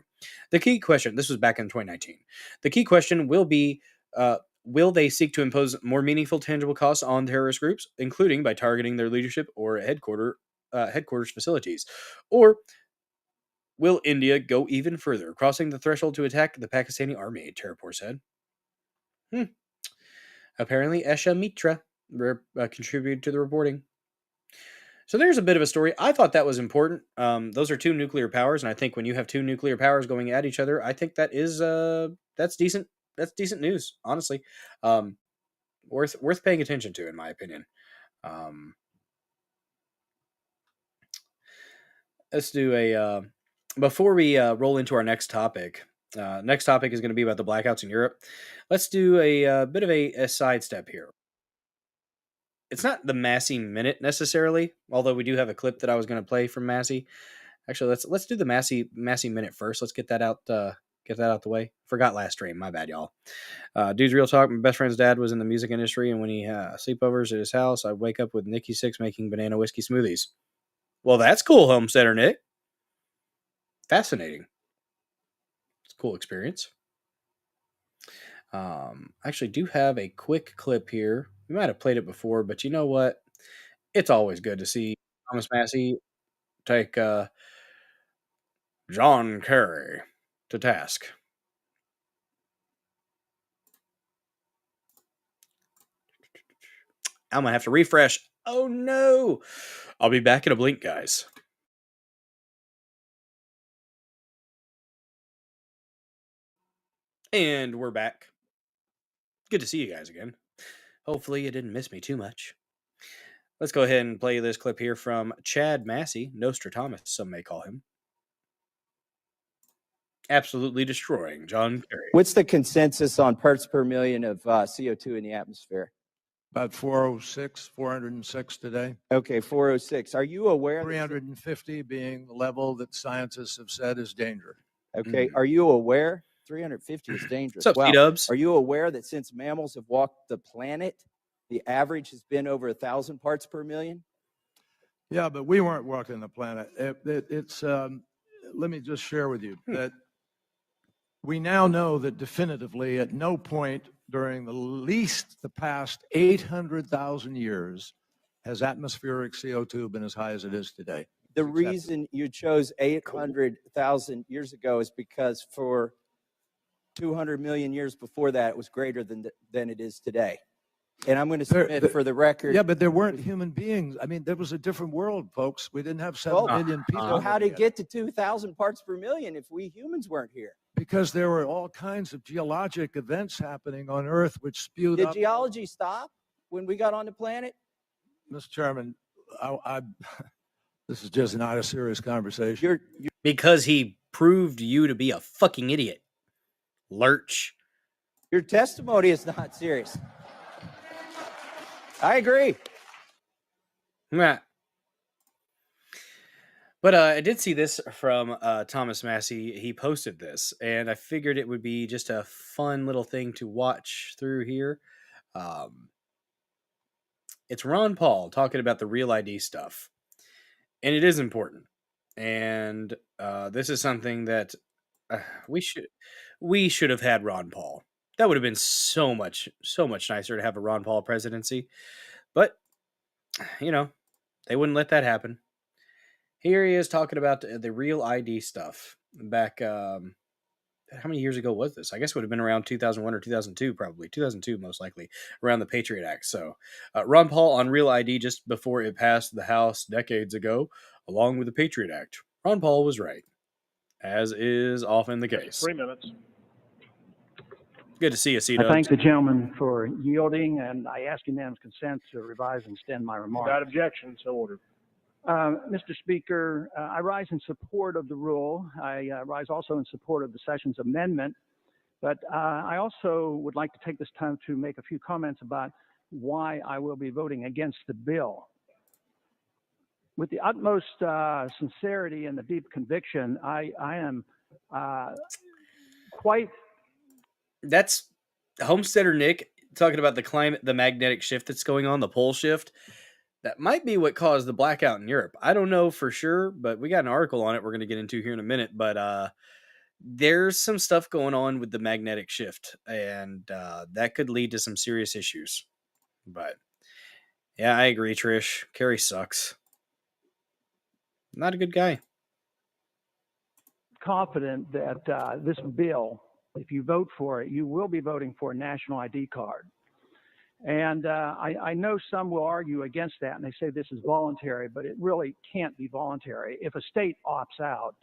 B: The key question, this was back in 2019, the key question will be, will they seek to impose more meaningful, tangible costs on terrorist groups, including by targeting their leadership or headquarters facilities? Or will India go even further, crossing the threshold to attack the Pakistani army, Terapur said. Apparently, Esha Mitra contributed to the reporting. So there's a bit of a story. I thought that was important. Those are two nuclear powers, and I think when you have two nuclear powers going at each other, I think that is that's decent. That's decent news, honestly. Worth paying attention to, in my opinion. Let's do a before we roll into our next topic. Next topic is going to be about the blackouts in Europe. Let's do a bit of a sidestep here. It's not the Massey Minute necessarily, although we do have a clip that I was going to play from Massey. Actually, let's do the Massey Minute first. Let's get that out the way. Forgot last stream. My bad, y'all. Dude's real talk. My best friend's dad was in the music industry, and when he sleepovers at his house, I'd wake up with Nikki Sixx making banana whiskey smoothies. Well, that's cool, Homesteader Nick. Fascinating. It's a cool experience. I actually do have a quick clip here. We might have played it before, but you know what? It's always good to see Thomas Massey take John Kerry to task. I'm going to have to refresh. Oh, no. I'll be back in a blink, guys. And we're back. Good to see you guys again. Hopefully you didn't miss me too much. Let's go ahead and play this clip here from Chad Massey, Nostradamus, some may call him. Absolutely destroying John Kerry.
H: What's the consensus on parts per million of CO2 in the atmosphere?
I: About 406 today.
H: Okay, 406. Are you aware?
I: 350 being the level that scientists have said is dangerous.
H: Okay, Are you aware? 350 is dangerous.
B: What's up, C-dubs?
H: Are you aware that since mammals have walked the planet, the average has been over 1,000 parts per million?
I: Yeah, but we weren't walking the planet. It's let me just share with you that we now know that definitively at no point during the past 800,000 years has atmospheric CO2 been as high as it is today.
H: The reason you chose 800,000 years ago is because for 200 million years before that, it was greater than it is today. And I'm going to submit for the record.
I: Yeah, but there weren't human beings. I mean, there was a different world, folks. We didn't have 7 million people.
H: So how did it get to 2,000 parts per million if we humans weren't here?
I: Because there were all kinds of geologic events happening on Earth which spewed up.
H: Did geology stop when we got on the planet?
I: Mr. Chairman, this is just not a serious conversation.
B: Because he proved you to be a fucking idiot. Lurch.
H: Your testimony is not serious. I agree.
B: Nah. But I did see this from Thomas Massey. He posted this, and I figured it would be just a fun little thing to watch through here. Um, it's Ron Paul talking about the real ID stuff, and it is important. And this is something that uh, we should we should have had Ron Paul. That would have been so much nicer to have a Ron Paul presidency. But you know, they wouldn't let that happen. Here he is talking about the real ID stuff back. How many years ago was this? I guess it would have been around 2001 or 2002, probably 2002, most likely, around the Patriot Act. So, Ron Paul on real ID just before it passed the House decades ago, along with the Patriot Act. Ron Paul was right, as is often the case.
J: 3 minutes.
B: Good to see you,
K: I
B: C-Dubs.
K: thank the gentleman for yielding, and I ask unanimous consent to revise and extend my remarks.
J: Without objection, so ordered.
K: Mr. Speaker, I rise in support of the rule. I rise also in support of the Sessions Amendment, but I also would like to take this time to make a few comments about why I will be voting against the bill. With the utmost sincerity and the deep conviction, I am quite...
B: That's Homesteader Nick talking about the climate, the magnetic shift that's going on, the pole shift. That might be what caused the blackout in Europe. I don't know for sure, but we got an article on it we're going to get into here in a minute. But there's some stuff going on with the magnetic shift, and that could lead to some serious issues. But yeah, I agree, Trish. Kerry sucks. Not a good guy.
K: Confident that this bill, if you vote for it, you will be voting for a national ID card. And I know some will argue against that, and they say this is voluntary, but it really can't be voluntary. If a state opts out,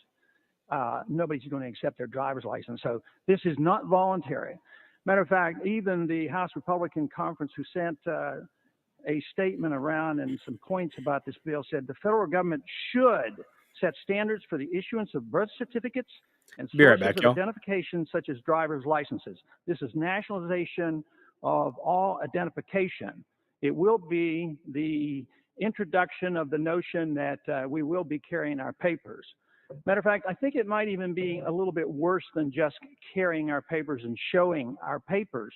K: nobody's going to accept their driver's license. So this is not voluntary. Matter of fact, even the House Republican Conference, who sent a statement around and some points about this bill, said the federal government should set standards for the issuance of birth certificates and sources of identification such as driver's licenses. This is nationalization of all identification. It will be the introduction of the notion that we will be carrying our papers. Matter of fact, I think it might even be a little bit worse than just carrying our papers and showing our papers,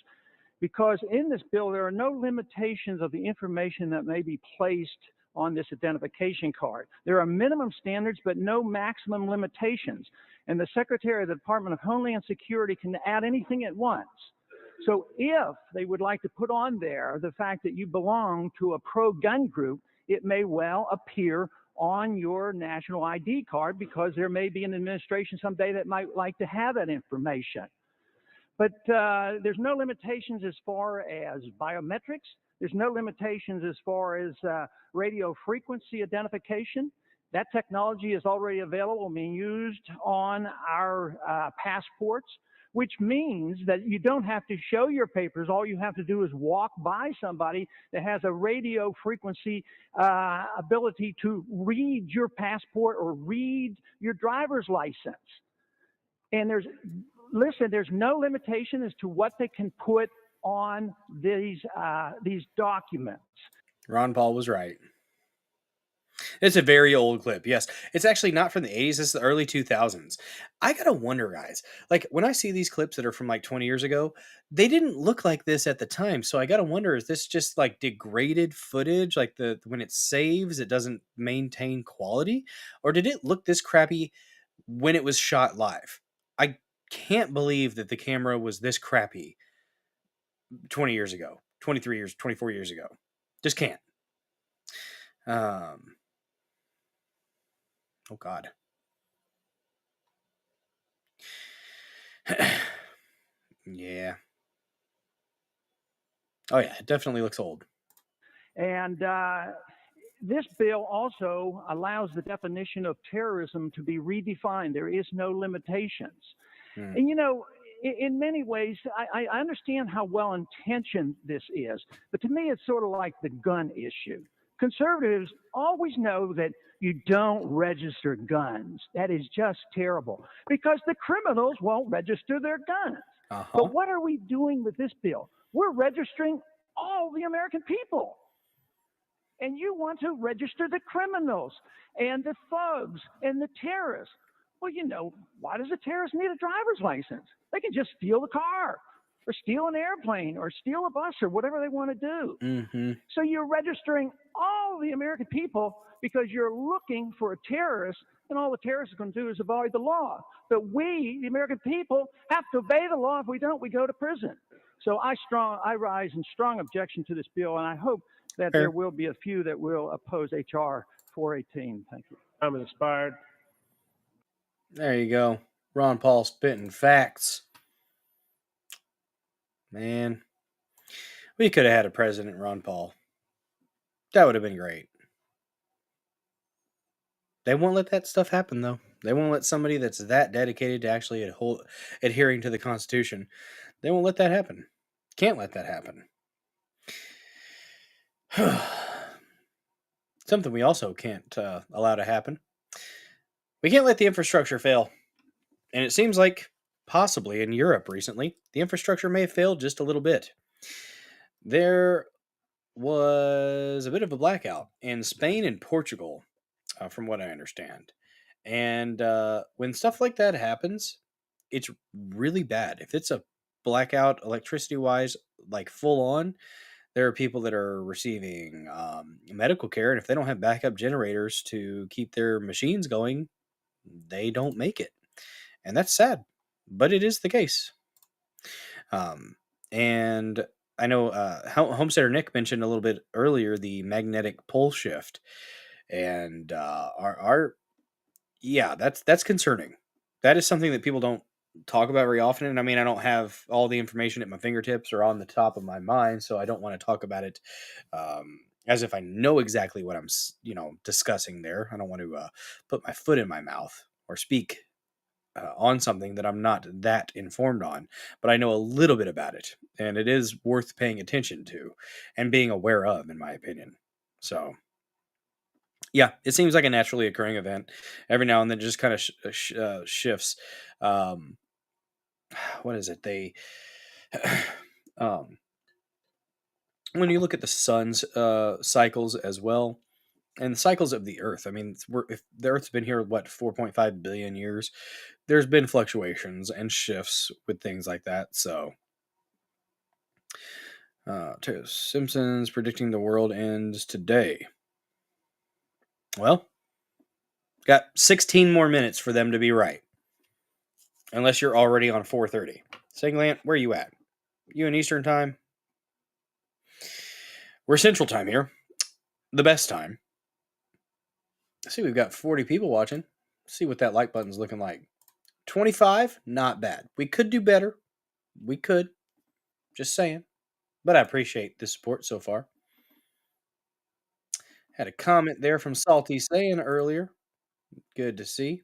K: because in this bill, there are no limitations of the information that may be placed on this identification card. There are minimum standards, but no maximum limitations. And the Secretary of the Department of Homeland Security can add anything it wants. So if they would like to put on there the fact that you belong to a pro-gun group, it may well appear on your national ID card, because there may be an administration someday that might like to have that information. But there's no limitations as far as biometrics. There's no limitations as far as radio frequency identification. That technology is already available, being used on our passports, which means that you don't have to show your papers. All you have to do is walk by somebody that has a radio frequency ability to read your passport or read your driver's license. And there's no limitation as to what they can put on these documents.
B: Ron Paul was right. It's a very old clip. Yes. It's actually not from the 80s. It's the early 2000s. I got to wonder, guys, like when I see these clips that are from like 20 years ago, they didn't look like this at the time. So I got to wonder, is this just like degraded footage? Like when it saves, it doesn't maintain quality? Or did it look this crappy when it was shot live? I can't believe that the camera was this crappy 20 years ago, 23 years, 24 years ago. Just can't. Oh, God. Yeah. Oh, yeah. It definitely looks old.
K: And this bill also allows the definition of terrorism to be redefined. There is no limitations. And, you know, in many ways, I understand how well-intentioned this is. But to me, it's sort of like the gun issue. Conservatives always know that you don't register guns. That is just terrible, because the criminals won't register their guns. But what are we doing with this bill? We're registering all the American people. And you want to register the criminals and the thugs and the terrorists. Well, why does a terrorist need a driver's license? They can just steal a car or steal an airplane or steal a bus or whatever they want to do.
B: Mm-hmm.
K: So you're registering all the American people because you're looking for a terrorist, and all the terrorist is going to do is avoid the law. But we, the American people, have to obey the law. If we don't, we go to prison. So I rise in strong objection to this bill, and I hope that
B: Fair.
K: there will be a few that will oppose H.R. 418. Thank you.
J: I'm inspired.
B: There you go. Ron Paul spitting facts. Man, we could have had a president, Ron Paul. That would have been great. They won't let that stuff happen, though. They won't let somebody that's that dedicated to actually adhering to the Constitution, they won't let that happen. Can't let that happen. Something we also can't allow to happen. We can't let the infrastructure fail. And it seems like possibly in Europe recently, the infrastructure may have failed just a little bit. There was a bit of a blackout in Spain and Portugal, from what I understand. And when stuff like that happens, it's really bad. If it's a blackout electricity-wise, like full on, there are people that are receiving medical care, and if they don't have backup generators to keep their machines going, they don't make it. And that's sad, but it is the case. And I know Homesteader Nick mentioned a little bit earlier the magnetic pole shift, and that's concerning. That is something that people don't talk about very often. And I mean, I don't have all the information at my fingertips or on the top of my mind, so I don't want to talk about it as if I know exactly what I'm discussing there. I don't want to put my foot in my mouth or speak on something that I'm not that informed on, but I know a little bit about it, and it is worth paying attention to and being aware of, in my opinion. So, yeah, it seems like a naturally occurring event. Every now and then, it just kind of shifts. What is it? They, when you look at the sun's cycles as well, and the cycles of the Earth. I mean, if the Earth's been here, 4.5 billion years, there's been fluctuations and shifts with things like that. So, Simpsons predicting the world ends today. Well, got 16 more minutes for them to be right. Unless you're already on 4:30. Singlant, where are you at? You in Eastern time? We're Central time here. The best time. I see we've got 40 people watching. Let's see what that like button's looking like. 25, not bad. We could do better. We could. Just saying. But I appreciate the support so far. Had a comment there from Salty saying earlier. Good to see.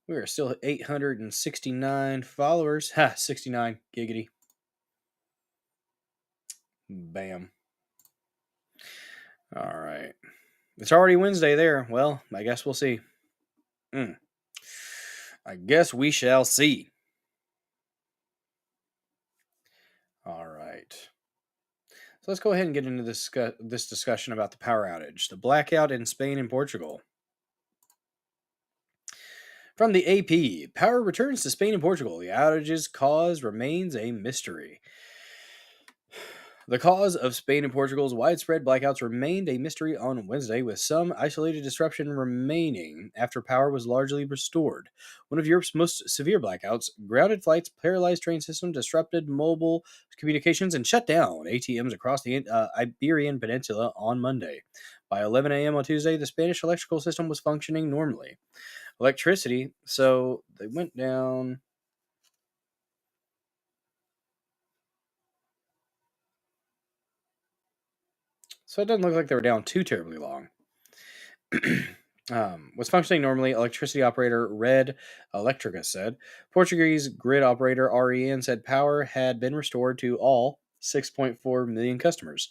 B: We are still at 869 followers. 69. Giggity. Bam. All right. It's already Wednesday there. Well, I guess we'll see. I guess we shall see. All right. So let's go ahead and get into this discussion about the power outage, the blackout in Spain and Portugal. From the AP, power returns to Spain and Portugal. The outage's cause remains a mystery. The cause of Spain and Portugal's widespread blackouts remained a mystery on Wednesday, with some isolated disruption remaining after power was largely restored. One of Europe's most severe blackouts, grounded flights, paralyzed train systems, disrupted mobile communications, and shut down ATMs across the Iberian Peninsula on Monday. By 11 a.m. on Tuesday, the Spanish electrical system was functioning normally. Electricity, so they went down... So it doesn't look like they were down too terribly long. Was functioning normally, electricity operator Red Electrica said. Portuguese grid operator REN said power had been restored to all 6.4 million customers.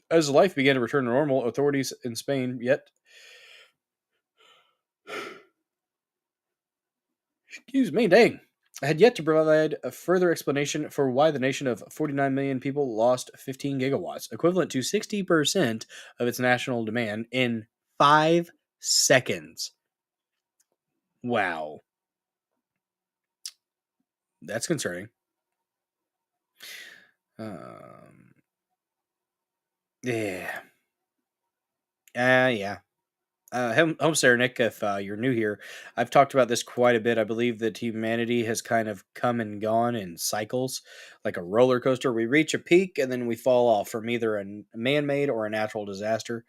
B: As life began to return to normal, authorities in Spain excuse me, dang. had yet to provide a further explanation for why the nation of 49 million people lost 15 gigawatts, equivalent to 60% of its national demand, in 5 seconds. Wow. That's concerning. Yeah. Yeah. Homesteader Nick, if you're new here, I've talked about this quite a bit. I believe that humanity has kind of come and gone in cycles, like a roller coaster. We reach a peak and then we fall off from either a man-made or a natural disaster,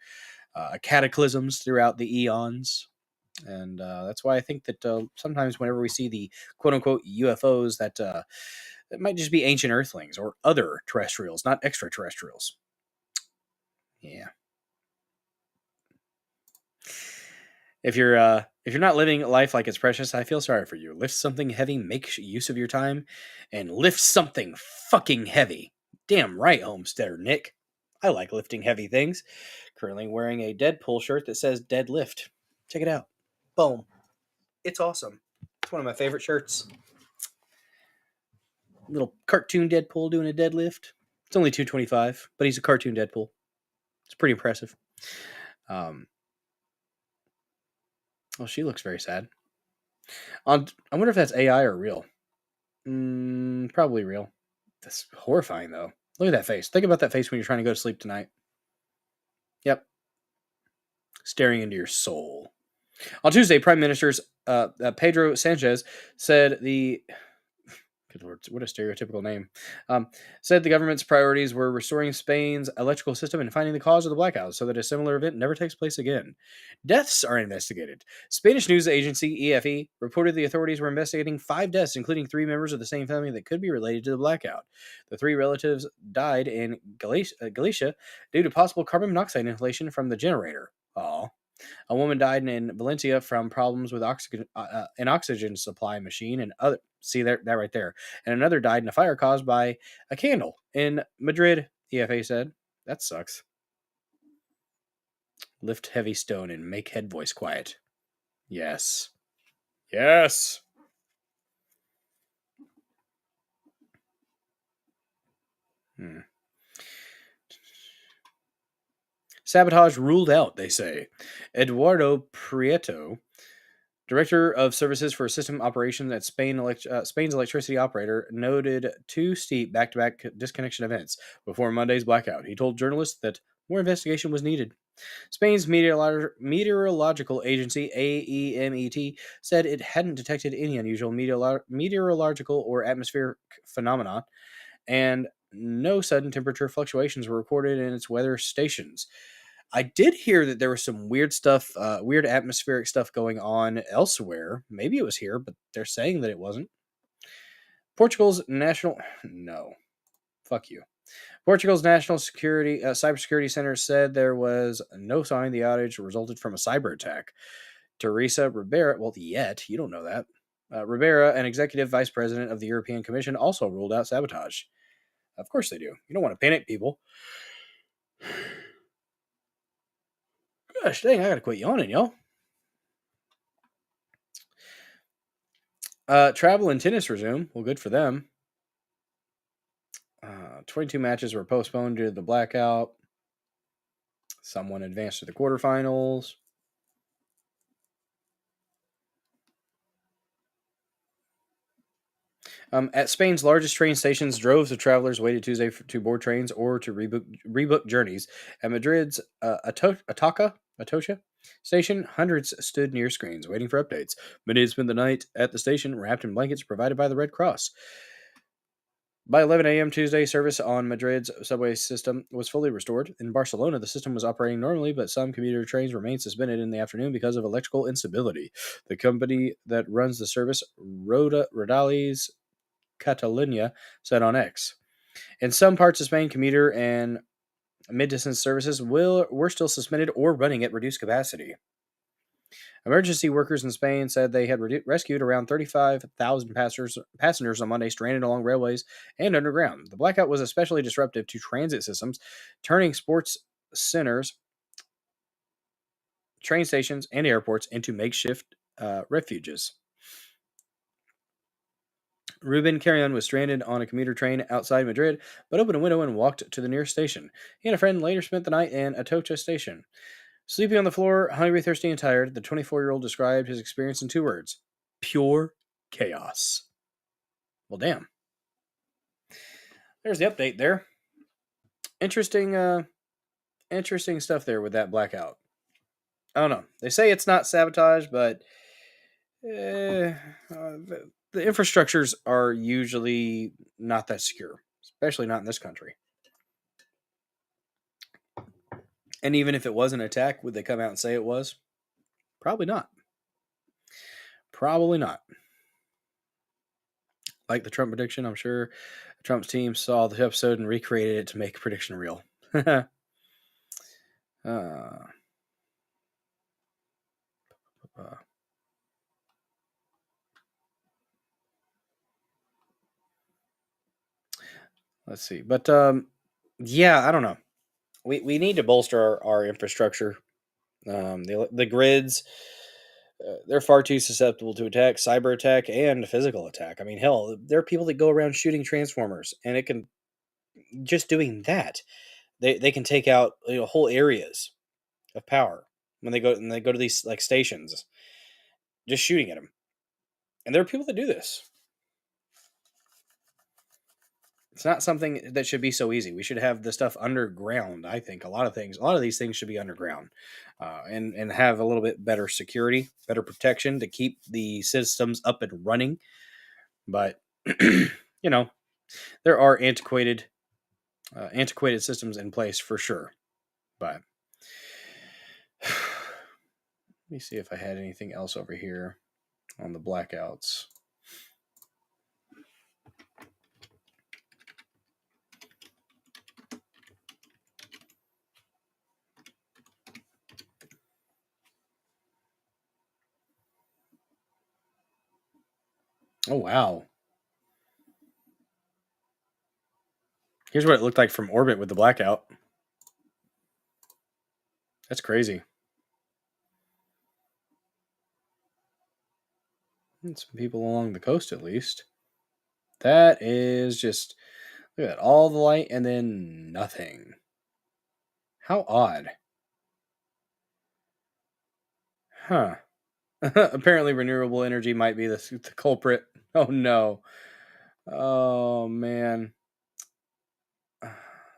B: cataclysms throughout the eons. And that's why I think that sometimes whenever we see the quote-unquote UFOs, that it might just be ancient Earthlings or other terrestrials, not extraterrestrials. Yeah. If you're not living life like it's precious, I feel sorry for you. Lift something heavy, make use of your time, and lift something fucking heavy. Damn right, Homesteader Nick. I like lifting heavy things. Currently wearing a Deadpool shirt that says Deadlift. Check it out. Boom. It's awesome. It's one of my favorite shirts. Little cartoon Deadpool doing a deadlift. It's only $2.25, but he's a cartoon Deadpool. It's pretty impressive. Oh, she looks very sad. I wonder if that's AI or real. Probably real. That's horrifying, though. Look at that face. Think about that face when you're trying to go to sleep tonight. Yep. Staring into your soul. On Tuesday, Prime Minister's Pedro Sanchez said the... Good Lord, what a stereotypical name. Said the government's priorities were restoring Spain's electrical system and finding the cause of the blackout so that a similar event never takes place again. Deaths are investigated. Spanish news agency EFE reported the authorities were investigating 5 deaths, including 3 members of the same family that could be related to the blackout. The 3 relatives died in Galicia due to possible carbon monoxide inhalation from the generator. Aw. A woman died in Valencia from problems with an oxygen supply machine, and other. See that right there. And another died in a fire caused by a candle in Madrid. EFA said, "That sucks." Lift heavy stone and make head voice quiet. Yes. Yes. Sabotage ruled out, they say. Eduardo Prieto, Director of Services for System Operations at Spain's electricity operator, noted 2 steep back-to-back disconnection events before Monday's blackout. He told journalists that more investigation was needed. Spain's meteorological agency, AEMET, said it hadn't detected any unusual meteorological or atmospheric phenomena, and no sudden temperature fluctuations were recorded in its weather stations. I did hear that there was some weird stuff, weird atmospheric stuff going on elsewhere. Maybe it was here, but they're saying that it wasn't. Portugal's national... No. Fuck you. Portugal's National Cybersecurity Center said there was no sign the outage resulted from a cyber attack. Teresa Ribera... Well, yet. You don't know that. Ribera, an executive vice president of the European Commission, also ruled out sabotage. Of course they do. You don't want to panic people. Gosh dang, I gotta quit yawning, y'all. Travel and tennis resume. Well, good for them. 22 matches were postponed due to the blackout. Someone advanced to the quarterfinals. At Spain's largest train stations, droves of travelers waited Tuesday to board trains or to rebook journeys. At Madrid's Atocha station, hundreds stood near screens waiting for updates. Many had spent the night at the station wrapped in blankets provided by the Red Cross. By 11 a.m. Tuesday, service on Madrid's subway system was fully restored. In Barcelona, the system was operating normally, but some commuter trains remained suspended in the afternoon because of electrical instability. The company that runs the service, Rodalies Catalunya, said on X. In some parts of Spain, commuter and mid-distance services were still suspended or running at reduced capacity. Emergency workers in Spain said they had rescued around 35,000 passengers on Monday stranded along railways and underground. The blackout was especially disruptive to transit systems, turning sports centers, train stations, and airports into makeshift refuges. Ruben Carrion was stranded on a commuter train outside Madrid, but opened a window and walked to the nearest station. He and a friend later spent the night in Atocha station. Sleeping on the floor, hungry, thirsty, and tired, the 24-year-old described his experience in 2 words: pure chaos. Well, damn. There's the update there. Interesting stuff there with that blackout. I don't know. They say it's not sabotage, but the infrastructures are usually not that secure, especially not in this country. And even if it was an attack, would they come out and say it was? Probably not. Probably not. Like the Trump prediction, I'm sure Trump's team saw the episode and recreated it to make a prediction real. Let's see. But yeah, I don't know. We need to bolster our infrastructure. The grids, they're far too susceptible to attack, cyber attack, and physical attack. I mean, hell, there are people that go around shooting transformers, and it can just doing that. They can take out whole areas of power when they go to these like stations, just shooting at them. And there are people that do this. It's not something that should be so easy. We should have the stuff underground. I think a lot of these things should be underground, and have a little bit better security, better protection to keep the systems up and running. But there are antiquated systems in place for sure. But let me see if I had anything else over here on the blackouts. Oh, wow. Here's what it looked like from orbit with the blackout. That's crazy. And some people along the coast, at least. That is just... Look at that. All the light and then nothing. How odd. Huh. Apparently renewable energy might be the culprit. Oh, no. Oh, man.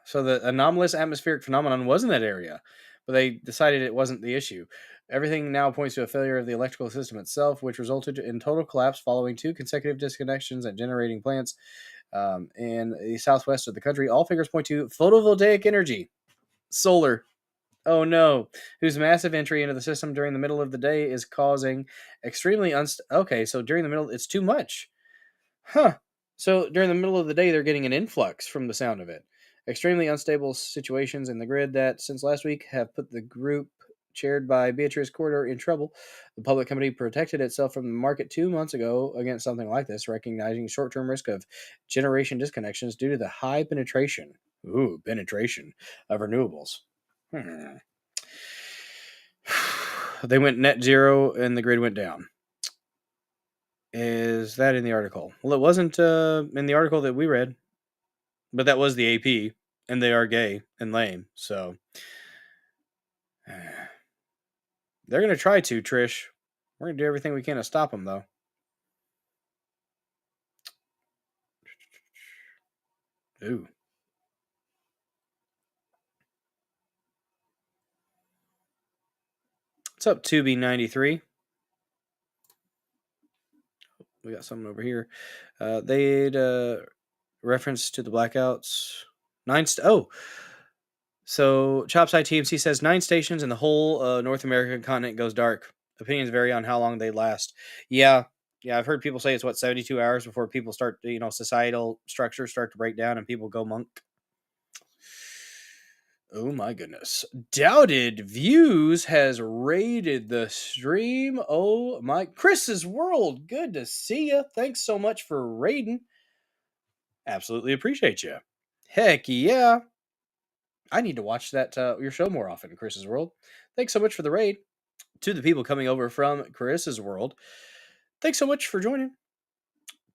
B: So the anomalous atmospheric phenomenon was in that area, but they decided it wasn't the issue. Everything now points to a failure of the electrical system itself, which resulted in total collapse following 2 consecutive disconnections at generating plants in the southwest of the country. All figures point to photovoltaic energy. Solar. Oh no. Whose massive entry into the system during the middle of the day is causing extremely okay, so during the middle, it's too much. Huh. So during the middle of the day, they're getting an influx from the sound of it. Extremely unstable situations in the grid that, since last week, have put the group chaired by Beatrice Corder in trouble. The public company protected itself from the market 2 months ago against something like this, recognizing short-term risk of generation disconnections due to the high penetration of renewables. They went net zero and the grid went down. Is that in the article? Well, it wasn't in the article that we read, but that was the AP, and they are gay and lame, so they're going to try to, Trish. We're going to do everything we can to stop them, though. Ooh. What's up, 2B93? We got something over here. They'd reference to the blackouts. So Chopside TMC says 9 stations in the whole North American continent goes dark. Opinions vary on how long they last. Yeah, I've heard people say it's 72 hours before people start, societal structures start to break down and people go monk. Oh my goodness. Doubted Views has raided the stream. Oh my. Chris's World, good to see you. Thanks so much for raiding. Absolutely appreciate you. Heck yeah. I need to watch that your show more often, Chris's World. Thanks so much for the raid. To the people coming over from Chris's World, thanks so much for joining.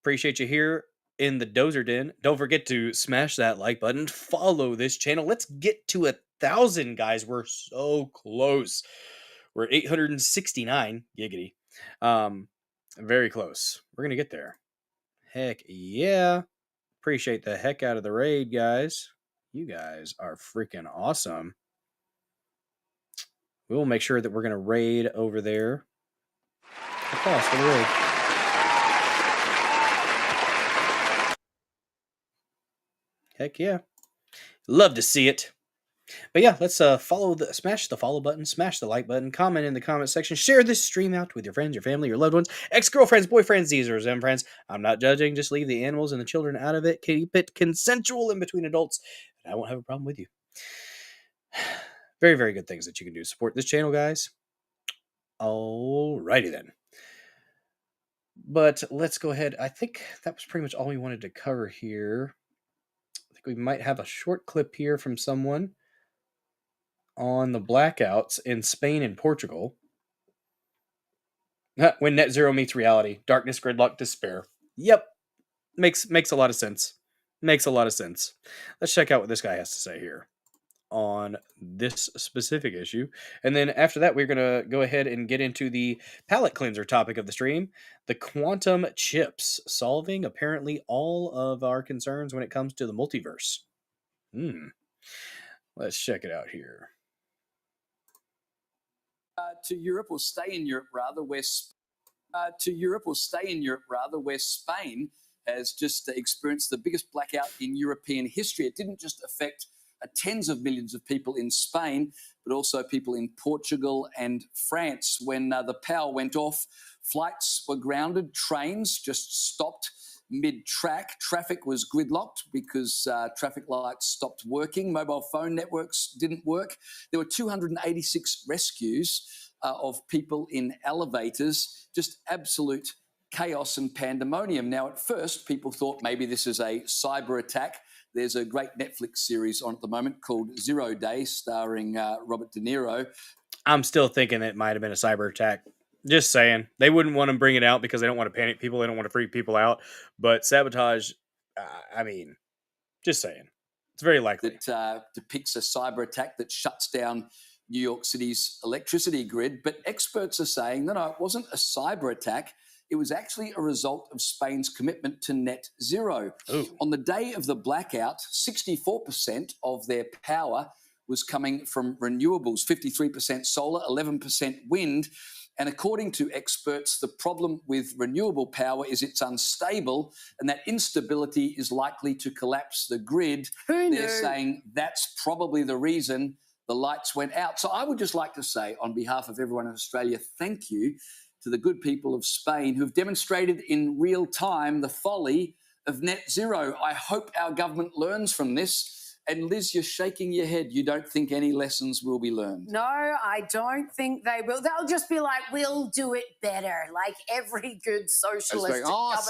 B: Appreciate you here in the Dozer Den. Don't forget to smash that like button. Follow this channel. Let's get to 1,000, guys. We're so close. We're 869. Giggity. Very close. We're going to get there. Heck yeah. Appreciate the heck out of the raid, guys. You guys are freaking awesome. We will make sure that we're going to raid over there. Applause for the raid. Heck yeah. Love to see it. But yeah, let's smash the follow button, smash the like button, comment in the comment section, share this stream out with your friends, your family, your loved ones, ex-girlfriends, boyfriends, these are them friends. I'm not judging, just leave the animals and the children out of it. Keep it consensual in between adults, and I won't have a problem with you. Very, very good things that you can do. Support this channel, guys. Alrighty then. But let's go ahead. I think that was pretty much all we wanted to cover here. I think we might have a short clip here from someone on the blackouts in Spain and Portugal. When net zero meets reality, darkness, gridlock, despair. Yep. Makes a lot of sense. Makes a lot of sense. Let's check out what this guy has to say here on this specific issue. And then after that, we're going to go ahead and get into the palate cleanser topic of the stream, the quantum chips, solving apparently all of our concerns when it comes to the multiverse. Let's check it out here.
J: To Europe, or stay in Europe rather, where Spain has just experienced the biggest blackout in European history. It didn't just affect tens of millions of people in Spain, but also people in Portugal and France. When the power went off, flights were grounded, trains just stopped mid-track. Traffic was gridlocked because traffic lights stopped working. Mobile phone networks didn't work. There were 286 rescues of people in elevators, just absolute chaos and pandemonium. Now, at first, people thought maybe this is a cyber attack. There's a great Netflix series on at the moment called 0 Day, starring Robert De Niro.
B: I'm still thinking it might have been a cyber attack. Just saying. They wouldn't want to bring it out because they don't want to panic people. They don't want to freak people out. But sabotage, I mean, just saying. It's very likely.
J: That depicts a cyber attack that shuts down New York City's electricity grid. But experts are saying, no, it wasn't a cyber attack. It was actually a result of Spain's commitment to net zero.
B: Ooh.
J: On the day of the blackout, 64% of their power was coming from renewables, 53% solar, 11% wind. And according to experts, the problem with renewable power is it's unstable, and that instability is likely to collapse the grid. They're saying that's probably the reason the lights went out. So I would just like to say, on behalf of everyone in Australia, thank you to the good people of Spain who've demonstrated in real time the folly of net zero. I hope our government learns from this. And Liz, you're shaking your head. You don't think any lessons will be learned?
L: No, I don't think they will. They'll just be like, we'll do it better, like every good socialist government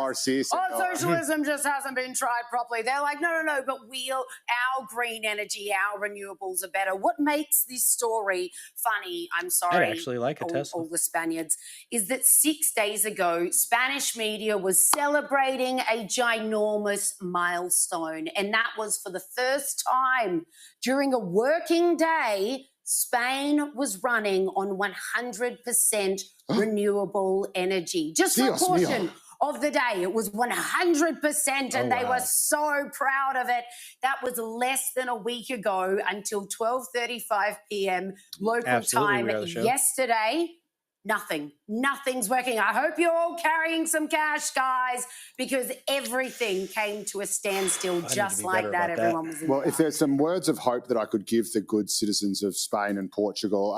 L: does. Socialism just hasn't been tried properly. They're like, no, but our green energy, our renewables are better. What makes this story funny, I'm sorry,
B: I actually like a Tesla.
L: all the Spaniards, is that 6 days ago, Spanish media was celebrating a ginormous milestone, and that was for the first time during a working day, Spain was running on 100% renewable energy. Just for a portion of the day, it was 100%, and they were so proud of it. That was less than a week ago until 12:35 p.m. local time yesterday. Nothing's working. I hope you're all carrying some cash, guys, because everything came to a standstill just like that. Everyone was in
M: Well, if there's some words of hope that I could give the good citizens of Spain and Portugal,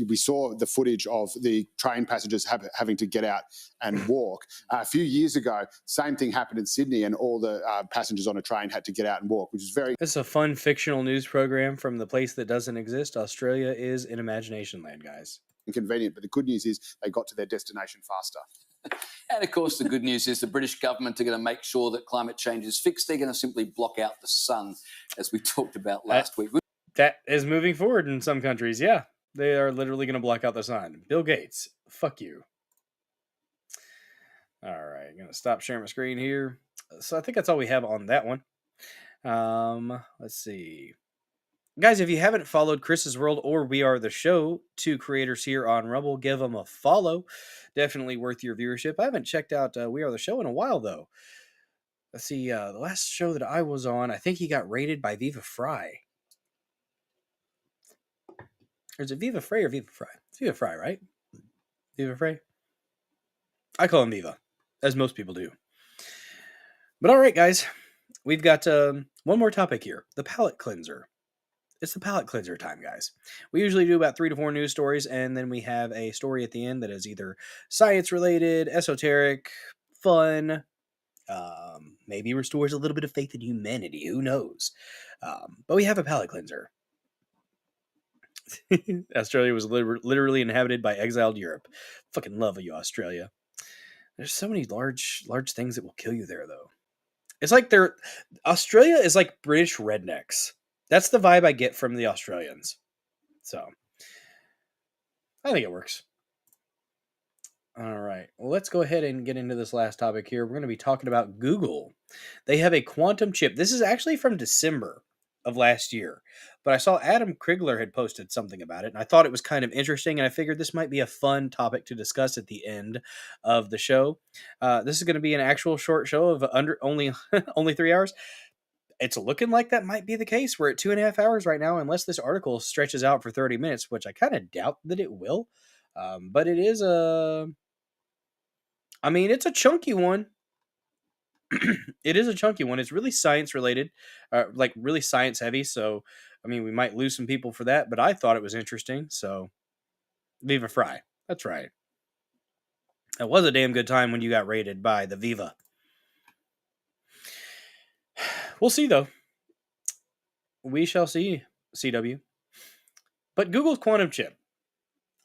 M: we saw the footage of the train passengers having to get out and walk. A few years ago, same thing happened in Sydney, and all the passengers on a train had to get out and walk, which is very...
B: This is a fun fictional news program from the place that doesn't exist. Australia is in imagination land, guys.
M: Inconvenient, but the good news is they got to their destination faster.
J: And of course, the good news is the British government are going to make sure that climate change is fixed. They're going to simply block out the sun, as we talked about last week.
B: That is moving forward in some countries. Yeah, they are literally going to block out the sun. Bill Gates, fuck you. All right, I'm going to stop sharing my screen here. So I think that's all we have on that one. Let's see. Guys, if you haven't followed Chris's World or We Are the Show, two creators here on Rumble, give them a follow. Definitely worth your viewership. I haven't checked out We Are the Show in a while, though. Let's see. The last show that I was on, I think he got rated by Viva Fry. Or is it Viva Frey or Viva Fry? It's Viva Fry, right? Viva Frey? I call him Viva, as most people do. But all right, guys. We've got one more topic here. The palate cleanser. It's the palate cleanser time, guys. We usually do about 3 to 4 news stories, and then we have a story at the end that is either science-related, esoteric, fun, maybe restores a little bit of faith in humanity. Who knows? But we have a palate cleanser. Australia was literally inhabited by exiled Europe. Fucking love you, Australia. There's so many large things that will kill you there, though. It's like Australia is like British rednecks. That's the vibe I get from the Australians. So, I think it works. All right. Well, let's go ahead and get into this last topic here. We're going to be talking about Google. They have a quantum chip. This is actually from December of last year. But I saw Adam Krigler had posted something about it, and I thought it was kind of interesting, and I figured this might be a fun topic to discuss at the end of the show. This is going to be an actual short show of only 3 hours. It's looking like that might be the case. We're at 2.5 hours right now, unless this article stretches out for 30 minutes, which I kind of doubt that it will. But it is it's a chunky one. It is a chunky one. It's really science related, like really science heavy. So, we might lose some people for that, but I thought it was interesting. So, Viva Fry. That's right. It was a damn good time when you got rated by the Viva. We'll see, though. We shall see, CW. But Google's quantum chip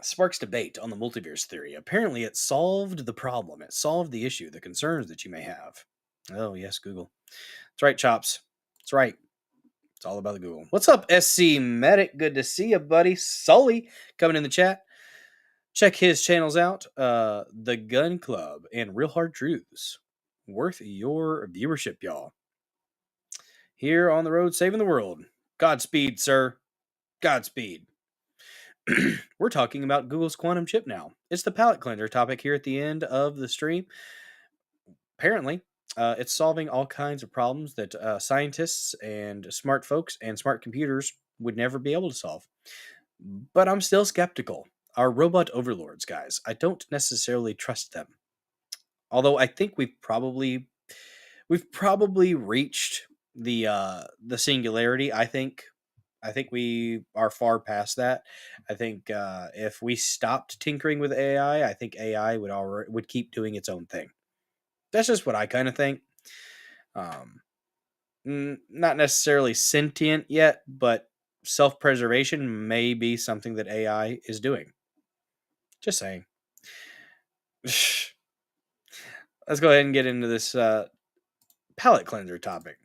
B: sparks debate on the multiverse theory. Apparently, it solved the problem. It solved the issue, the concerns that you may have. Oh, yes, Google. That's right, Chops. That's right. It's all about the Google. What's up, SC Medic? Good to see you, buddy. Sully coming in the chat. Check his channels out. The Gun Club and Real Hard Truths. Worth your viewership, y'all. Here on the road, saving the world. Godspeed, sir. Godspeed. We're talking about Google's quantum chip now. It's the palate cleanser topic here at the end of the stream. Apparently, it's solving all kinds of problems that scientists and smart folks and smart computers would never be able to solve. But I'm still skeptical. Our robot overlords, guys, I don't necessarily trust them. Although I think we've probably reached the singularity. I think we are far past that. I think if we stopped tinkering with AI, I think AI would keep doing its own thing. That's just what I kind of think. Not necessarily sentient yet, but self-preservation may be something that AI is doing. Just saying. Let's go ahead and get into this palate cleanser topic.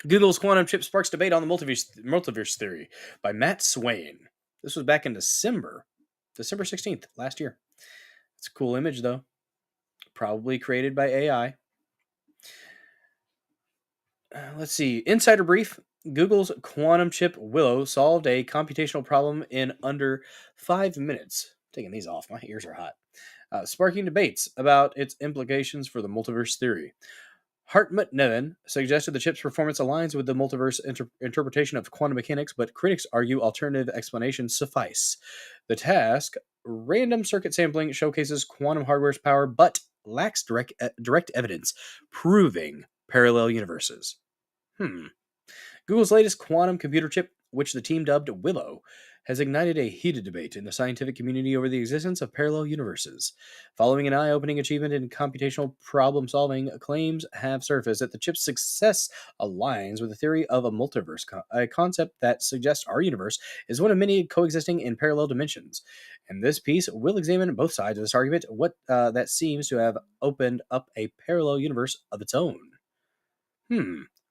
B: Google's quantum chip sparks debate on the multiverse theory by Matt Swain. This was back in December 16th, last year. It's a cool image, though. Probably created by AI. Let's see. Insider brief. Google's quantum chip Willow solved a computational problem in under 5 minutes. Taking these off. My ears are hot. Sparking debates about its implications for the multiverse theory. Hartmut Neven suggested the chip's performance aligns with the multiverse interpretation of quantum mechanics, but critics argue alternative explanations suffice. The task, random circuit sampling, showcases quantum hardware's power, but lacks direct evidence proving parallel universes. Google's latest quantum computer chip, which the team dubbed Willow, has ignited a heated debate in the scientific community over the existence of parallel universes. Following an eye-opening achievement in computational problem-solving, claims have surfaced that the chip's success aligns with the theory of a multiverse, a concept that suggests our universe is one of many coexisting in parallel dimensions. In this piece, we'll examine both sides of this argument, what that seems to have opened up a parallel universe of its own.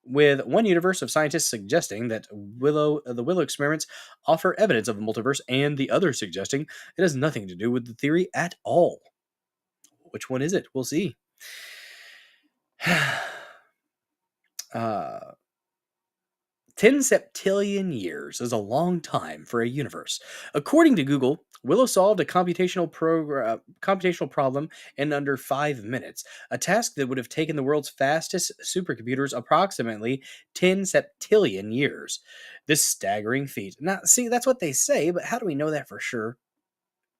B: With one universe of scientists suggesting that the Willow experiments offer evidence of a multiverse, and the other suggesting it has nothing to do with the theory at all. Which one is it? We'll see. 10 septillion years is a long time for a universe. According to Google, Willow solved a computational problem in under 5 minutes, a task that would have taken the world's fastest supercomputers approximately 10 septillion years. This staggering feat. Now, see, that's what they say, but how do we know that for sure?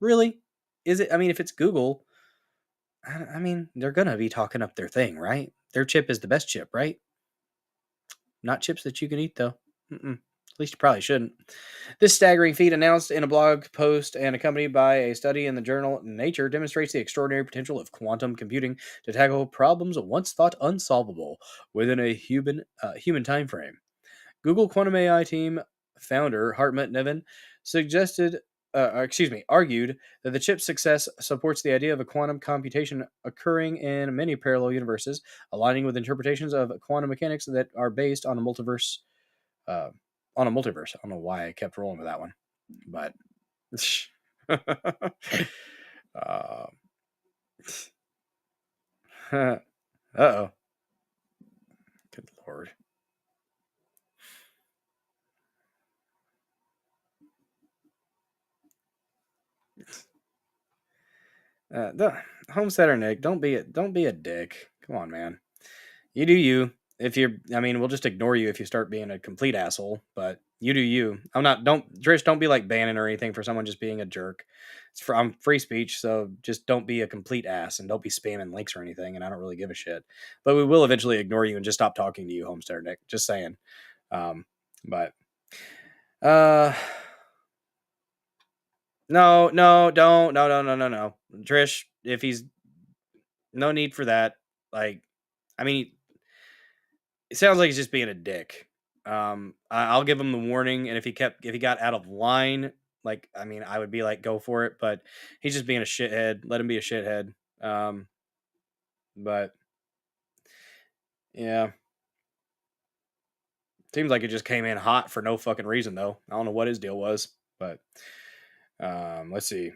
B: Really? Is it? I mean, if it's Google, I mean, they're going to be talking up their thing, right? Their chip is the best chip, right? Not chips that you can eat, though. At least you probably shouldn't. This staggering feat, announced in a blog post and accompanied by a study in the journal Nature, demonstrates the extraordinary potential of quantum computing to tackle problems once thought unsolvable within a human time frame. Google Quantum AI team founder Hartmut Neven argued that the chip's success supports the idea of a quantum computation occurring in many parallel universes, aligning with interpretations of quantum mechanics that are based on a multiverse. I don't know why I kept rolling with that one, but uh-oh. Good Lord. The Homesteader Nick, don't be a dick. Come on, man. You do you. We'll just ignore you if you start being a complete asshole, but you do you. Trish, don't be like banning or anything for someone just being a jerk. I'm free speech, so just don't be a complete ass and don't be spamming links or anything, and I don't really give a shit. But we will eventually ignore you and just stop talking to you, Homesteader Nick. Just saying. No, don't. Trish, if he's no need for that. Like, I mean, it sounds like he's just being a dick. I'll give him the warning, and if he got out of line, like, I mean, I would be like, go for it. But he's just being a shithead. Let him be a shithead. But yeah, seems like it just came in hot for no fucking reason, though. I don't know what his deal was, but let's see.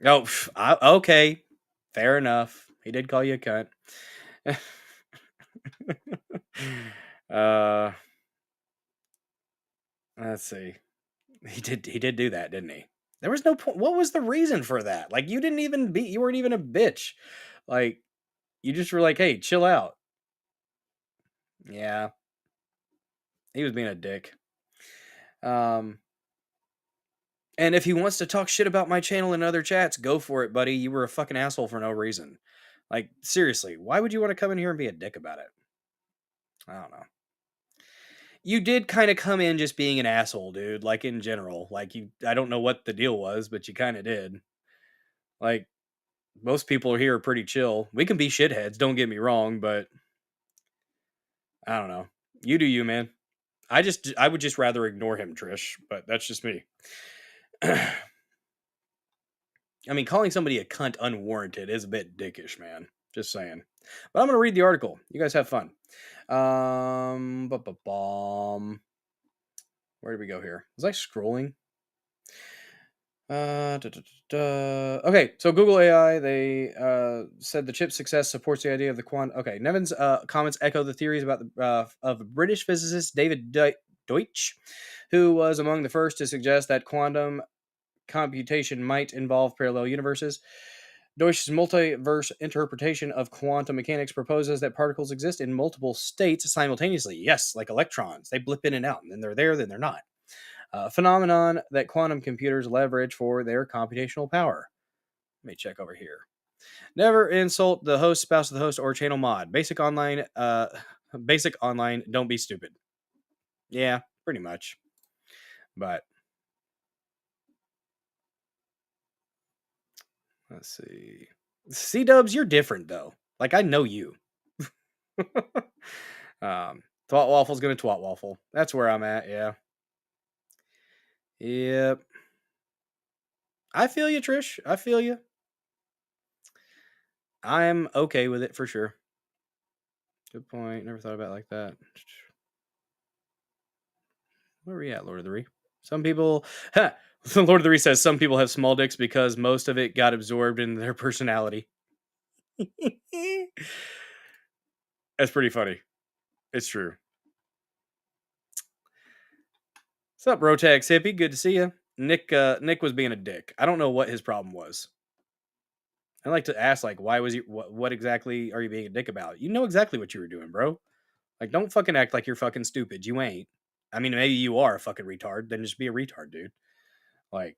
B: Oh, okay, fair enough. He did call you a cunt. Let's see. He did do that, didn't he? There was no point. What was the reason for that? Like, you weren't even a bitch. Like, you just were like, hey, chill out. Yeah. He was being a dick. And if he wants to talk shit about my channel in other chats, go for it, buddy. You were a fucking asshole for no reason. Like, seriously, why would you want to come in here and be a dick about it? I don't know. You did kind of come in just being an asshole, dude. Like, in general. Like, I don't know what the deal was, but you kind of did. Like, most people here are pretty chill. We can be shitheads, don't get me wrong, but I don't know. You do you, man. I would just rather ignore him, Trish, but that's just me. I mean, calling somebody a cunt unwarranted is a bit dickish, man. Just saying. But I'm going to read the article. You guys have fun. Where did we go here? Was I scrolling? Okay, so Google AI, they said the chip's success supports the idea of the quantum. Okay, Nevin's comments echo the theories about of British physicist David Deutsch, who was among the first to suggest that quantum computation might involve parallel universes. Deutsch's multiverse interpretation of quantum mechanics proposes that particles exist in multiple states simultaneously. Yes, like electrons. They blip in and out, and then they're there, then they're not. Phenomenon that quantum computers leverage for their computational power. Let me check over here. Never insult the host, spouse of the host, or channel mod. Basic online, don't be stupid. Yeah, pretty much. But let's see. C-dubs, you're different, though. Like, I know you. Twat Waffle's gonna twat waffle. That's where I'm at, yeah. Yep. I feel you, Trish. I feel you. I'm okay with it for sure. Good point. Never thought about it like that. Where are we at, Lord of the Rings? Some people, Lord of the Rings says some people have small dicks because most of it got absorbed in their personality. That's pretty funny. It's true. What's up, Rotex Hippie? Good to see you. Nick was being a dick. I don't know what his problem was. I like to ask, like, why was he? What exactly are you being a dick about? You know exactly what you were doing, bro. Like, don't fucking act like you're fucking stupid. You ain't. I mean, maybe you are a fucking retard. Then just be a retard, dude. Like,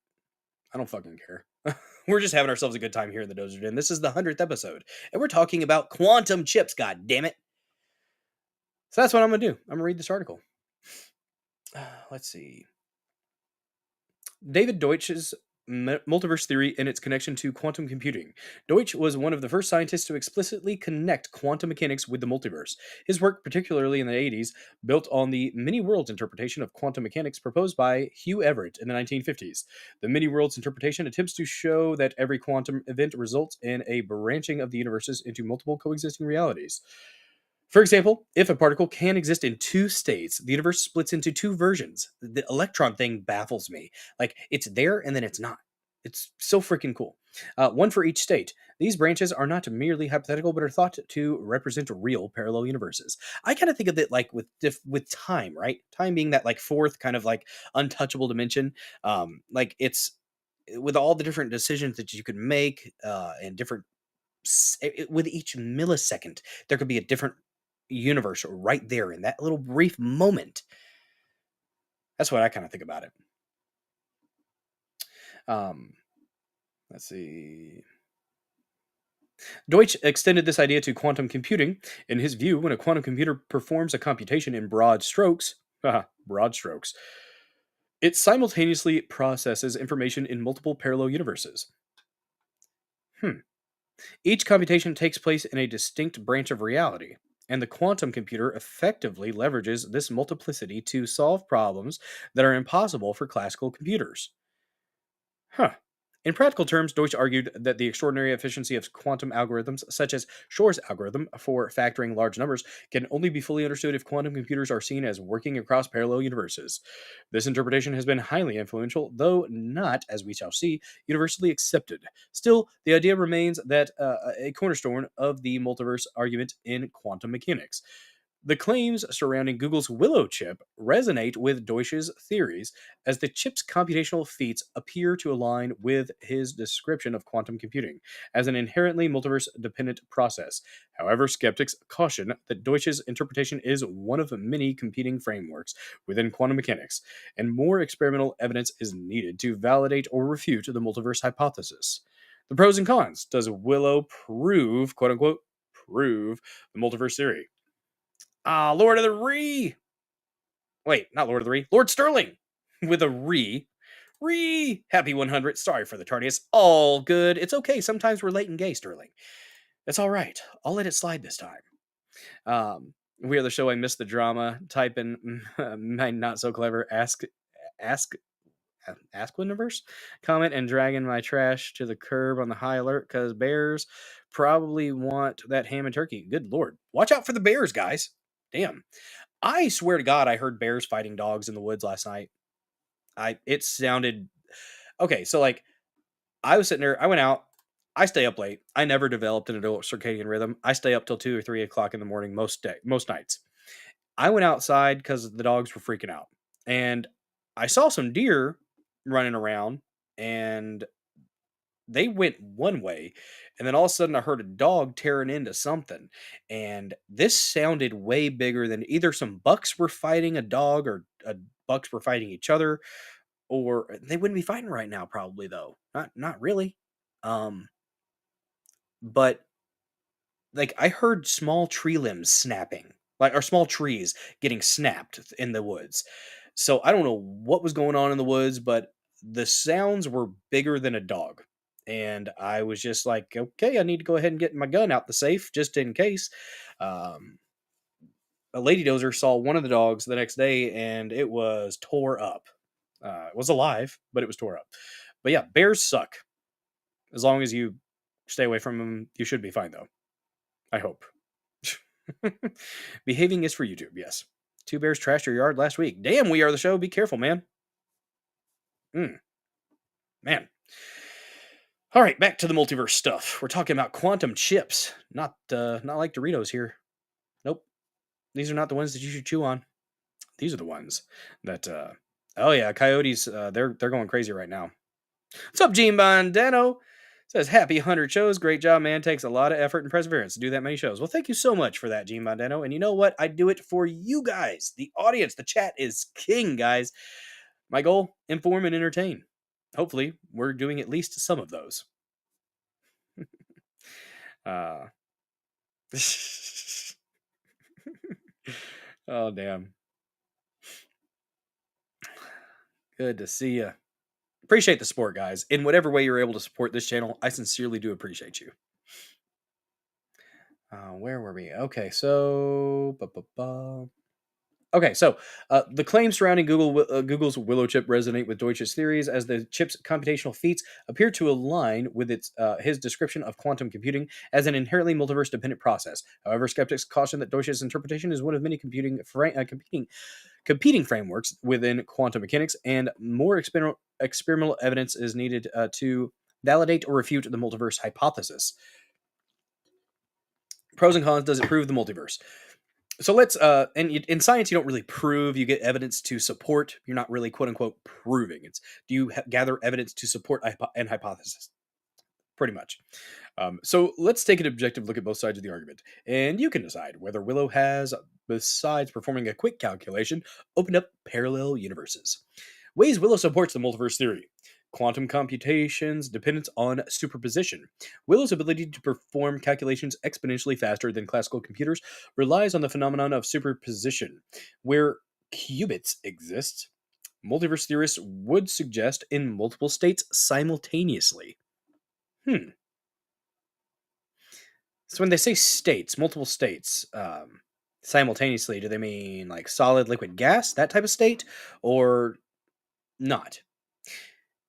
B: I don't fucking care. We're just having ourselves a good time here in the Dozer Den. This is the 100th episode, and we're talking about quantum chips. God damn it! So that's what I'm gonna do. I'm gonna read this article. Let's see. David Deutsch's multiverse theory and its connection to quantum computing. Deutsch was one of the first scientists to explicitly connect quantum mechanics with the multiverse. His work, particularly in the 80s, built on the many-worlds interpretation of quantum mechanics proposed by Hugh Everett in the 1950s. The many-worlds interpretation attempts to show that every quantum event results in a branching of the universes into multiple coexisting realities. For example, if a particle can exist in two states, the universe splits into two versions. The electron thing baffles me. Like, it's there and then it's not. It's so freaking cool. One for each state. These branches are not merely hypothetical, but are thought to represent real parallel universes. I kind of think of it like with time, right? Time being that like fourth kind of like untouchable dimension. Like it's with all the different decisions that you could make and different with each millisecond, there could be a different universe right there in that little brief moment. That's what I kind of think about it. Let's see. Deutsch extended this idea to quantum computing. In his view, when a quantum computer performs a computation in broad strokes, it simultaneously processes information in multiple parallel universes. Each computation takes place in a distinct branch of reality, and the quantum computer effectively leverages this multiplicity to solve problems that are impossible for classical computers. In practical terms, Deutsch argued that the extraordinary efficiency of quantum algorithms, such as Shor's algorithm for factoring large numbers, can only be fully understood if quantum computers are seen as working across parallel universes. This interpretation has been highly influential, though not, as we shall see, universally accepted. Still, the idea remains that a cornerstone of the multiverse argument in quantum mechanics. The claims surrounding Google's Willow chip resonate with Deutsch's theories, as the chip's computational feats appear to align with his description of quantum computing as an inherently multiverse-dependent process. However, skeptics caution that Deutsch's interpretation is one of many competing frameworks within quantum mechanics, and more experimental evidence is needed to validate or refute the multiverse hypothesis. The pros and cons. Does Willow prove, quote-unquote, prove the multiverse theory? Lord of the Ree. Wait, not Lord of the Ree. Lord Sterling with a Ree. Happy 100. Sorry for the tardiness. All good. It's okay. Sometimes we're late and gay, Sterling. That's all right. I'll let it slide this time. We are the show. I miss the drama. Type in my not so clever ask universe comment and dragging my trash to the curb on the high alert because bears probably want that ham and turkey. Good Lord. Watch out for the bears, guys. Damn. I swear to God, I heard bears fighting dogs in the woods last night. It sounded... Okay, so like, I was sitting there, I went out, I stay up late. I never developed an adult circadian rhythm. I stay up till 2 or 3 o'clock in the morning most nights. I went outside because the dogs were freaking out. And I saw some deer running around, and they went one way, and then all of a sudden I heard a dog tearing into something, and this sounded way bigger than either some bucks were fighting a dog or bucks were fighting each other, or they wouldn't be fighting right now probably, though. Not really. But like, I heard small tree limbs snapping, like, or small trees getting snapped in the woods. So I don't know what was going on in the woods, but the sounds were bigger than a dog. And I was just like, okay, I need to go ahead and get my gun out the safe just in case. A lady dozer saw one of the dogs the next day, and it was tore up. It was alive, but it was tore up. But yeah, bears suck. As long as you stay away from them, you should be fine, though. I hope. Behaving is for YouTube, yes. 2 bears trashed your yard last week. Damn, we are the show. Be careful, man. Man. All right, back to the multiverse stuff. We're talking about quantum chips, not like Doritos here. Nope, these are not the ones that you should chew on. These are the ones that. Oh yeah, coyotes. They're going crazy right now. What's up, Gene Bondano? Says happy 100 shows. Great job, man. Takes a lot of effort and perseverance to do that many shows. Well, thank you so much for that, Gene Bondano. And you know what? I do it for you guys, the audience. The chat is king, guys. My goal: inform and entertain. Hopefully, we're doing at least some of those. Oh, damn. Good to see you. Appreciate the support, guys. In whatever way you're able to support this channel, I sincerely do appreciate you. Where were we? Okay, so... Okay, so the claims surrounding Google's Willow chip resonate with Deutsch's theories, as the chip's computational feats appear to align with his description of quantum computing as an inherently multiverse-dependent process. However, skeptics caution that Deutsch's interpretation is one of many competing frameworks within quantum mechanics, and more experimental evidence is needed to validate or refute the multiverse hypothesis. Pros and cons. Does it prove the multiverse? So let's, and in science, you don't really prove, you get evidence to support. You're not really, quote unquote, proving. It's, do you gather evidence to support an hypothesis? Pretty much. So let's take an objective look at both sides of the argument, and you can decide whether Willow has, besides performing a quick calculation, opened up parallel universes. Ways Willow supports the multiverse theory. Quantum computation's dependence on superposition. Willow's ability to perform calculations exponentially faster than classical computers relies on the phenomenon of superposition, where qubits exist. Multiverse theorists would suggest in multiple states simultaneously. So when they say states, multiple states, simultaneously, do they mean like solid, liquid, gas, that type of state, or not?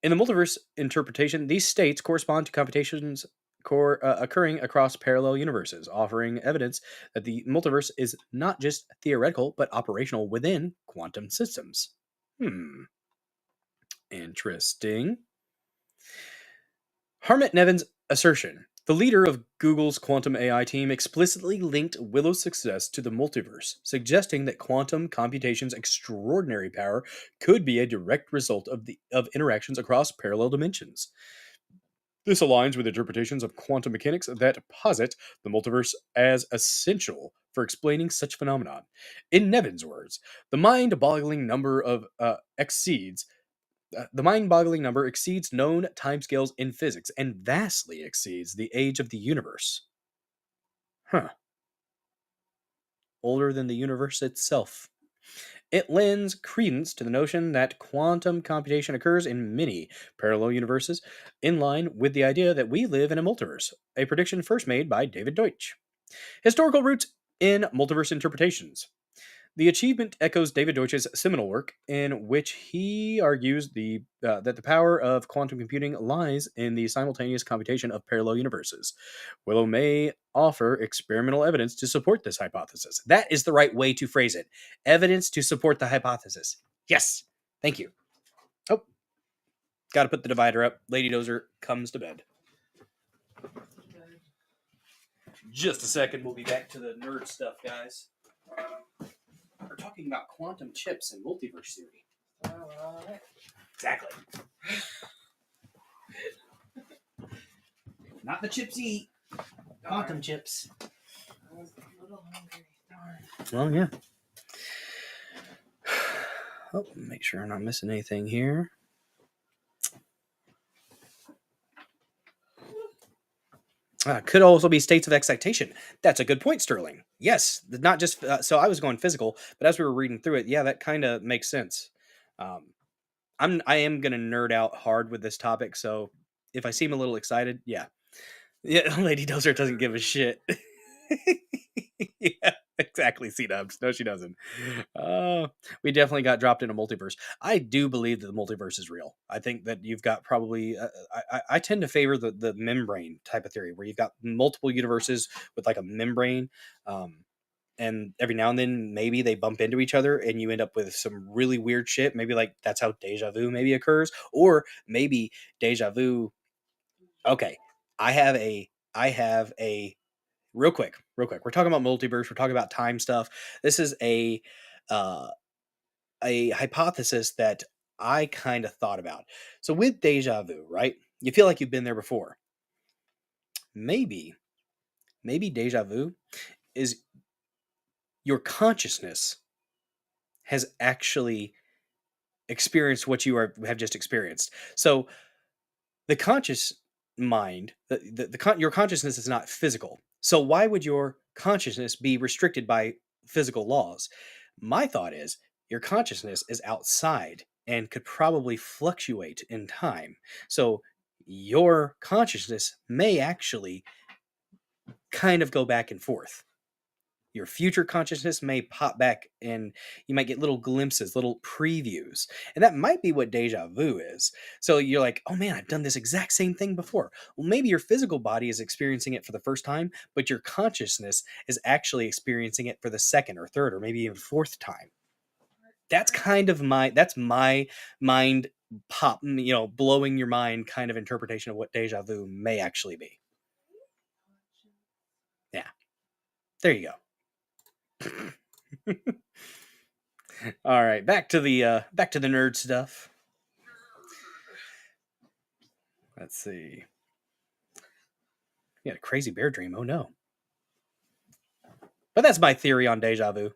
B: In the multiverse interpretation, these states correspond to computations occurring across parallel universes, offering evidence that the multiverse is not just theoretical, but operational within quantum systems. Interesting. Harmit Nevin's assertion. The leader of Google's quantum AI team explicitly linked Willow's success to the multiverse, suggesting that quantum computation's extraordinary power could be a direct result of interactions across parallel dimensions. This aligns with interpretations of quantum mechanics that posit the multiverse as essential for explaining such phenomenon. In Nevin's words, the mind-boggling number exceeds known timescales in physics and vastly exceeds the age of the universe. Older than the universe itself. It lends credence to the notion that quantum computation occurs in many parallel universes, in line with the idea that we live in a multiverse, a prediction first made by David Deutsch. Historical roots in multiverse interpretations. The achievement echoes David Deutsch's seminal work, in which he argues that the power of quantum computing lies in the simultaneous computation of parallel universes. Willow may offer experimental evidence to support this hypothesis. That is the right way to phrase it. Evidence to support the hypothesis. Yes. Thank you. Oh, got to put the divider up. Lady Dozer comes to bed. Just a second. We'll be back to the nerd stuff, guys. We're talking about quantum chips and multiverse theory. Exactly. Not the chips you eat. Quantum chips.
N: I was a little hungry.
B: Well, yeah. Oh, make sure I'm not missing anything here. Could also be states of excitation. That's a good point, Sterling. Yes, not just so I was going physical, but as we were reading through it, yeah, that kind of makes sense. I am gonna nerd out hard with this topic, so if I seem a little excited, yeah, Lady Dozer doesn't give a shit. Yeah, exactly. C-dubs. No, she doesn't. We definitely got dropped in a multiverse. I do believe that the multiverse is real. I think that you've got probably. I tend to favor the membrane type of theory, where you've got multiple universes with like a membrane. and every now and then maybe they bump into each other and you end up with some really weird shit. Maybe like that's how deja vu maybe occurs, or maybe deja vu. Okay, I have a real quick. We're talking about multiverse. We're talking about time stuff. This is uh, a hypothesis that I kind of thought about. So with deja vu, right? You feel like you've been there before. Maybe deja vu is your consciousness has actually experienced what you have just experienced. So the conscious mind, your consciousness is not physical. So why would your consciousness be restricted by physical laws? My thought is your consciousness is outside and could probably fluctuate in time. So your consciousness may actually kind of go back and forth. Your future consciousness may pop back and you might get little glimpses, little previews. And that might be what deja vu is. So you're like, oh man, I've done this exact same thing before. Well, maybe your physical body is experiencing it for the first time, but your consciousness is actually experiencing it for the second or third or maybe even fourth time. That's kind of my mind pop, blowing your mind kind of interpretation of what deja vu may actually be. Yeah. There you go. All right, back to the nerd stuff. Let's see. You had a crazy bear dream. Oh no. But that's my theory on deja vu.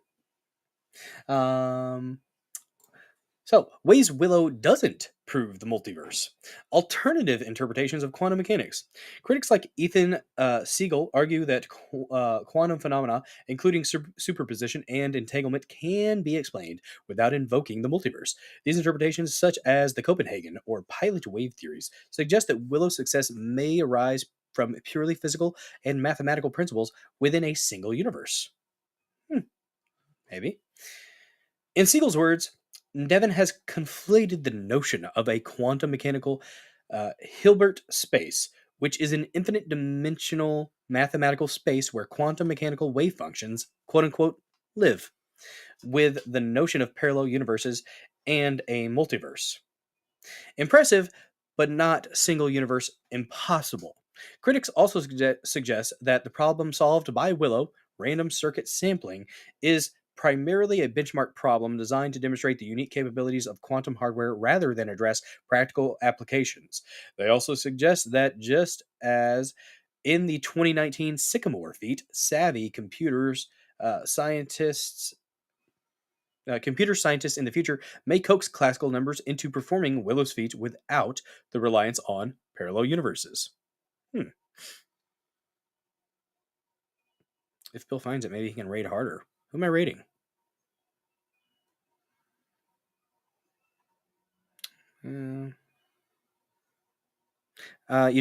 B: So, ways Willow doesn't prove the multiverse. Alternative interpretations of quantum mechanics. Critics like Ethan Siegel argue that quantum phenomena, including superposition and entanglement, can be explained without invoking the multiverse. These interpretations, such as the Copenhagen or pilot wave theories, suggest that Willow's success may arise from purely physical and mathematical principles within a single universe. Maybe. In Siegel's words, Devin has conflated the notion of a quantum mechanical Hilbert space, which is an infinite dimensional mathematical space where quantum mechanical wave functions, quote unquote, live, with the notion of parallel universes and a multiverse. Impressive, but not single universe impossible. Critics also suggest that the problem solved by Willow, random circuit sampling, is primarily a benchmark problem designed to demonstrate the unique capabilities of quantum hardware rather than address practical applications. They also suggest that just as in the 2019 Sycamore feat, savvy computer scientists in the future may coax classical numbers into performing Willow's feat without the reliance on parallel universes. If Bill finds it, maybe he can raid harder. Who am I raiding? You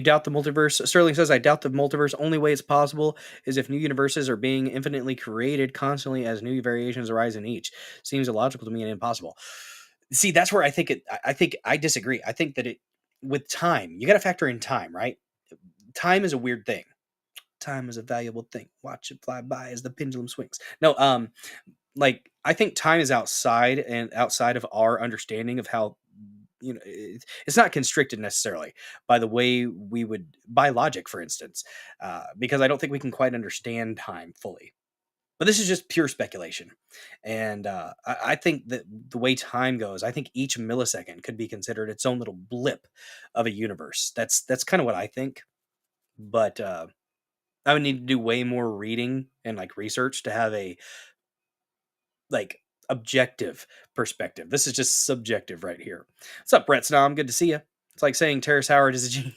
B: doubt the multiverse? Sterling says, I doubt the multiverse. Only way it's possible is if new universes are being infinitely created constantly as new variations arise in each. Seems illogical to me and impossible. See, that's where I think I disagree. I think that with time, you got to factor in time, right? Time is a weird thing. Time is a valuable thing. Watch it fly by as the pendulum swings. No, I think time is outside of our understanding of how, it's not constricted necessarily by the way we would, by logic, for instance, because I don't think we can quite understand time fully. But this is just pure speculation. And I think that the way time goes, I think each millisecond could be considered its own little blip of a universe. That's kind of what I think. But I would need to do way more reading and research to have a objective perspective. This is just subjective right here. What's up, Brett Snom? Good to see you. It's like saying Terrence Howard is a genius.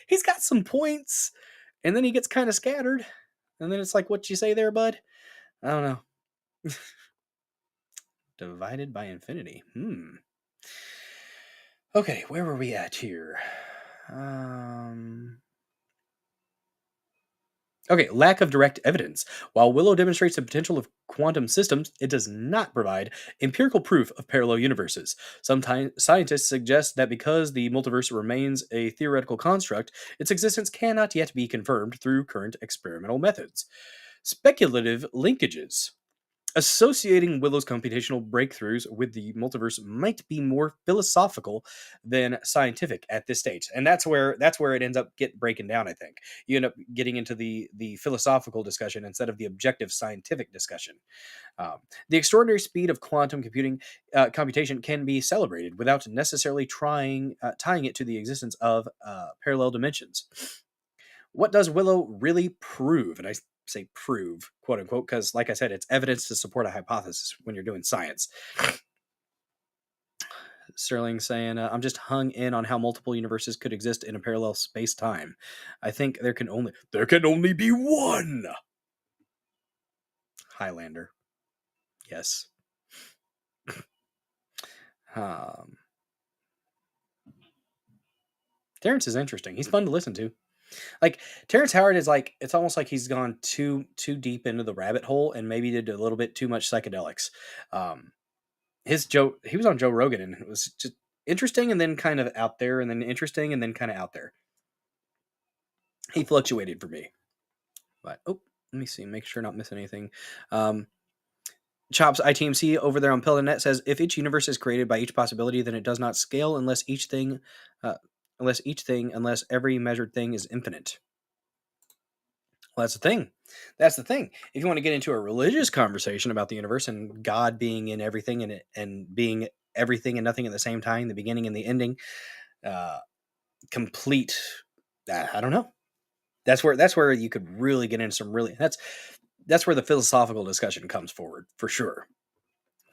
B: He's got some points, and then he gets kind of scattered, and then it's like, what you say there, bud? I don't know. Divided by infinity. Okay, where were we at here? Okay, lack of direct evidence. While Willow demonstrates the potential of quantum systems, it does not provide empirical proof of parallel universes. Some scientists suggest that because the multiverse remains a theoretical construct, its existence cannot yet be confirmed through current experimental methods. Speculative linkages. Associating Willow's computational breakthroughs with the multiverse might be more philosophical than scientific at this stage, and that's where it ends up breaking down. I think you end up getting into the philosophical discussion instead of the objective scientific discussion. The extraordinary speed of quantum computation can be celebrated without necessarily tying it to the existence of parallel dimensions. What does Willow really prove? And I say prove, quote unquote, because like I said, it's evidence to support a hypothesis when you're doing science. Sterling saying, I'm just hung in on how multiple universes could exist in a parallel space-time. I think there can only be one. Highlander. Yes. Terrence is interesting. He's fun to listen to. Like Terrence Howard is like, it's almost like he's gone too deep into the rabbit hole and maybe did a little bit too much psychedelics. He was on Joe Rogan and it was just interesting and then kind of out there and then interesting and then kind of out there. He fluctuated for me. But let me see, make sure not missing anything. Chops ITMC over there on Pill.net says, if each universe is created by each possibility, then it does not scale unless every measured thing is infinite. Well, that's the thing. If you want to get into a religious conversation about the universe and God being in everything and being everything and nothing at the same time, the beginning and the ending, complete, I don't know. That's where you could really get into some really, that's where the philosophical discussion comes forward, for sure.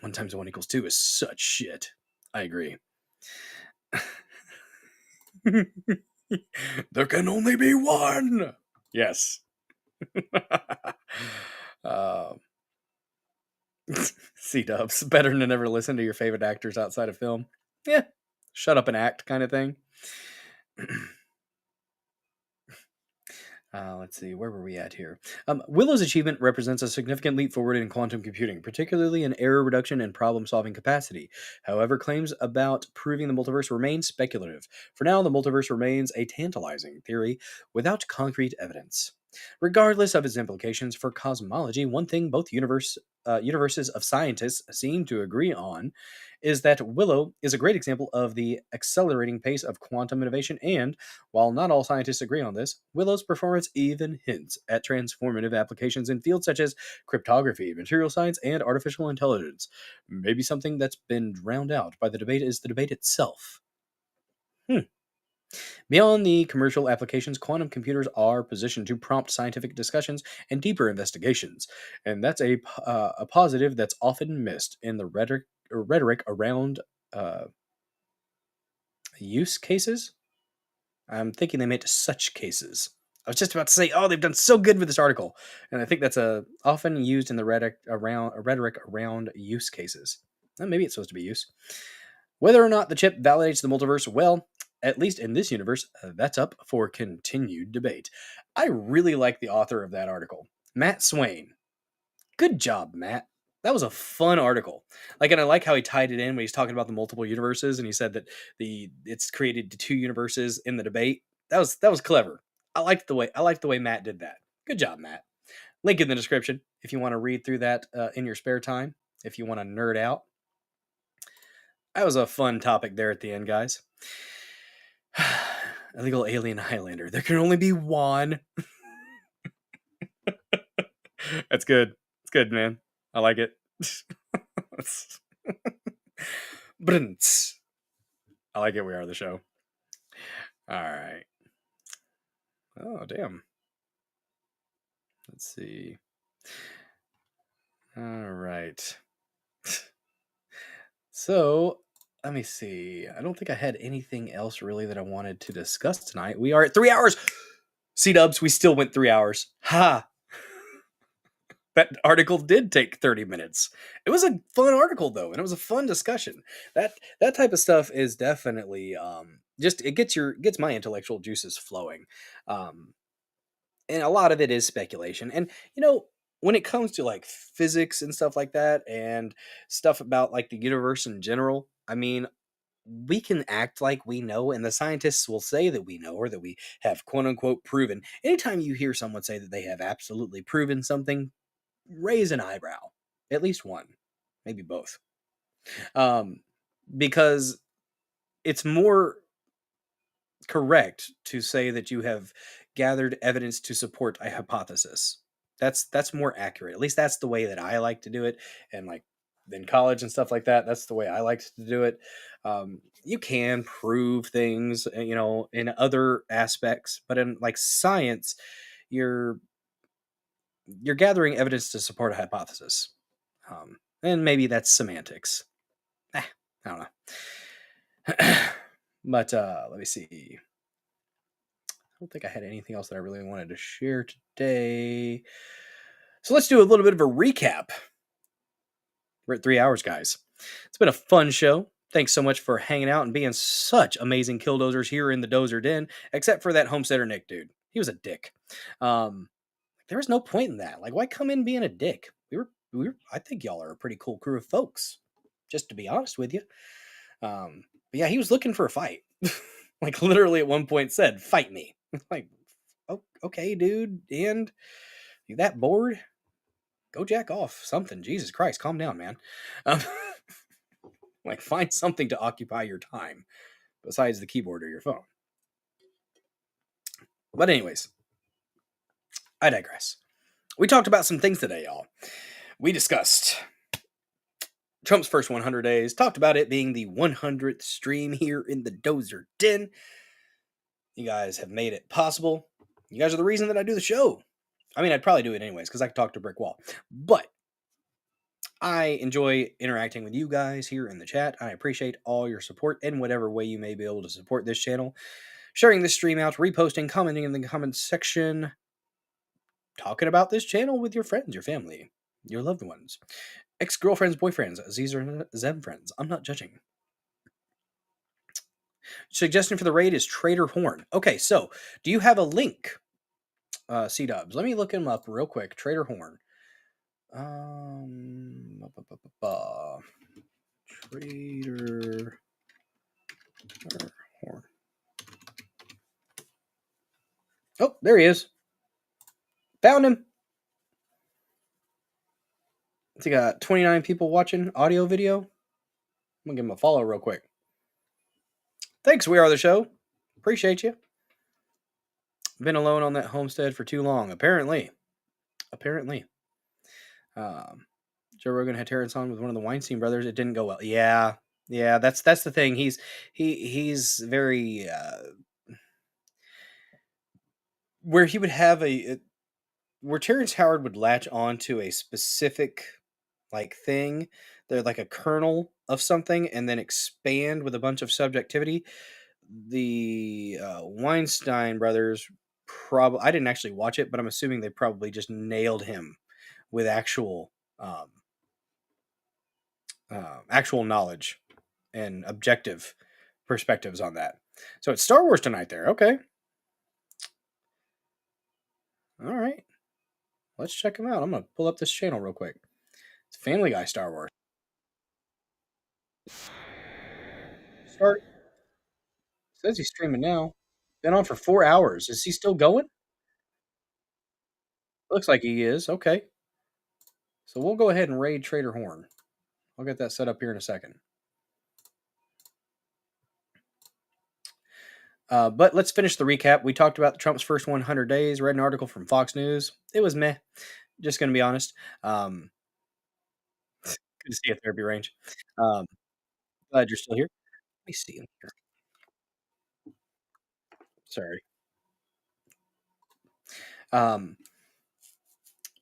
B: 1 × 1 = 2 is such shit. I agree. There can only be one. Yes. C-dubs. Better than never listen to your favorite actors outside of film. Yeah. Shut up and act kind of thing. Let's see, where were we at here? Willow's achievement represents a significant leap forward in quantum computing, particularly in error reduction and problem-solving capacity. However, claims about proving the multiverse remain speculative. For now, the multiverse remains a tantalizing theory without concrete evidence. Regardless of its implications for cosmology, one thing both universes of scientists seem to agree on is that Willow is a great example of the accelerating pace of quantum innovation, and while not all scientists agree on this, Willow's performance even hints at transformative applications in fields such as cryptography, material science, and artificial intelligence. Maybe something that's been drowned out by the debate is the debate itself. Beyond the commercial applications, quantum computers are positioned to prompt scientific discussions and deeper investigations, and that's a positive that's often missed in the rhetoric around use cases. I'm thinking they meant such cases. I was just about to say, they've done so good with this article, and I think that's often used in the rhetoric around use cases. Maybe it's supposed to be use. Whether or not the chip validates the multiverse, well, at least in this universe, that's up for continued debate. I really like the author of that article, Matt Swain. Good job, Matt. That was a fun article. And I like how he tied it in when he's talking about the multiple universes, and he said that it's created 2 universes in the debate. That was clever. I liked the way Matt did that. Good job, Matt. Link in the description if you want to read through that in your spare time. If you want to nerd out. That was a fun topic there at the end, guys. Illegal alien Highlander. There can only be one. That's good. It's good, man. I like it. I like it. We are the show. All right. Oh, damn. Let's see. All right. So, let me see. I don't think I had anything else really that I wanted to discuss tonight. We are at 3 hours. C-dubs, we still went 3 hours. Ha! That article did take 30 minutes. It was a fun article, though, and it was a fun discussion. That type of stuff is definitely it gets my intellectual juices flowing. And a lot of it is speculation. And when it comes to physics and stuff like that, and stuff about the universe in general, I mean, we can act like we know, and the scientists will say that we know, or that we have quote unquote proven. Anytime you hear someone say that they have absolutely proven something, raise an eyebrow. At least one, maybe both. Because it's more correct to say that you have gathered evidence to support a hypothesis. That's more accurate. At least that's the way that I like to do it. And like in college and stuff like that, that's the way I like to do it. You can prove things, in other aspects, but in like science, you're gathering evidence to support a hypothesis. And maybe that's semantics. I don't know. But let me see. I don't think I had anything else that I really wanted to share today. So let's do a little bit of a recap. We're at 3 hours, guys. It's been a fun show. Thanks so much for hanging out and being such amazing killdozers here in the Dozer Den, except for that Homesteader Nick dude. He was a dick. There was no point in that. Like, why come in being a dick? We were. I think y'all are a pretty cool crew of folks, just to be honest with you. But yeah, he was looking for a fight. Like, literally at one point said, "Fight me." Like, oh, okay, dude. And you that bored? Go jack off something. Jesus Christ, calm down, man. Like, find something to occupy your time besides the keyboard or your phone. But anyways, I digress. We talked about some things today, y'all. We discussed Trump's first 100 days, talked about it being the 100th stream here in the Dozer Den. You guys have made it possible. You guys are the reason that I do the show. I mean, I'd probably do it anyways because I could talk to a brick wall. But I enjoy interacting with you guys here in the chat. I appreciate all your support in whatever way you may be able to support this channel. Sharing this stream out, reposting, commenting in the comments section, talking about this channel with your friends, your family, your loved ones, ex-girlfriends, boyfriends, these are Zem friends. I'm not judging. Suggestion for the raid is Trader Horn. Okay, so do you have a link, C-Dubs? Let me look him up real quick. Trader Horn. Trader Horn. Oh, there he is. Found him. He got 29 people watching audio video. I'm gonna give him a follow real quick. Thanks, We Are the Show. Appreciate you. Been alone on that homestead for too long, apparently. Joe Rogan had Terrence on with one of the Weinstein brothers. It didn't go well. Yeah, that's the thing. He's very where he would have where Terrence Howard would latch on to a specific like thing. They're like a kernel of something and then expand with a bunch of subjectivity. The Weinstein brothers I didn't actually watch it, but I'm assuming they probably just nailed him with actual knowledge and objective perspectives on that. So it's Star Wars tonight there. Okay. All right. Let's check him out. I'm going to pull up this channel real quick. It's Family Guy Star Wars. Start. Says he's streaming now. Been on for 4 hours. Is he still going? Looks like he is. Okay. So we'll go ahead and raid Trader Horn. I'll get that set up here in a second. But let's finish the recap. We talked about Trump's first 100 days. Read an article from Fox News. It was meh. Just going to be honest. Good to see you at Therapy Range. Glad you're still here. Let me see. Sorry.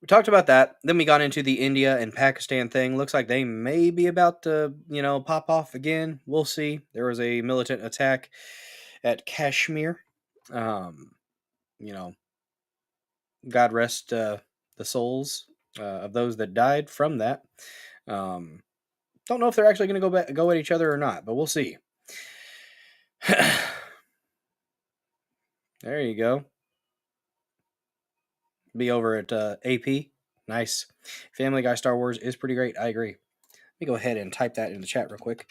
B: We talked about that. Then we got into the India and Pakistan thing. Looks like they may be about to, pop off again. We'll see. There was a militant attack at Kashmir. God rest the souls of those that died from that. Don't know if they're actually going to go at each other or not, but we'll see. There you go. Be over at AP. Nice. Family Guy Star Wars is pretty great. I agree. me go ahead and type that in the chat real quick.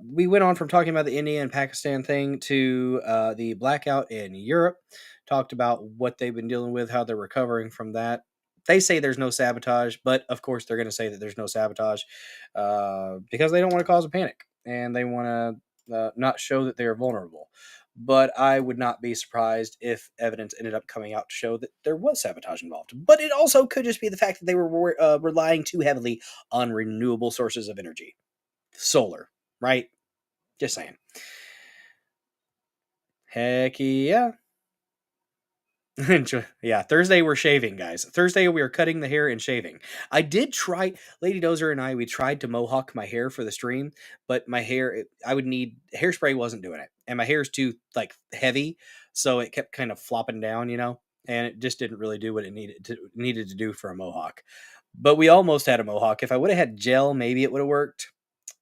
B: We went on from talking about the India and Pakistan thing to the blackout in Europe. Talked about what they've been dealing with, how they're recovering from that. They say there's no sabotage, but of course they're going to say that there's no sabotage because they don't want to cause a panic and they want to not show that they're vulnerable. But I would not be surprised if evidence ended up coming out to show that there was sabotage involved. But it also could just be the fact that they were relying too heavily on renewable sources of energy. Solar, right? Just saying. Heck yeah. Yeah, Thursday we're shaving, guys. Thursday we are cutting the hair and shaving. I did try, Lady Dozer and I, we tried to mohawk my hair for the stream, but my hair, I would need, hairspray wasn't doing it. And my hair is too, like, heavy, so it kept kind of flopping down, you know? And it just didn't really do what it needed to do for a mohawk. But we almost had a mohawk. If I would have had gel, maybe it would have worked.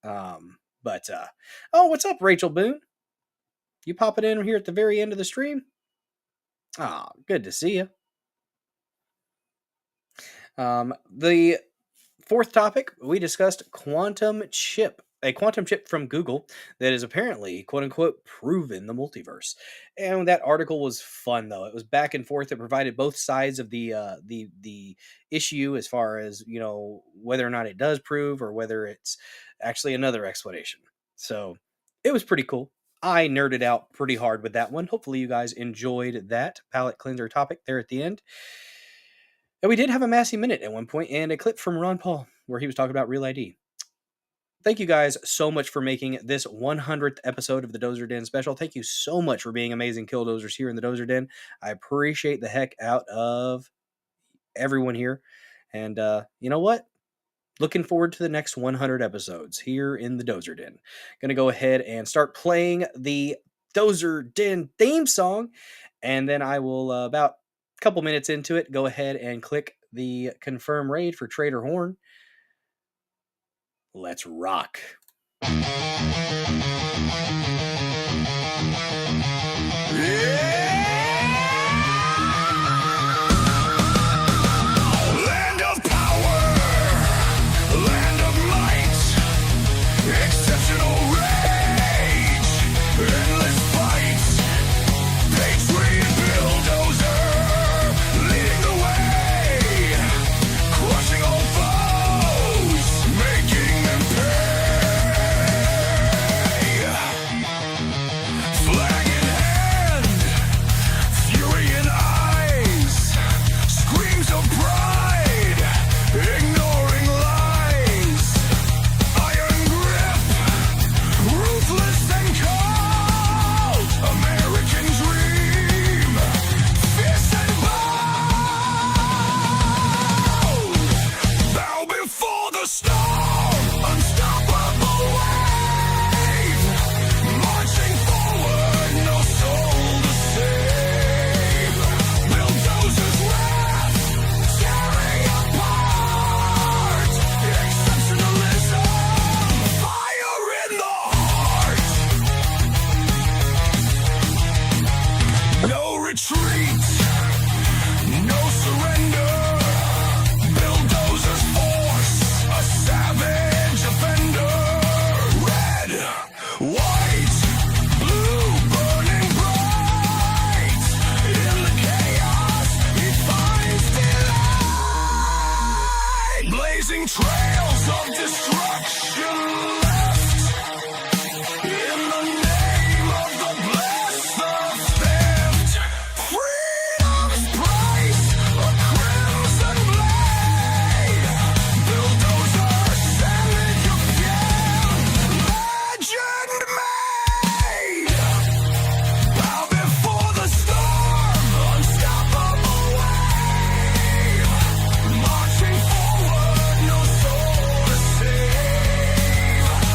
B: Oh, what's up, Rachel Boone? You popping in here at the very end of the stream? Ah, good to see you. The fourth topic, we discussed quantum chip, a quantum chip from Google that is apparently, quote unquote, proven the multiverse. And that article was fun, though. It was back and forth. It provided both sides of the issue as far as, you know, whether or not it does prove or whether it's actually another explanation. So it was pretty cool. I nerded out pretty hard with that one. Hopefully you guys enjoyed that palate cleanser topic there at the end. And we did have a Massey Minute at one point and a clip from Ron Paul where he was talking about Real ID. Thank you guys so much for making this 100th episode of the Dozer Den special. Thank you so much for being amazing killdozers here in the Dozer Den. I appreciate the heck out of everyone here. And you know what? Looking forward to the next 100 episodes here in the Dozer Den. Going to go ahead and start playing the Dozer Den theme song, and then I will, about a couple minutes into it, go ahead and click the confirm raid for Trader Horn. Let's rock.
A: Land of power, land of might, exceptional rage, endless fight, patriot bulldozer, leading the way, crushing all foes, making them pay. Flag in hand, fury in eyes, screams of pride, ignoring lies, iron grip, ruthless and cold, American dream, fierce and bold, bow before the storm, unstoppable wave, marching forward, no soul to save, bulldozers wrath, tearing apart, exceptionalism, fire in the heart, no retreat, no surrender, bulldozers force, a savage offender, red, white, blue, burning bright, in the chaos he finds delight, blazing trails of destruction left, in the name of the blessed, the theft, freedom's price, a crimson blade, bulldozer savage again, legend made, bow before the storm, unstoppable wave, marching forward, no soul to save,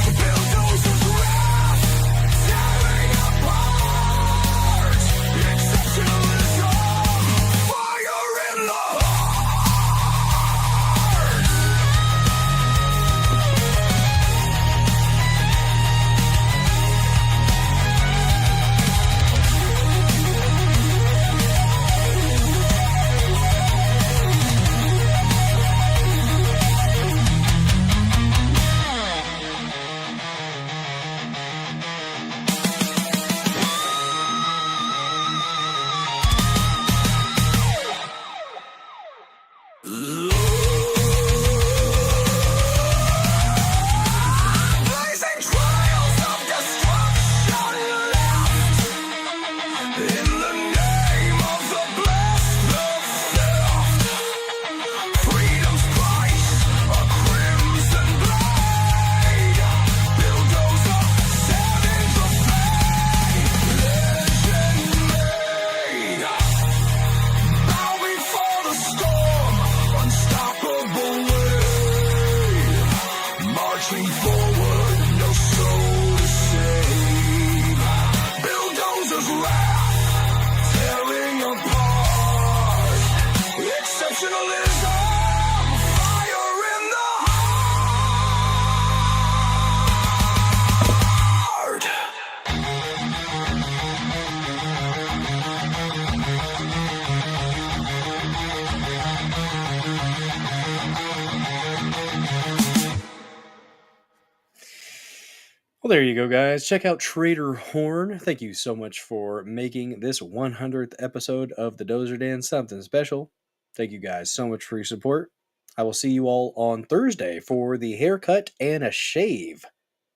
B: Well, there you go, guys. Check out Trader Horn. Thank you so much for making this 100th episode of the Dozer Den something special. Thank you guys so much for your support. I will see you all on Thursday for the haircut and a shave.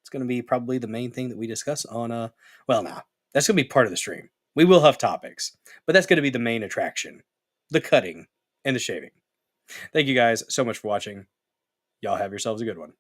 B: It's going to be probably the main thing that we discuss on well, now that's going to be part of the stream. We will have topics, but that's going to be the main attraction, the cutting and the shaving. Thank you guys so much for watching. Y'all have yourselves a good one.